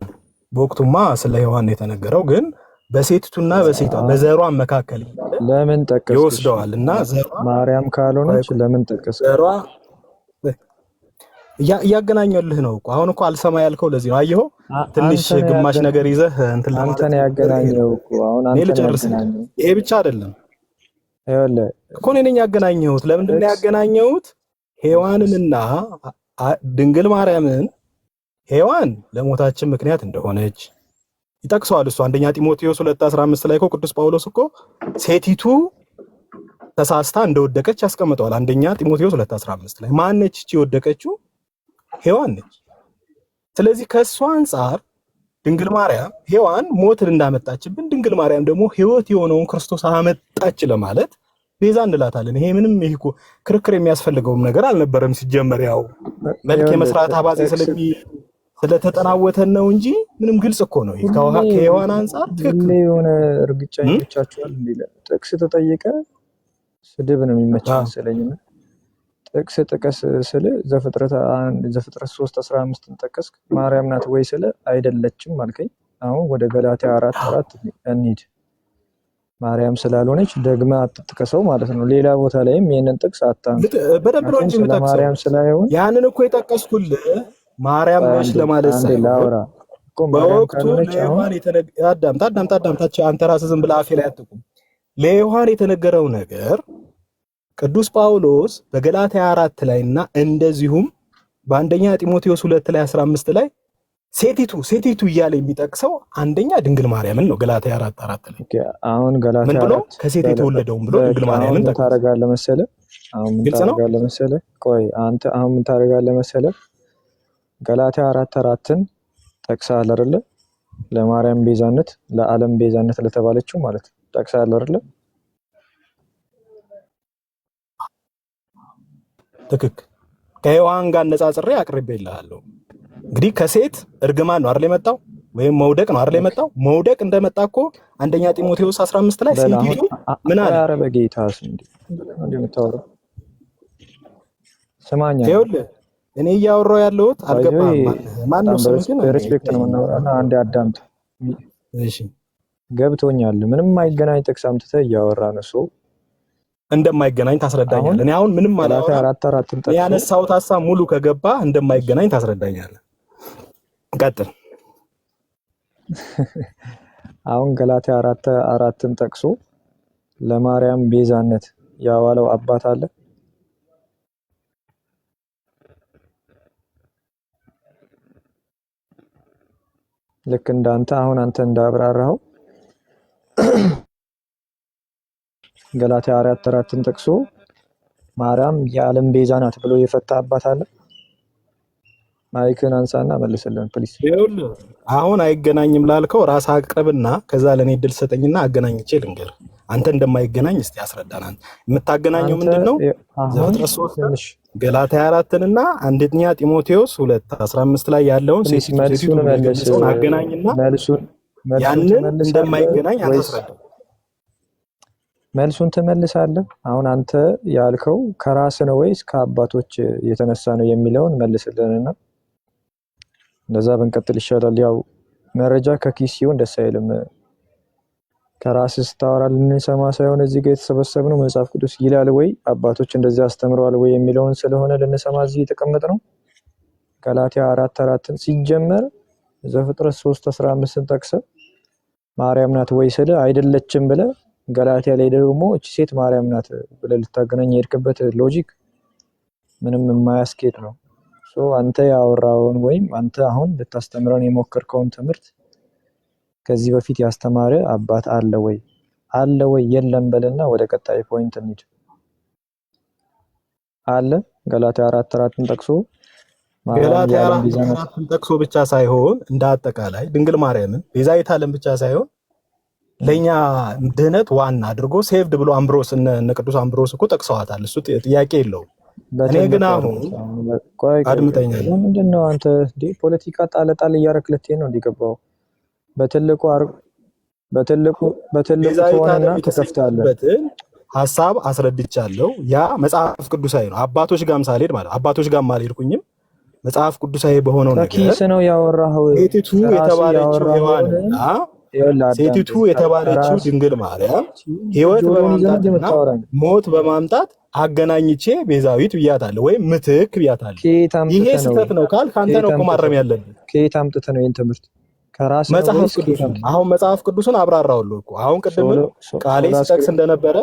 በወቅቱማ ስለ ሔዋን የተነገረው ግን በሴቲቱና በሴቷ በዘሯ መካከል ለምን ጠቀስክ? ይወስደዋል እና ዘሯ ማርያም ካልሆነች ለምን ጠቀስክ? ዘሯ እያገናኘልህ ነው እኮ አሁን እኮ አልሰማ ያልከው ለዚህ ነው። አየኸው ትንሽ ግማሽ ነገር ይዘህ እንትን ለማለት አንተ ነው ያገናኘው እኮ አሁን አንተ ነው ያገናኘው። ይሄ ብቻ አይደለም ይኸውልህ እኮ እኔ ነኝ ያገናኘሁት። ለምንድን ነው ያገናኘሁት? ሔዋንንና ድንግል ማርያምን ሔዋን ለሞታችን ምክንያት እንደሆነች ይጠቅሰዋል እሱ አንደኛ ጢሞቴዎስ 2:15 ላይ እኮ ቅዱስ ጳውሎስ እኮ ሴቲቱ ተሳስታ እንደወደቀች ያስቀምጠዋል። አንደኛ ጢሞቴዎስ 2:15 ላይ ማነች እቺ የወደቀችው? ሔዋን ነች። ስለዚህ ከእሷ አንጻር ድንግል ማርያም ሔዋን ሞትን እንዳመጣችብን ድንግል ማርያም ደግሞ ሕይወት የሆነውን ክርስቶስ አመጣች ለማለት ቤዛ እንላታለን። ይሄ ምንም ይሄ እኮ ክርክር የሚያስፈልገውም ነገር አልነበረም። ሲጀመር ያው መልክ የመስራት አባዜ ስለተጠናወተን ነው እንጂ ምንም ግልጽ እኮ ነው። ይሄ ከሔዋን አንጻር ትክክል የሆነ እርግጫ ይመቻችኋል እንዴ? ጥቅስ ተጠየቀ ስድብ ነው የሚመች መሰለኝና ጥቅስ ጥቀስ ስለ ዘፍጥረት 3:15 ጠቀስክ። ማርያም ናት ወይ ስለ አይደለችም አልከኝ። አሁን ወደ ገላትያ 4:4 እንሂድ። ማርያም ስላልሆነች ደግማ አትጥቀሰው ማለት ነው። ሌላ ቦታ ላይም ይሄንን ጥቅስ አታንተ በደንብ ነው እንጂ የምጠቅሰው ማርያም ስላይሆን ያንን እኮ የጠቀስኩልህ ማርያም ነች ለማለት ሳይሆን በወቅቱ ለሔዋን አዳምጣቸው አንተ ራስህ ዝም ብለህ አፌ ላይ አትቁም። ለሔዋን የተነገረው ነገር ቅዱስ ጳውሎስ በገላትያ 4 ላይና እንደዚሁም በአንደኛ ጢሞቴዎስ 2:15 ላይ ሴቲቱ እያለ የሚጠቅሰው አንደኛ ድንግል ማርያምን ነው። ገላትያ 4:4 ላይ አሁን ገላትያ ምን ብሎ ከሴት የተወለደውን ብሎ ድንግል ማርያምን ታረጋለህ መሰለህ። አሁን ምን ታረጋለህ መሰለህ? ቆይ አንተ አሁን ምን ታረጋለህ መሰለህ? ገላትያ 4:4ን ጠቅሰሃል አይደለ? ለማርያም ቤዛነት ለዓለም ቤዛነት ለተባለችው ማለት ነው ጠቅሰሃል አይደለ? ትክክል። ከሔዋን ጋር ነጻጽሬ አቅርቤልሃለሁ። እንግዲህ ከሴት እርግማን ነው አይደል የመጣው ወይም መውደቅ ነው አይደል የመጣው። መውደቅ እንደመጣ እኮ አንደኛ ጢሞቴዎስ 15 ላይ ሴቲቱ ምን አለ? ኧረ በጌታስ እንዴ የምታወራው ስማኛ። ይኸውልህ እኔ እያወራሁ ያለሁት አልገባህም? ማን ነው ስሙ? ግን ሪስፔክት ነው የምናወራው። አንዴ አዳምጥ። እሺ ገብቶኛል። ምንም አይገናኝ ጥቅስ አምጥተህ እያወራህ ነው። ሰው እንደማይገናኝ ታስረዳኛለህ። እኔ አሁን ምንም ገላትያ 4:4ን ጠቅሰህ ያነሳሁት ሐሳብ ሙሉ ከገባ እንደማይገናኝ ታስረዳኛለህ። ቀጥል። አሁን ገላትያ 4:4ን ጠቅሶ ለማርያም ቤዛነት ያዋለው አባት አለ? ልክ እንዳንተ አሁን አንተ እንዳብራራኸው ገላትያ 4:4ን ጠቅሶ ማርያም የዓለም ቤዛ ናት ብሎ የፈታ አባት አለ? ማይክን አንሳና መልስልን ፕሊስ። ይኸውልህ አሁን አይገናኝም ላልከው ራስ አቅርብና ከዛ ለኔ እድል ሰጠኝና አገናኝቼ ልንገር። አንተ እንደማይገናኝ እስቲ ያስረዳናል። የምታገናኘው ምንድነው? ዘፍጥረት 3 ገላትያ 4ንና አንደኛ ጢሞቴዎስ 2:15 ላይ ያለውን ሴቲቱን አገናኝና ያንን እንደማይገናኝ አታስረዳ። መልሱን ትመልሳለህ። አሁን አንተ ያልከው ከራስ ነው ወይስ ከአባቶች የተነሳ ነው የሚለውን መልስልንና እንደዛ ብንቀጥል ይሻላል። ያው መረጃ ከኪስ ሲሆን ደስ አይልም። ከራስ ስታወራ ልንሰማ ሳይሆን እዚህ ጋር የተሰበሰብነው መጽሐፍ ቅዱስ ይላል ወይ አባቶች እንደዚህ አስተምረዋል ወይ የሚለውን ስለሆነ ልንሰማ እዚህ የተቀመጥነው። ገላትያ 4:4ን ሲጀመር ዘፍጥረት 3:15ን ጠቅሰህ ማርያም ናት ወይ ስለ አይደለችም ብለህ ገላትያ ላይ ደግሞ እቺ ሴት ማርያም ናት ብለህ ልታገናኝ የሄድክበት ሎጂክ ምንም የማያስኬድ ነው። አንተ ያወራውን ወይም አንተ አሁን ልታስተምረን የሞከርከውን ትምህርት ከዚህ በፊት ያስተማረ አባት አለ ወይ? አለ ወይ? የለም በልና ወደ ቀጣይ ፖይንት እንሂድ። አለ ገላትያ 4:4ን ጠቅሶ ገላትያ 4:4ን ጠቅሶ ብቻ ሳይሆን እንደ አጠቃላይ ድንግል ማርያምን ቤዛዊተ ዓለም ብቻ ሳይሆን ለኛ ድህነት ዋና አድርጎ ሴቭድ ብሎ አምብሮስ እነ ቅዱስ አምብሮስ እኮ ጠቅሰዋታል። እሱ ጥያቄ የለውም። እኔ ግን አሁን አድምጠኛ ምንድነው አንተ ፖለቲካ ጣለጣል እያረክ ልትሄድ ነው እንዲገባው በትልቁ ሆነና ተከፍታለህ። ሐሳብ አስረድቻለሁ። ያ መጽሐፍ ቅዱሳዊ ነው። አባቶች ጋርም ሳልሄድ ማለት አባቶች ጋርም አልሄድኩኝም። መጽሐፍ ቅዱሳዊ በሆነው ነገር ከኪስ ነው ያወራኸው። ሴቲቱ የተባለችው ሔዋንና ሴቲቱ የተባለችው ድንግል ማርያም ሕይወት በማምጣትና ሞት በማምጣት አገናኝቼ ቤዛዊት ብያታለሁ ወይም ምትክ ብያታለሁ። ይሄ ስህተት ነው ካል ካንተ ነው እኮ ማረም ያለብን። ከየት አምጥተህ ነው ይሄን ትምህርት? ከራስ ነው መጽሐፍ ቅዱስን አሁን መጽሐፍ ቅዱስን አብራራውልህ እኮ አሁን ቅድም ቃሌ ሲጠቅስ እንደነበረ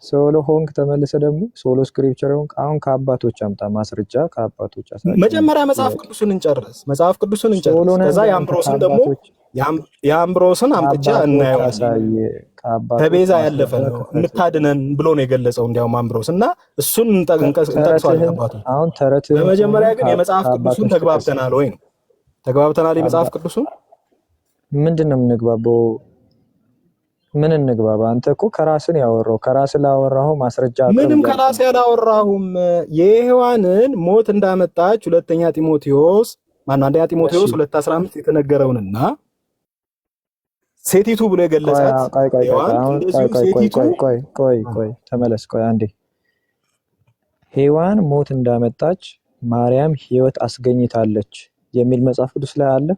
ሶሎ ሆንክ ተመልሰ ደግሞ ሶሎ ስክሪፕቸር ሆንክ። አሁን ከአባቶች አምጣ ማስረጃ ከአባቶች አሳይ። መጀመሪያ መጽሐፍ ቅዱስን እንጨርስ። ከዛ የአምብሮስን ደግሞ የአምብሮስን አምጥቻ እናየዋለን። ከቤዛ ያለፈ ነው እንታድነን ብሎ ነው የገለጸው እንዲያውም አምብሮስ እና እሱን እንጠቅሷለን አባቶች። አሁን ተረት በመጀመሪያ ግን የመጽሐፍ ቅዱስን ተግባብተናል ወይ ነው? ተግባብተናል። የመጽሐፍ ቅዱስን ምንድን ነው የምንግባባው? ምን እንግባባ? አንተ እኮ ከራስን ያወራው ከራስ ላወራው ማስረጃ ምንም ከራስ ያላወራሁም። የሔዋንን ሞት እንዳመጣች ሁለተኛ ጢሞቴዎስ 2:15 የተነገረውንና ሴቲቱ ብሎ የገለጻት ቆይ ተመለስ። ቆይ አንዴ ሔዋን ሞት እንዳመጣች ማርያም ሕይወት አስገኝታለች የሚል መጽሐፍ ቅዱስ ላይ አለ?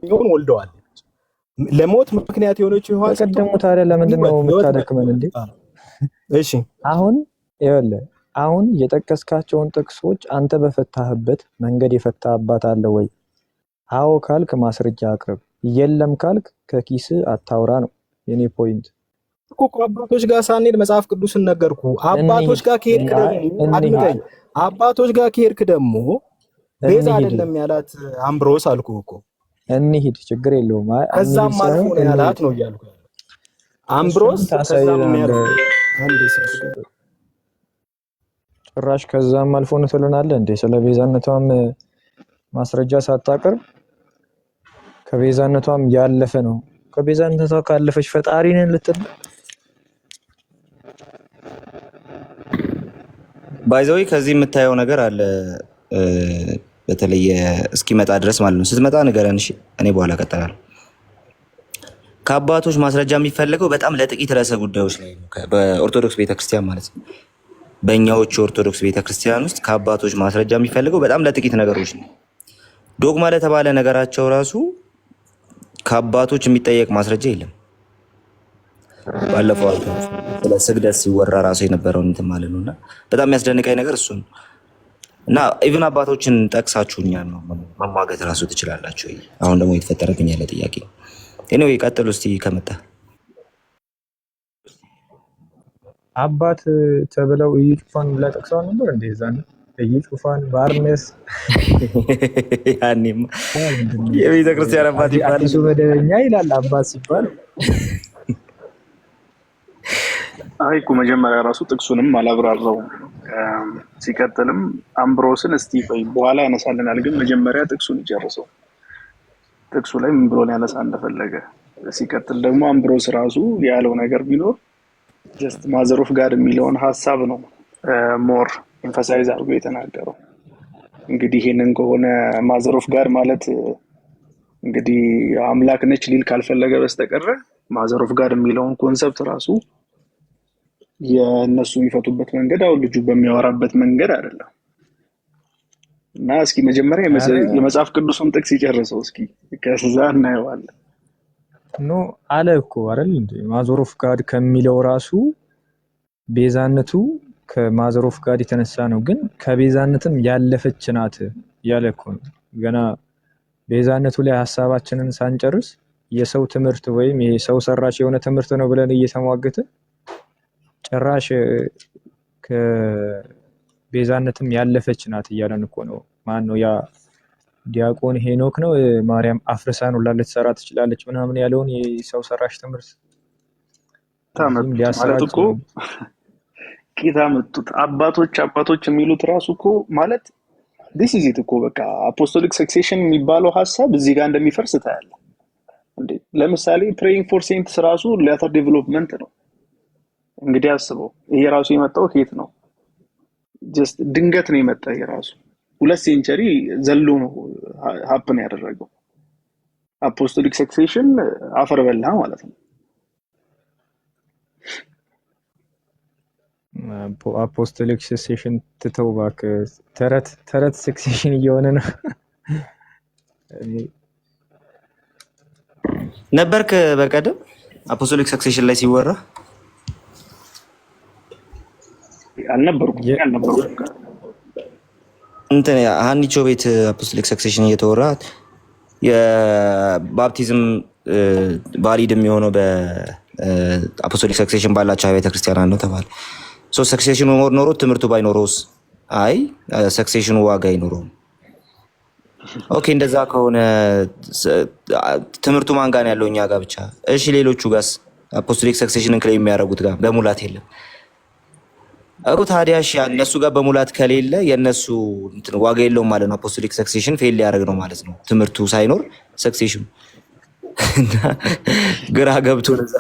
ይሁን ወልደዋለች። ለሞት ምክንያት የሆነችው ሔዋን ቀደሙ። ታዲያ ለምንድን ነው የምታደክመን እንዴ? እሺ አሁን ይኸውልህ አሁን የጠቀስካቸውን ጥቅሶች አንተ በፈታህበት መንገድ የፈታ አባት አለ ወይ? አዎ ካልክ ማስረጃ አቅርብ፣ የለም ካልክ ከኪስ አታውራ ነው የኔ ፖይንት እኮ። አባቶች ጋር ሳንሄድ መጽሐፍ ቅዱስን ነገርኩ። አባቶች ጋር ከሄድክ ደግሞ አድምጠኝ። አባቶች ጋር ከሄድክ ደግሞ ቤዛ አይደለም ያላት አምብሮስ አልኩ እኮ። እንሂድ፣ ችግር የለውም። ከዛም አልፎ ነው ያላት ነው እያልኩ አምብሮስ ከዛም ነው ጭራሽ ከዛም አልፎ ነው ትለናለህ እንዴ? ስለ ቤዛነቷም ማስረጃ ሳታቀርብ ከቤዛነቷም ያለፈ ነው። ከቤዛነቷ ካለፈች ፈጣሪ ነን ልትል ባይዘው ከዚህ የምታየው ነገር አለ። በተለይ እስኪመጣ ድረስ ማለት ነው። ስትመጣ ንገረን እሺ፣ እኔ በኋላ እቀጥላለሁ። ከአባቶች ማስረጃ የሚፈለገው በጣም ለጥቂት ርዕሰ ጉዳዮች ላይ ነው። በኦርቶዶክስ ቤተክርስቲያን ማለት ነው። በእኛዎቹ ኦርቶዶክስ ቤተክርስቲያን ውስጥ ከአባቶች ማስረጃ የሚፈልገው በጣም ለጥቂት ነገሮች ነው። ዶግማ ለተባለ ነገራቸው ራሱ ከአባቶች የሚጠየቅ ማስረጃ የለም። ባለፈው ስለ ስግደት ሲወራ ራሱ የነበረውን እንትን ማለት ነውና በጣም የሚያስደንቀኝ ነገር እሱ ነው። እና ኢቭን አባቶችን ጠቅሳችሁኛል ነው መሟገት ራሱ ትችላላችሁ። አሁን ደግሞ የተፈጠረብኝ ያለ ጥያቄ ኤኒዌይ ቀጥሉ እስቲ ከመጣ አባት ተብለው እዩ ጩፋን ብላ ጠቅሰዋል ነበር እንዴ? ዛን እዩ ጩፋን ባርነስ ያኔማ የቤተ ክርስቲያን አባት ይባላል። አዲሱ መደበኛ ይላል አባት ሲባል። አይ እኮ መጀመሪያ ራሱ ጥቅሱንም አላብራራውም። ሲቀጥልም አምብሮስን እስቲ ቆይ በኋላ ያነሳልናል፣ ግን መጀመሪያ ጥቅሱን ይጨርሰው። ጥቅሱ ላይ ምን ብሎ ያነሳ እንደፈለገ። ሲቀጥል ደግሞ አምብሮስ ራሱ ያለው ነገር ቢኖር ጀስት ማዘር ኦፍ ጋድ የሚለውን ሐሳብ ነው ሞር ኤምፋሳይዝ አድርጎ የተናገረው። እንግዲህ ይሄንን ከሆነ ማዘር ኦፍ ጋድ ማለት እንግዲህ አምላክ ነች ሊል ካልፈለገ በስተቀር ማዘር ኦፍ ጋድ የሚለውን ኮንሰፕት ራሱ የነሱ የሚፈቱበት መንገድ አሁን ልጁ በሚያወራበት መንገድ አይደለም። እና እስኪ መጀመሪያ የመጽሐፍ ቅዱስን ጥቅስ ይጨርሰው እስኪ፣ ከዛ እናየዋለን። ኖ አለ እኮ አይደል እንዴ? ማዘር ኦፍ ጋድ ከሚለው ራሱ ቤዛነቱ ከማዘር ኦፍ ጋድ የተነሳ ነው፣ ግን ከቤዛነትም ያለፈች ናት ያለ እኮ ነው። ገና ቤዛነቱ ላይ ሐሳባችንን ሳንጨርስ የሰው ትምህርት ወይም የሰው ሰራሽ የሆነ ትምህርት ነው ብለን እየተሟገተ ጭራሽ ከቤዛነትም ያለፈች ናት እያለን እኮ ነው። ማን ነው ያ ዲያቆን ሄኖክ ነው ማርያም አፍርሳ ነው ልትሰራ ትችላለች ምናምን ያለውን የሰው ሰራሽ ትምህርት ማለት እኮ ቂታ መጡት አባቶች የሚሉት ራሱ እኮ ማለት this is it እኮ በቃ አፖስቶሊክ ሰክሴሽን የሚባለው ሐሳብ እዚህ ጋር እንደሚፈርስ ታያለህ እንዴ። ለምሳሌ praying for saints ራሱ later development ነው። እንግዲህ አስበው ይሄ ራሱ የመጣው ከየት ነው? ጀስት ድንገት ነው የመጣው። ይሄ ራሱ 2 ሴንቸሪ ዘሎ ነው ሀፕን ያደረገው። አፖስቶሊክ ሰክሴሽን አፈር በላ ማለት ነው። አፖስቶሊክ ሰክሴሽን ትተው እባክህ። ተረት ሰክሴሽን እየሆነ ነው። ነበርክ በቀደም አፖስቶሊክ ሰክሴሽን ላይ ሲወራ አልነበርኩም። እንትን ሀኒቾ ቤት አፖስቶሊክ ሰክሴሽን እየተወራ የባፕቲዝም ቫሊድ የሚሆነው በአፖስቶሊክ ሰክሴሽን ባላቸው አብያተ ክርስቲያናት ነው ተባለ። ሰክሴሽኑ ኖሮ ትምህርቱ ባይኖረውስ? አይ ሰክሴሽኑ ዋጋ አይኖረውም። ኦኬ እንደዛ ከሆነ ትምህርቱ ማን ጋር ያለው? እኛ ጋር ብቻ። እሺ ሌሎቹ ጋርስ? አፖስቶሊክ ሰክሴሽንን ክሌም የሚያደርጉት ጋር በሙላት የለም እኮ። ታዲያ እሺ እነሱ ጋር በሙላት ከሌለ የነሱ ዋጋ የለውም ማለት ነው። አፖስቶሊክ ሰክሴሽን ፌል ሊያደርግ ነው ማለት ነው፣ ትምህርቱ ሳይኖር ሰክሴሽኑ። ግራ ገብቶ ለዛ።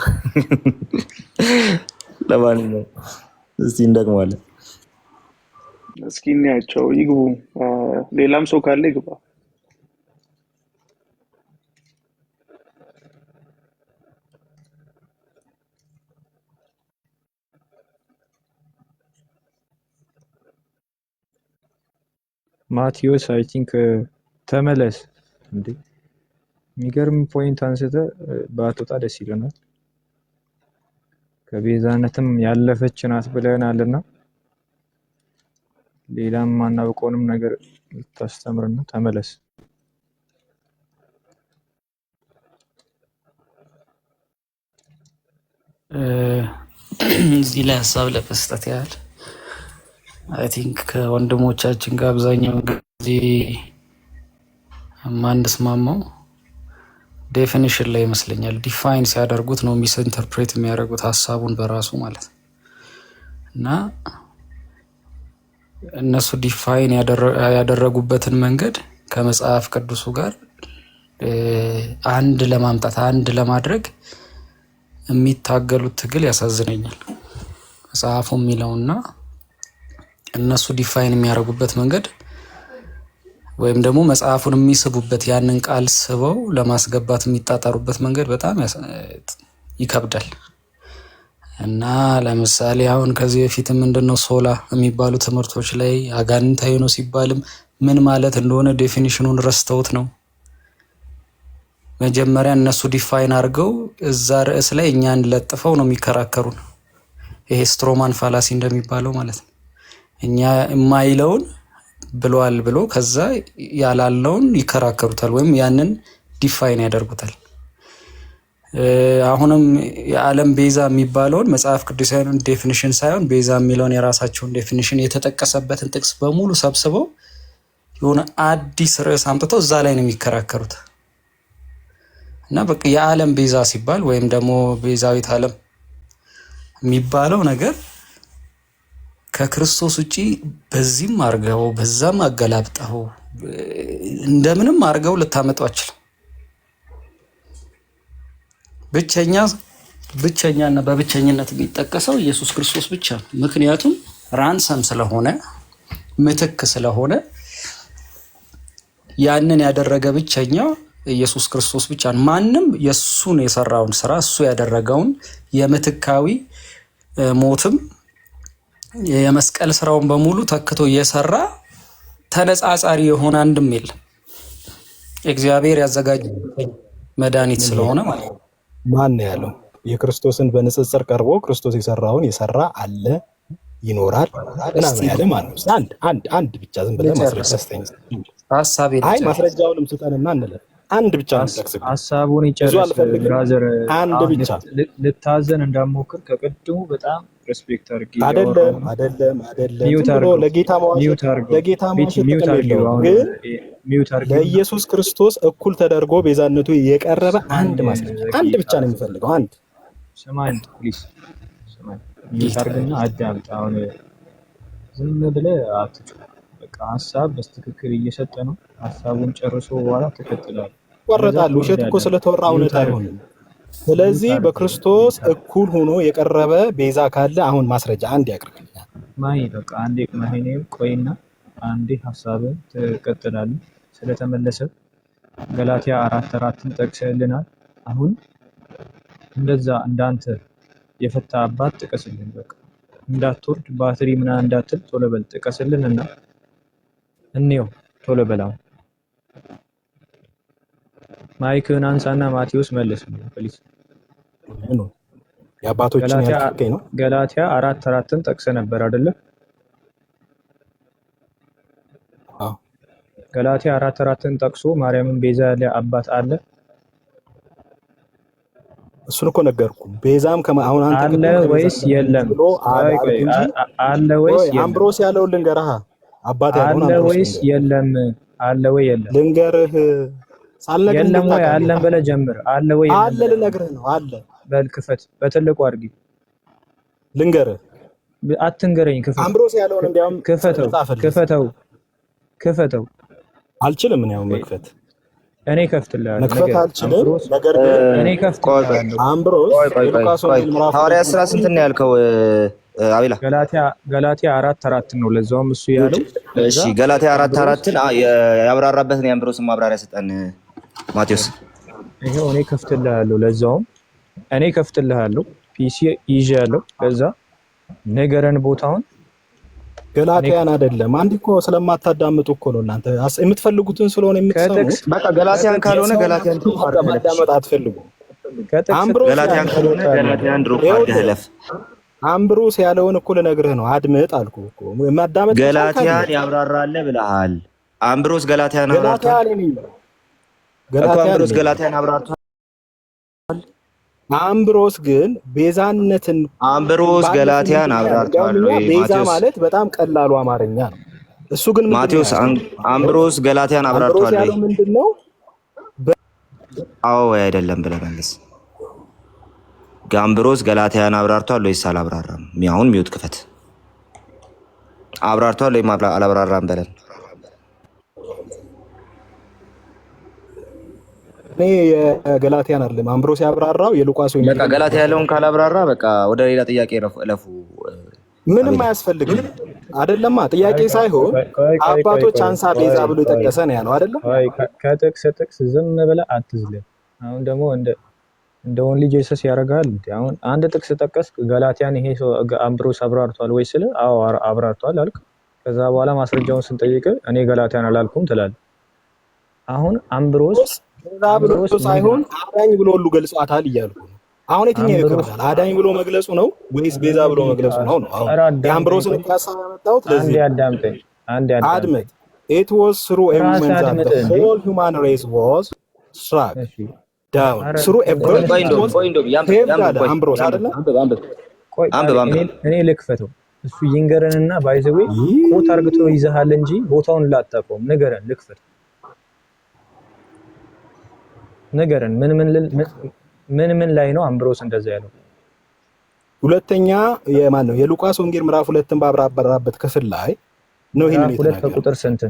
ለማንኛውም እስቲ እንደግማለን። እስኪ እናያቸው ይግቡ። ሌላም ሰው ካለ ይግባ። ማቴዎስ አይ ቲንክ ተመለስ እንዴ። የሚገርም ፖይንት አንስተ ባትወጣ ደስ ይለናል። ከቤዛነትም ያለፈች ናት ብለናልና ሌላም ማናውቀውንም ነገር ልታስተምርና ተመለስ። እዚህ ላይ ሀሳብ ለመስጠት ያህል አይ ቲንክ ከወንድሞቻችን ጋር አብዛኛው ጊዜ የማንስማማው ዴፊኒሽን ላይ ይመስለኛል። ዲፋይን ሲያደርጉት ነው ሚስ ኢንተርፕሬት የሚያደርጉት ሀሳቡን በራሱ ማለት ነው። እና እነሱ ዲፋይን ያደረጉበትን መንገድ ከመጽሐፍ ቅዱሱ ጋር አንድ ለማምጣት አንድ ለማድረግ የሚታገሉት ትግል ያሳዝነኛል። መጽሐፉ የሚለውና እነሱ ዲፋይን የሚያደርጉበት መንገድ ወይም ደግሞ መጽሐፉን የሚስቡበት ያንን ቃል ስበው ለማስገባት የሚጣጣሩበት መንገድ በጣም ይከብዳል። እና ለምሳሌ አሁን ከዚህ በፊት ምንድነው ሶላ የሚባሉ ትምህርቶች ላይ አጋንንታዊ ነው ሲባልም ምን ማለት እንደሆነ ዴፊኒሽኑን ረስተውት ነው። መጀመሪያ እነሱ ዲፋይን አድርገው እዛ ርዕስ ላይ እኛን ለጥፈው ነው የሚከራከሩን። ይሄ ስትሮማን ፋላሲ እንደሚባለው ማለት ነው። እኛ የማይለውን ብሏል ብሎ ከዛ ያላለውን ይከራከሩታል ወይም ያንን ዲፋይን ያደርጉታል። አሁንም የዓለም ቤዛ የሚባለውን መጽሐፍ ቅዱሳዊውን ዴፊኒሽን ሳይሆን ቤዛ የሚለውን የራሳቸውን ዴፊኒሽን የተጠቀሰበትን ጥቅስ በሙሉ ሰብስበው የሆነ አዲስ ርዕስ አምጥተው እዛ ላይ ነው የሚከራከሩት። እና በቃ የዓለም ቤዛ ሲባል ወይም ደግሞ ቤዛዊት ዓለም የሚባለው ነገር ከክርስቶስ ውጪ በዚህም አርገው በዛም አገላብጠው እንደምንም አርገው ልታመጡ አችልም። ብቸኛና በብቸኝነት የሚጠቀሰው ኢየሱስ ክርስቶስ ብቻ ነው። ምክንያቱም ራንሰም ስለሆነ ምትክ ስለሆነ ያንን ያደረገ ብቸኛ ኢየሱስ ክርስቶስ ብቻ ነው። ማንም የሱን የሰራውን ስራ እሱ ያደረገውን የምትካዊ ሞትም የመስቀል ስራውን በሙሉ ተክቶ እየሰራ ተነጻጻሪ የሆነ አንድም የለም። እግዚአብሔር ያዘጋጀ መድኃኒት ስለሆነ ማለት ነው። ማን ያለው የክርስቶስን በንጽጽር ቀርቦ ክርስቶስ የሰራውን የሰራ አለ ይኖራል ምናምን ያለ ማለት ነው። አንድ ብቻ ዝም ብለህ ማስረጃስተኝ ሐሳብ አይ ማስረጃውንም ስጠንና እንለፍ። አንድ ብቻ ነው ጠቅሰህ ሐሳቡን ይጨርስ ብራዘር። አንድ ብቻ ልታዘን እንዳሞክር ከቅድሙ በጣም ሬስፔክት አድርጌ አይደለም ብሎ ለጌታ ማዋሸት ጥቅም የለውም። ግን ለኢየሱስ ክርስቶስ እኩል ተደርጎ ቤዛነቱ የቀረበ አንድ ማስረጃ አንድ ብቻ ነው የሚፈልገው። አንድ ስማኝ ፕሊዝ ስማኝ፣ ሚውት አድርግና አዳምጥ። አሁን ዝም ብለህ አትጩህ። በቃ ሐሳብ በትክክል እየሰጠ ነው። ሐሳቡን ጨርሶ በኋላ ትቀጥላለህ። ይቆረጣል። ውሸት እኮ ስለተወራ እውነት አይሆንም። ስለዚህ በክርስቶስ እኩል ሆኖ የቀረበ ቤዛ ካለ አሁን ማስረጃ አንድ ያቅርብልኛል። ማይ በቃ አንዴ ማይኔም ቆይና አንዴ ሐሳብን ትቀጥላለህ። ስለተመለሰ ገላትያ 4:4ን ጠቅሰልናል። አሁን እንደዛ እንዳንተ የፈታ አባት ጥቀስልን። በቃ እንዳትወርድ ባትሪ ምናምን እንዳትል ቶሎ በል ጥቀስልንና እንየው። ቶሎ በላው ማይክን አንሳና ማቴዎስ መልስ ፕሊዝ። ምን የአባቶችን ያልከኝ ነው? ገላትያ 4:4ን ጠቅሰ ነበር አይደለ? አዎ ገላትያ 4:4ን ጠቅሶ ማርያምን ቤዛ ያለ አባት አለ? እሱን እኮ ነገርኩ። ቤዛም አሁን አንተ አለ ወይስ የለም? አለ ወይስ የለም? አምብሮስ ያለው ልንገርህ፣ አባት ያለው አለ ወይስ የለም? አለ ወይ የለም? ልንገርህ ሳልነግርህ የለም ወይ አለም በለ ጀምር። አለ ወይ የለም? አለ ልነግርህ ነው። አለ በል ክፈት፣ በትልቁ አድርጊ ልንገርህ። አትንገረኝ፣ ክፈት። አምብሮስ ያለውን እንዲያውም ክፈተው። አልችልም ነው መክፈት። እኔ ከፍትልሃለሁ። መክፈት አልችልም፣ ነገር ግን እኔ ከፍትልሃለሁ። አምብሮስ ሉቃስ ወንጌል ምዕራፍ ሐዋርያት ሥራ ስንት ነው ያልከው? አቤላ ገላትያ 4:4 ነው ለዛውም እሱ ያለው። እሺ ገላትያ 4:4ን ያብራራበትን የአምብሮስን ማብራሪያ ሰጠን ማቴዎስ። ይሄው እኔ ከፍትልሃለሁ፣ ለዛውም እኔ ከፍትልሃለሁ። ፒሲ ይዣለሁ። ለዛ ነገረን ቦታውን ገላትያን አይደለም። አንድ እኮ ስለማታዳምጡ እኮ ነው እናንተ የምትፈልጉትን ስለሆነ የምትሰሙት። በቃ ገላትያን ካልሆነ ገላትያን ማዳመጥ አትፈልጉ። ገላትያን ካልሆነ ገላትያን ድሮፕ አድርገህ አምብሮስ ያለውን እኮ ልነግርህ ነው። አድምጥ አልኩህ እኮ ማዳመጥ። ገላትያን ያብራራል ብለሃል። አምብሮስ ገላትያን አብራርቷል። አምብሮስ ገላትያን አብራርቷል። አምብሮስ ግን ቤዛነትን አምብሮስ ገላትያን አብራርቷል ወይ? ቤዛ ማለት በጣም ቀላሉ አማርኛ ነው። እሱ ግን ማቴዎስ አምብሮስ ገላትያን አብራርቷል ወይ? ምንድነው? አዎ ወይ አይደለም ብለህ መልስ። አምብሮስ ገላትያን አብራርቷል ወይስ አላብራራም? አሁን ሚውት ክፈት። አብራርቷል ወይ አላብራራም በለን። እኔ የገላትያን አይደለም አምብሮስ ያብራራው የሉቃስ ወይ በቃ ገላትያ ያለውን ካላብራራ በቃ ወደ ሌላ ጥያቄ ለፉ። ምንም አያስፈልግም አይደለማ። ጥያቄ ሳይሆን አባቶች አንሳ ቤዛ ብሎ የጠቀሰ ነው ያለው አይደለም። ከጥቅስ ዝም ብለህ አትዝለል። አሁን ደግሞ እንደ ወንሊ ጄሰስ ያደርጋል። አሁን አንድ ጥቅስ ጠቀስ ገላትያን ይሄ ሰው አምብሮስ አብራርቷል ወይ ስለ አዎ አብራርቷል አልክ። ከዛ በኋላ ማስረጃውን ስንጠይቅ እኔ ገላትያን አላልኩም ትላለህ። አሁን አምብሮስ ብሎ ሳይሆን አዳኝ ብሎ ሁሉ ገልጿታል እያልኩ ነው። አሁን የትኛው ይከብዳል? አዳኝ ብሎ መግለጹ ነው ወይስ ቤዛ ብሎ መግለጹ ነው? አሁን የአምብሮስን ሐሳብ ያመጣሁት ለዚህ አንዴ አድምጥ። It was through a woman that the whole human race was struck down through a አምብሮስ አይደለም። እኔ ልክፈተው እሱ ይንገረንና ባይዘዌ ኮት አርግቶ ይዘሃል እንጂ ቦታውን ላጣቀውም ንገረን። ልክፈት ነገርን ምን ላይ ነው አምብሮስ እንደዛ ያለው? ሁለተኛ የማን ነው? የሉቃስ ወንጌል ምዕራፍ 2ን ባብራራበት ክፍል ላይ ነው ይሄንን የተናገረው። 2 ከቁጥር ስንት?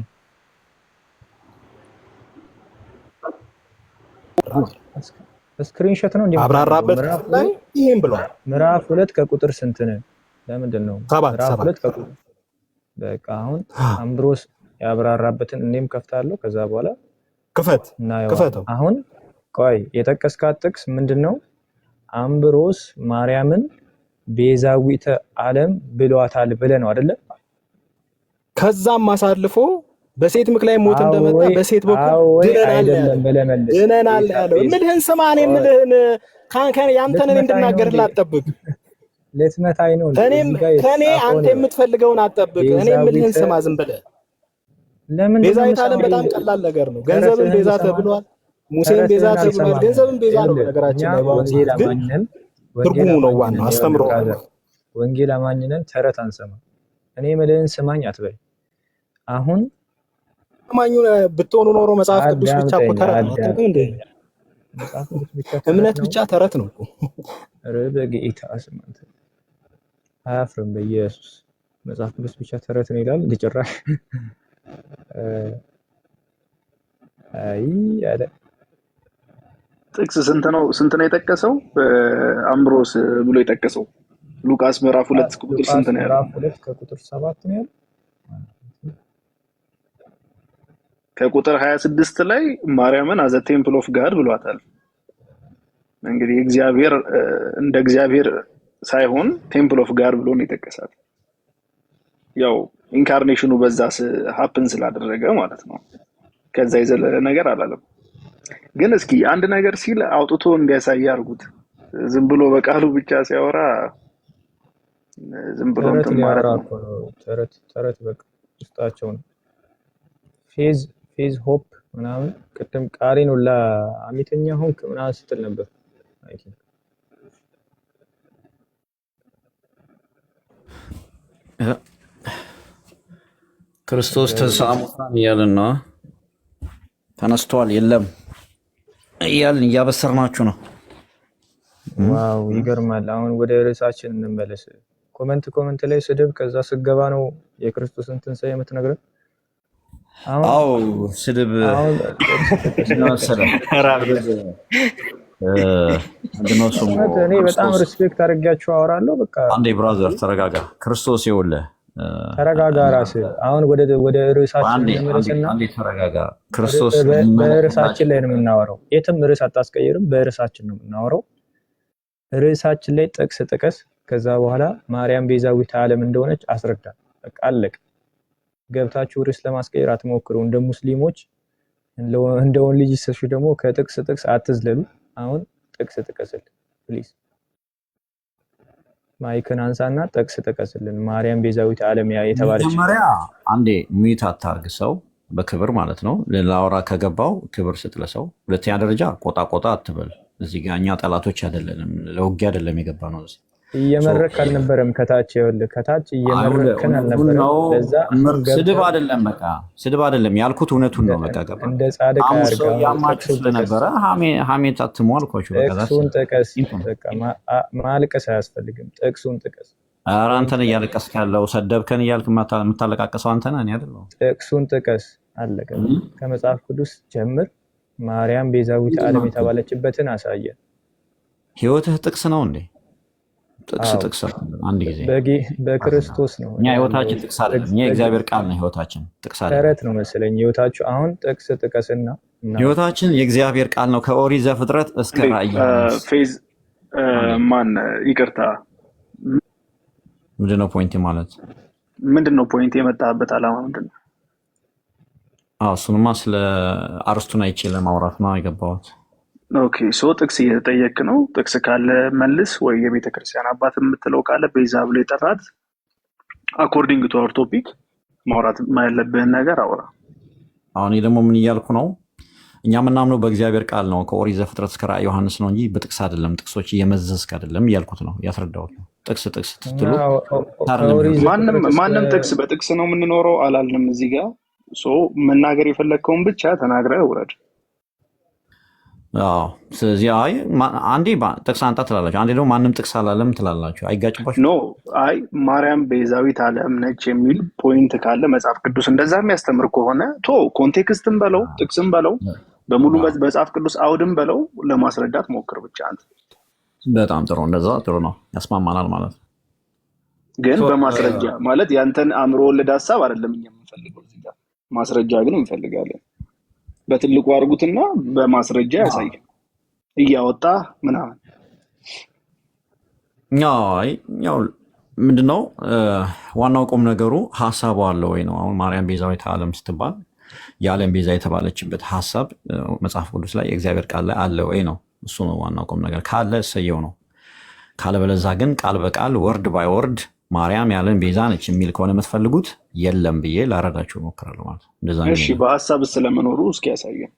ስክሪንሾት ነው እንዴ? አብራራበት ላይ ይሄን ብሏል። ምዕራፍ 2 ከቁጥር ስንት ነው? ለምንድን ነው ምዕራፍ 2 ከቁጥር በቃ አሁን አምብሮስ ያብራራበትን እኔም ከፍታለሁ። ከዛ በኋላ ክፈተው። አሁን ቆይ የጠቀስካት ጥቅስ ምንድነው? አምብሮስ ማርያምን ቤዛዊተ ዓለም ብሏታል ብለህ ነው አይደለ? ከዛም አሳልፎ በሴት ምክንያት ሞት እንደመጣ በሴት በኩል ድነናል ያለው እምልህን ስማ። እኔ እምልህን ያንተን እንድናገርልህ አትጠብቅ። ለትመታይ ነው ከኔ አንተ የምትፈልገውን አትጠብቅ። እኔ እምልህን ስማ ዝም ብለህ። ቤዛዊተ ዓለም በጣም ቀላል ነገር ነው። ገንዘብን ቤዛ ተብሏል። ሙሴን ቤዛ ተብሏል። ገንዘብን ቤዛ ነው። ነገራችን ላይ ትርጉሙ ነው ዋናው አስተምሮ። ወንጌል አማኝነን ተረት አንሰማ። እኔ የምልህን ስማኝ አትበል። አሁን አማኙ ብትሆኑ ኖሮ መጽሐፍ ቅዱስ ብቻ እኮ ተረት ነው እንዴ? እምነት ብቻ ተረት ነው እኮ። በጌታ ስም አያፍርም በኢየሱስ። መጽሐፍ ቅዱስ ብቻ ተረት ነው ይላል ጭራሽ። አይ አለ ጥቅስ ስንት ነው የጠቀሰው? አምብሮስ ብሎ የጠቀሰው ሉቃስ ምዕራፍ 2 ቁጥር ስንት ነው ያለው? ምዕራፍ 2 ከቁጥር 7 ነው ያለው። ከቁጥር 26 ላይ ማርያምን አዘ ቴምፕል ኦፍ ጋድ ብሏታል። እንግዲህ እግዚአብሔር እንደ እግዚአብሔር ሳይሆን ቴምፕል ኦፍ ጋድ ብሎ ነው የጠቀሳት። ያው ኢንካርኔሽኑ በዛ ሀፕን ስላደረገ ማለት ነው። ከዛ የዘለለ ነገር አላለም። ግን እስኪ አንድ ነገር ሲል አውጥቶ እንዲያሳይ አድርጉት። ዝም ብሎ በቃሉ ብቻ ሲያወራ ዝም ብሎ እንትን ማለት ነው። ተረት በቃ ውስጣቸው ነው። ፌዝ ሆፕ ምናምን ቅድም ቃሪን ሁላ አሚተኛ ሆንክ ምናምን ስትል ነበር። አይ ቲንክ ክርስቶስ ተንሥአ እያልን ነው። ተነስቷል የለም እያልን እያበሰርናችሁ ነው። ዋው ይገርማል። አሁን ወደ ርዕሳችን እንመለስ። ኮመንት ላይ ስድብ፣ ከዛ ስገባ ነው የክርስቶስን ትንሣኤ የምትነግረን። አዎ ስድብ እኔ በጣም ሪስፔክት አድርጋችሁ አወራለሁ። በቃ አንዴ ብራዘር ተረጋጋ። ክርስቶስ ይኸውልህ ተረጋጋ ራስህ። አሁን ወደ ርዕሳችን እንመለስና አንዴ ተረጋጋ። ክርስቶስ በርዕሳችን ላይ ነው የምናወራው። የትም ርዕስ አታስቀይርም። በርዕሳችን ነው የምናወራው። ርዕሳችን ላይ ጥቅስ ጥቀስ። ከዛ በኋላ ማርያም ቤዛዊተ ዓለም እንደሆነች አስረዳ። በቃ አለቀ። ገብታችሁ ርዕስ ለማስቀየር አትሞክሩ። እንደ ሙስሊሞች እንደውን ልጅ ሰሹ ደግሞ ከጥቅስ አትዝለሉ። አሁን ጥቅስ ጥቀስልን ፕሊዝ። ማይክን አንሳና ጥቅስ ጥቀስልን። ማርያም ቤዛዊተ ዓለም የተባለች መጀመሪያ አንዴ ሚዩት አታርግ። ሰው በክብር ማለት ነው። ላውራ ከገባው ክብር ስጥ ለሰው። ሁለተኛ ደረጃ ቆጣ አትበል። እዚህ ጋር እኛ ጠላቶች አይደለንም። ለውጊያ አይደለም የገባ ነው። እየመረክ አልነበረም። ከታች እየመረክን አልነበረም። ለዛ ስድብ አይደለም። በቃ ስድብ አይደለም ያልኩት እውነቱን ነው። በቃ ገባ። እንደ ጻድቅ አድርገው ያማችሁ ስለነበረ ሀሜት አትሙ አልኳችሁ። በቃ ጥቅሱን ጥቀስ። በቃ ማልቀስ አያስፈልግም። ጥቅሱን ጥቀስ። ኧረ አንተን እያለቀስክ ያለው ሰደብከን እያልክ የምታለቃቀሰው አንተ ነህ፣ እኔ አይደለሁም። ጥቅሱን ጥቀስ። አለቀ። ከመጽሐፍ ቅዱስ ጀምር። ማርያም ቤዛዊተ ዓለም የተባለችበትን አሳየ። ህይወትህ ጥቅስ ነው እንዴ? ጥቅስ አንድ ጊዜ በክርስቶስ ነው። እኛ ህይወታችን ጥቅስ አይደለም። እኛ የእግዚአብሔር ቃል ነው ህይወታችን፣ ጥቅስ አይደለም። ተረት ነው መሰለኝ ህይወታችሁ። አሁን ጥቅስ ጥቀስና ህይወታችን የእግዚአብሔር ቃል ነው ከኦሪት ዘፍጥረት እስከ ራእይ። ፌዝ ማን ይቅርታ፣ ምንድነው ፖይንት ማለት? ምንድነው ፖይንት? የመጣበት አላማ ምንድነው? እሱንማ ስለ አርስቱን አይቼ ለማውራት ነው የገባሁት። ኦኬ ሶ ጥቅስ እየተጠየቅ ነው። ጥቅስ ካለ መልስ፣ ወይ የቤተ ክርስቲያን አባት የምትለው ካለ ቤዛ ብሎ የጠራት አኮርዲንግ ቱ አወር ቶፒክ ማውራት ያለብህን ነገር አውራ። አሁን ደግሞ ምን እያልኩ ነው? እኛ የምናምነው በእግዚአብሔር ቃል ነው ከኦሪት ዘፍጥረት እስከ ራእይ ዮሐንስ ነው እንጂ በጥቅስ አይደለም። ጥቅሶች እየመዘዝክ አይደለም እያልኩት ነው፣ ያስረዳሁት ነው። ጥቅስ ስትሉ ማንም ጥቅስ በጥቅስ ነው የምንኖረው አላልንም። እዚህ ጋር መናገር የፈለግከውን ብቻ ተናግረህ ውረድ። ስለዚህ አንዴ ጥቅስ አንጣ ትላላችሁ፣ አንዴ ደግሞ ማንም ጥቅስ አላለም ትላላችሁ። አይጋጭባችሁ? ኖ አይ ማርያም ቤዛዊት ዓለም ነች የሚል ፖይንት ካለ መጽሐፍ ቅዱስ እንደዛ የሚያስተምር ከሆነ ኮንቴክስትም በለው ጥቅስም በለው በሙሉ መጽሐፍ ቅዱስ አውድም በለው ለማስረዳት ሞክር ብቻ አንተ። በጣም ጥሩ፣ እንደዛ ጥሩ ነው፣ ያስማማናል ማለት ነው። ግን በማስረጃ ማለት ያንተን አእምሮ ወለድ ሀሳብ አይደለም እኛ የምንፈልገው እዚህ ጋር፣ ማስረጃ ግን እንፈልጋለን። በትልቁ አድርጉትና በማስረጃ ያሳይ እያወጣ ምናምን። ያው ምንድነው ዋናው ቁም ነገሩ ሀሳቡ አለ ወይ ነው። አሁን ማርያም ቤዛዊተ ዓለም ስትባል የዓለም ቤዛ የተባለችበት ሀሳብ መጽሐፍ ቅዱስ ላይ የእግዚአብሔር ቃል ላይ አለ ወይ ነው። እሱ ነው ዋናው ቁም ነገር። ካለ እሰየው ነው። ካለበለዛ ግን ቃል በቃል ወርድ ባይ ወርድ ማርያም የዓለም ቤዛ ነች የሚል ከሆነ የምትፈልጉት የለም ብዬ ላረዳችሁ እሞክራለሁ ማለት ነው። እሺ በሀሳብ ስለመኖሩ እስኪ ያሳየን።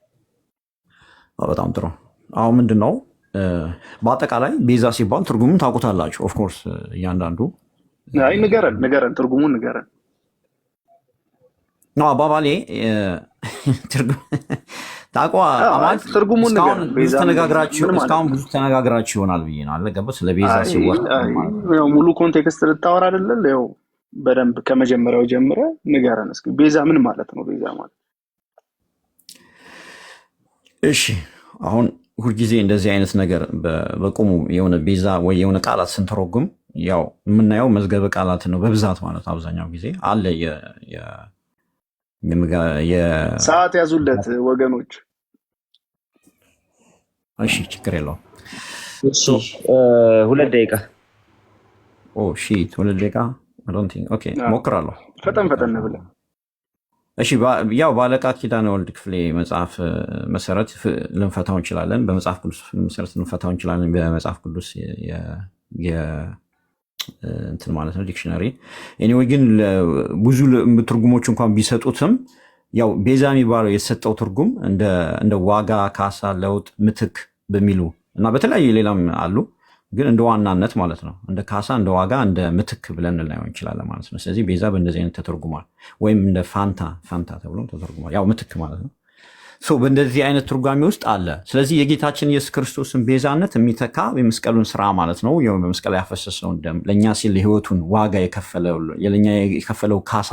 በጣም ጥሩ። አሁን ምንድነው በአጠቃላይ ቤዛ ሲባል ትርጉሙን ታውቁታላችሁ ኦፍኮርስ እያንዳንዱ። አይ ንገረን ትርጉሙን ንገረን። አባባሌ ትርጉሙን እስካሁን ብዙ ተነጋግራችሁ ይሆናል ብዬ ነው አለገበት። ስለ ቤዛ ሲወራ ሙሉ ኮንቴክስት ልታወራ አይደለ? ያው በደንብ ከመጀመሪያው ጀምረ ንገረን እስኪ። ቤዛ ምን ማለት ነው? ቤዛ ማለት እሺ፣ አሁን ሁልጊዜ እንደዚህ አይነት ነገር በቁሙ የሆነ ቤዛ ወይ የሆነ ቃላት ስንተረጉም ያው የምናየው መዝገበ ቃላት ነው በብዛት ማለት አብዛኛው ጊዜ አለ። ሰዓት ያዙለት ወገኖች። እሺ ችግር የለውም። 2 ደቂቃ ኦ ሺት 2 ደቂቃ አይ ዶንት ቲንክ ኦኬ ሞክራለሁ። ፈጠን ብለህ እሺ ያው ባለቃ ኪዳነ ወልድ ክፍሌ መጽሐፍ መሰረት ልንፈታው እንችላለን። በመጽሐፍ ቅዱስ መሰረት ልንፈታው እንችላለን። በመጽሐፍ ቅዱስ እንትን ማለት ነው ዲክሽነሪ። ኤኒዌይ ግን ብዙ ትርጉሞች እንኳን ቢሰጡትም ያው ቤዛ የሚባለው የተሰጠው ትርጉም እንደ ዋጋ፣ ካሳ፣ ለውጥ፣ ምትክ በሚሉ እና በተለያዩ ሌላም አሉ። ግን እንደ ዋናነት ማለት ነው እንደ ካሳ፣ እንደ ዋጋ፣ እንደ ምትክ ብለን ልናየው እንችላለን ማለት ነው። ስለዚህ ቤዛ በእንደዚህ አይነት ተተርጉሟል። ወይም እንደ ፋንታ ተብሎ ተተርጉሟል። ያው ምትክ ማለት ነው። በእንደዚህ አይነት ትርጓሜ ውስጥ አለ። ስለዚህ የጌታችን ኢየሱስ ክርስቶስን ቤዛነት የሚተካ የመስቀሉን ስራ ማለት ነው። በመስቀል ያፈሰሰውን ደም ለእኛ ሲል የህይወቱን ዋጋ ለእኛ የከፈለው ካሳ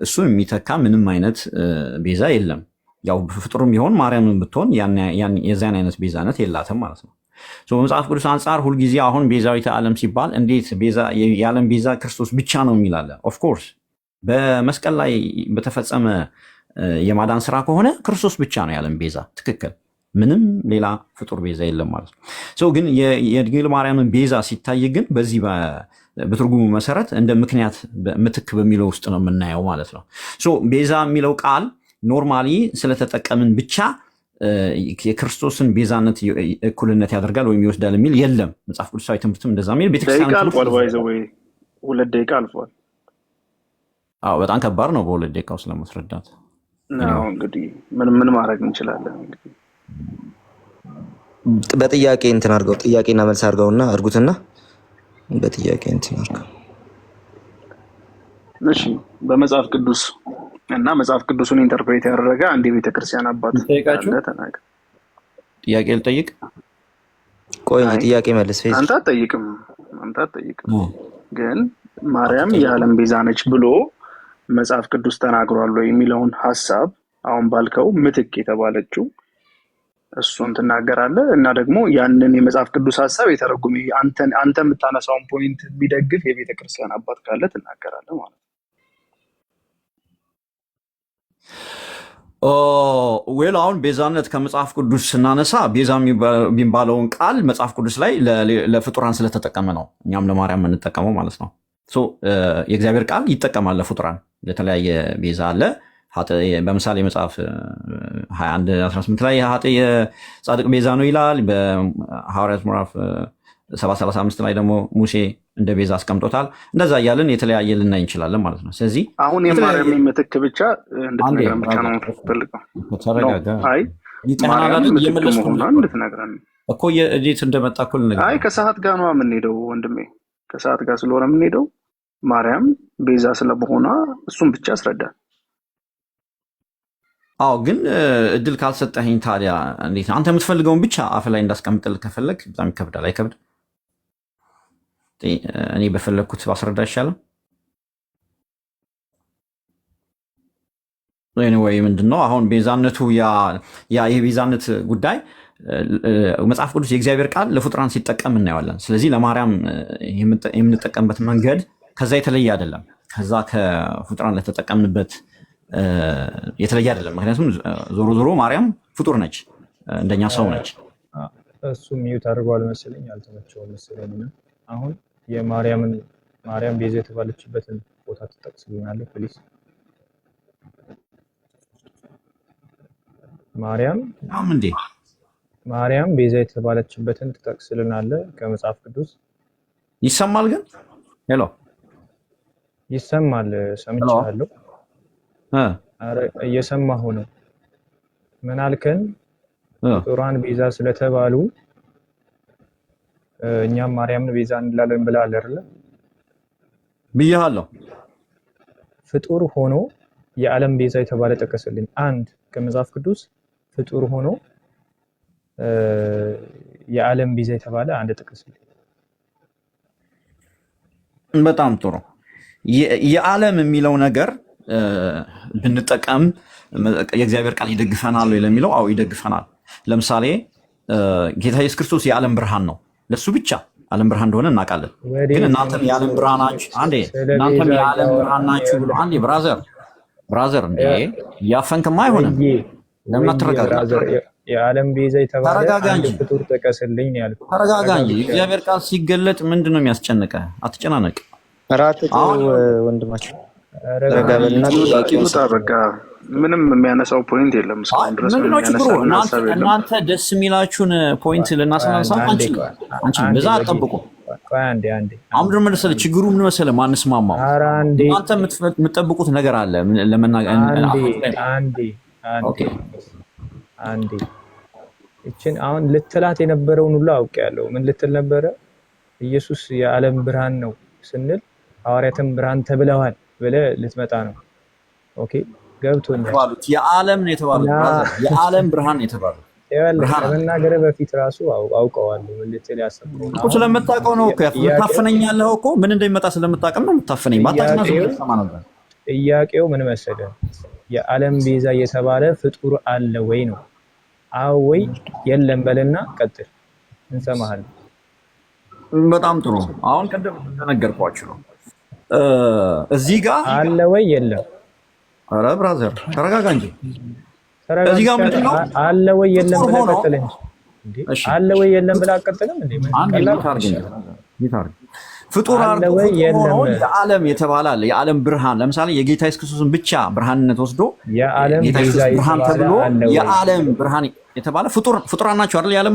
እሱን የሚተካ ምንም አይነት ቤዛ የለም። ያው ፍጡርም ቢሆን ማርያምን ብትሆን የዚያን አይነት ቤዛነት የላትም ማለት ነው። በመጽሐፍ ቅዱስ አንጻር ሁልጊዜ አሁን ቤዛዊተ ዓለም ሲባል እንዴት የዓለም ቤዛ ክርስቶስ ብቻ ነው የሚላለ? ኦፍኮርስ በመስቀል ላይ በተፈጸመ የማዳን ስራ ከሆነ ክርስቶስ ብቻ ነው የዓለም ቤዛ። ትክክል። ምንም ሌላ ፍጡር ቤዛ የለም ማለት ነው። ግን የድንግል ማርያምን ቤዛ ሲታይ ግን በዚህ በትርጉሙ መሰረት እንደ ምክንያት ምትክ በሚለው ውስጥ ነው የምናየው ማለት ነው። ቤዛ የሚለው ቃል ኖርማሊ ስለተጠቀምን ብቻ የክርስቶስን ቤዛነት እኩልነት ያደርጋል ወይም ይወስዳል የሚል የለም። መጽሐፍ ቅዱሳዊ ትምህርትም እንደዛ የሚል ቤተክርስቲያን አልፏል። ባይዘው 2 ደቂቃ አልፏል። በጣም ከባድ ነው በ2 ደቂቃ ውስጥ ለማስረዳት። እንግዲህ ምን ማድረግ እንችላለን? እንግዲህ በጥያቄ እንትን አድርገው ጥያቄና መልስ አድርገውና አድርጉትና በጥያቄ እንትን አድርገው። እሺ በመጽሐፍ ቅዱስ እና መጽሐፍ ቅዱስን ኢንተርፕሬት ያደረገ አንድ የቤተክርስቲያን አባት አለ። ተናገር። ጥያቄ ልጠይቅ? ቆይ ጥያቄ መልስ። አንተ አትጠይቅም። ግን ማርያም የዓለም ቤዛ ነች ብሎ መጽሐፍ ቅዱስ ተናግሯል የሚለውን ሐሳብ አሁን ባልከው ምትክ የተባለችው እሱን ትናገራለህ እና ደግሞ ያንን የመጽሐፍ ቅዱስ ሐሳብ የተረጉመ አንተ የምታነሳውን ፖይንት ቢደግፍ የቤተክርስቲያን አባት ካለ ትናገራለህ ማለት ነው። አሁን ቤዛነት ከመጽሐፍ ቅዱስ ስናነሳ ቤዛ የሚባለውን ቃል መጽሐፍ ቅዱስ ላይ ለፍጡራን ስለተጠቀመ ነው እኛም ለማርያም የምንጠቀመው ማለት ነው። የእግዚአብሔር ቃል ይጠቀማል ለፍጡራን ለተለያየ ቤዛ አለ። በምሳሌ መጽሐፍ 21:18 ላይ ኃጥእ የጻድቅ ቤዛ ነው ይላል። በሐዋርያት ምዕራፍ 7:35 ላይ ደግሞ ሙሴ እንደ ቤዛ አስቀምጦታል። እንደዛ እያልን የተለያየ ልናይ እንችላለን ማለት ነው። ስለዚህ አሁን የማርያም ምትክ ብቻ እንድትነግረን ብቻ ነው የምፈልገው። አይ ማርያም ምትክ መሆኗን እንድትነግረን እኮ እንዴት እንደመጣ እኮ ልነግርህ። አይ ከሰዓት ጋር ነው የምንሄደው ወንድሜ፣ ከሰዓት ጋር ስለሆነ የምንሄደው ማርያም ቤዛ ስለመሆኗ እሱን ብቻ አስረዳን። ግን እድል ካልሰጠኸኝ ታዲያ እንዴት አንተ የምትፈልገውን ብቻ አፍ ላይ እንዳስቀምጥልህ ከፈለግ በጣም ይከብዳል። አይከብድ? እኔ በፈለግኩት ባስረዳ ይሻላል። ወይ ምንድነው አሁን ቤዛነቱ የቤዛነት ጉዳይ መጽሐፍ ቅዱስ የእግዚአብሔር ቃል ለፍጡራን ሲጠቀም እናየዋለን። ስለዚህ ለማርያም የምንጠቀምበት መንገድ ከዛ የተለየ አይደለም። ከዛ ከፍጡራን ለተጠቀምንበት የተለየ አይደለም። ምክንያቱም ዞሮ ማርያም ፍጡር ነች፣ እንደኛ ሰው ነች። እሱ ሚዩት አድርጓል መሰለኝ፣ አልተመቸውም መሰለኝ። አሁን ማርያም ቤዛ የተባለችበትን ቦታ ትጠቅስልናለህ ፕሊዝ? ማርያም ቤዛ የተባለችበትን ትጠቅስልናለህ ከመጽሐፍ ቅዱስ? ይሰማል ግን? ሄሎ ይሰማል? ሰምቻለሁ። እየሰማሁ ነው። ምን አልከን? ፍጡራን ቤዛ ስለተባሉ እኛም ማርያምን ቤዛ እንላለን ብለሃል አይደል? ብያለሁ። ፍጡር ሆኖ የዓለም ቤዛ የተባለ ጠቀስልኝ። አንድ ከመጽሐፍ ቅዱስ ፍጡር ሆኖ የዓለም ቤዛ የተባለ አንድ ጠቀስልኝ። በጣም ጥሩ። የዓለም የሚለው ነገር ብንጠቀም የእግዚአብሔር ቃል ይደግፈናል ወይ ለሚለው፣ አዎ ይደግፈናል። ለምሳሌ ጌታ ኢየሱስ ክርስቶስ የዓለም ብርሃን ነው። ለሱ ብቻ ዓለም ብርሃን እንደሆነ እናውቃለን። ግን እናንተም የዓለም ብርሃን ናችሁ፣ እናንተም የዓለም ብርሃን ናችሁ ብሎ አንዴ ብራዘር እንዴ እያፈንክማ አይሆንም። ለምን አትረጋጋ? የዓለም ቤዛ የተባለ ተረጋጋ አንድ እንጂ ፍጡር ጥቀስልኝ ነው ያልኩት። ተረጋጋ እንጂ። እግዚአብሔር ቃል ሲገለጥ ምንድን ነው የሚያስጨንቀህ? አትጨናነቅ። ራት ወንድማችን ረጋበልና በቃ ምንም የሚያነሳው ፖይንት የለም እስካሁን ድረስ ምንድን ነው ችግሩ? እናንተ ደስ የሚላችሁን ፖይንት ልናሰናንሳ አንቺ በዛ አጠብቁ። አንዴ አሁን ምን መሰለህ ችግሩ ምን መሰለህ ማንስማማው እናንተ የምትጠብቁት ነገር አለ ለመናገር አንዴ እቺን አሁን ልትላት የነበረውን ሁሉ አውቄያለሁ። ምን ልትል ነበረ? ኢየሱስ የዓለም ብርሃን ነው ስንል ሐዋርያትም ብርሃን ተብለዋል ብለህ ልትመጣ ነው። ኦኬ ገብቶኛል። የዓለም ነው የተባሉት የዓለም ብርሃን ነው የተባሉት ከመናገር በፊት ራሱ አውቀዋለሁ። ምን ልትል ያሰብኩት እኮ ስለምታውቀው ነው እኮ ታፈነኛለህ እኮ ምን እንደሚመጣ ስለምታውቅም ነው የምታፈነኝ። ባታስማማ ነበር። ጥያቄው ምን መሰለህ? የዓለም ቤዛ የተባለ ፍጡር አለ ወይ ነው። አዎ ወይ የለም በልና ቀጥል፣ እንሰማሃለን። በጣም ጥሩ። አሁን ቀደም ተነገርኳችሁ ነው እዚህ ጋር አለ ወይ የለም? ኧረ ብራዘር ተረጋጋ እንጂ። እዚህ ጋር ምንድን ነው አለ ወይ የለም ብለህ ቀጥል እንጂ አለ ወይ የለም ብለህ አትቀጥልም እንዴ? ፍጡር አለ ወይ የለም? የዓለም የተባለ አለ የዓለም ብርሃን። ለምሳሌ የጌታ ኢየሱስ ክርስቶስን ብቻ ብርሃንነት ወስዶ የዓለም ብርሃን ተብሎ የዓለም ብርሃን የተባለ ፍጡራን ናቸው አይደል? የዓለም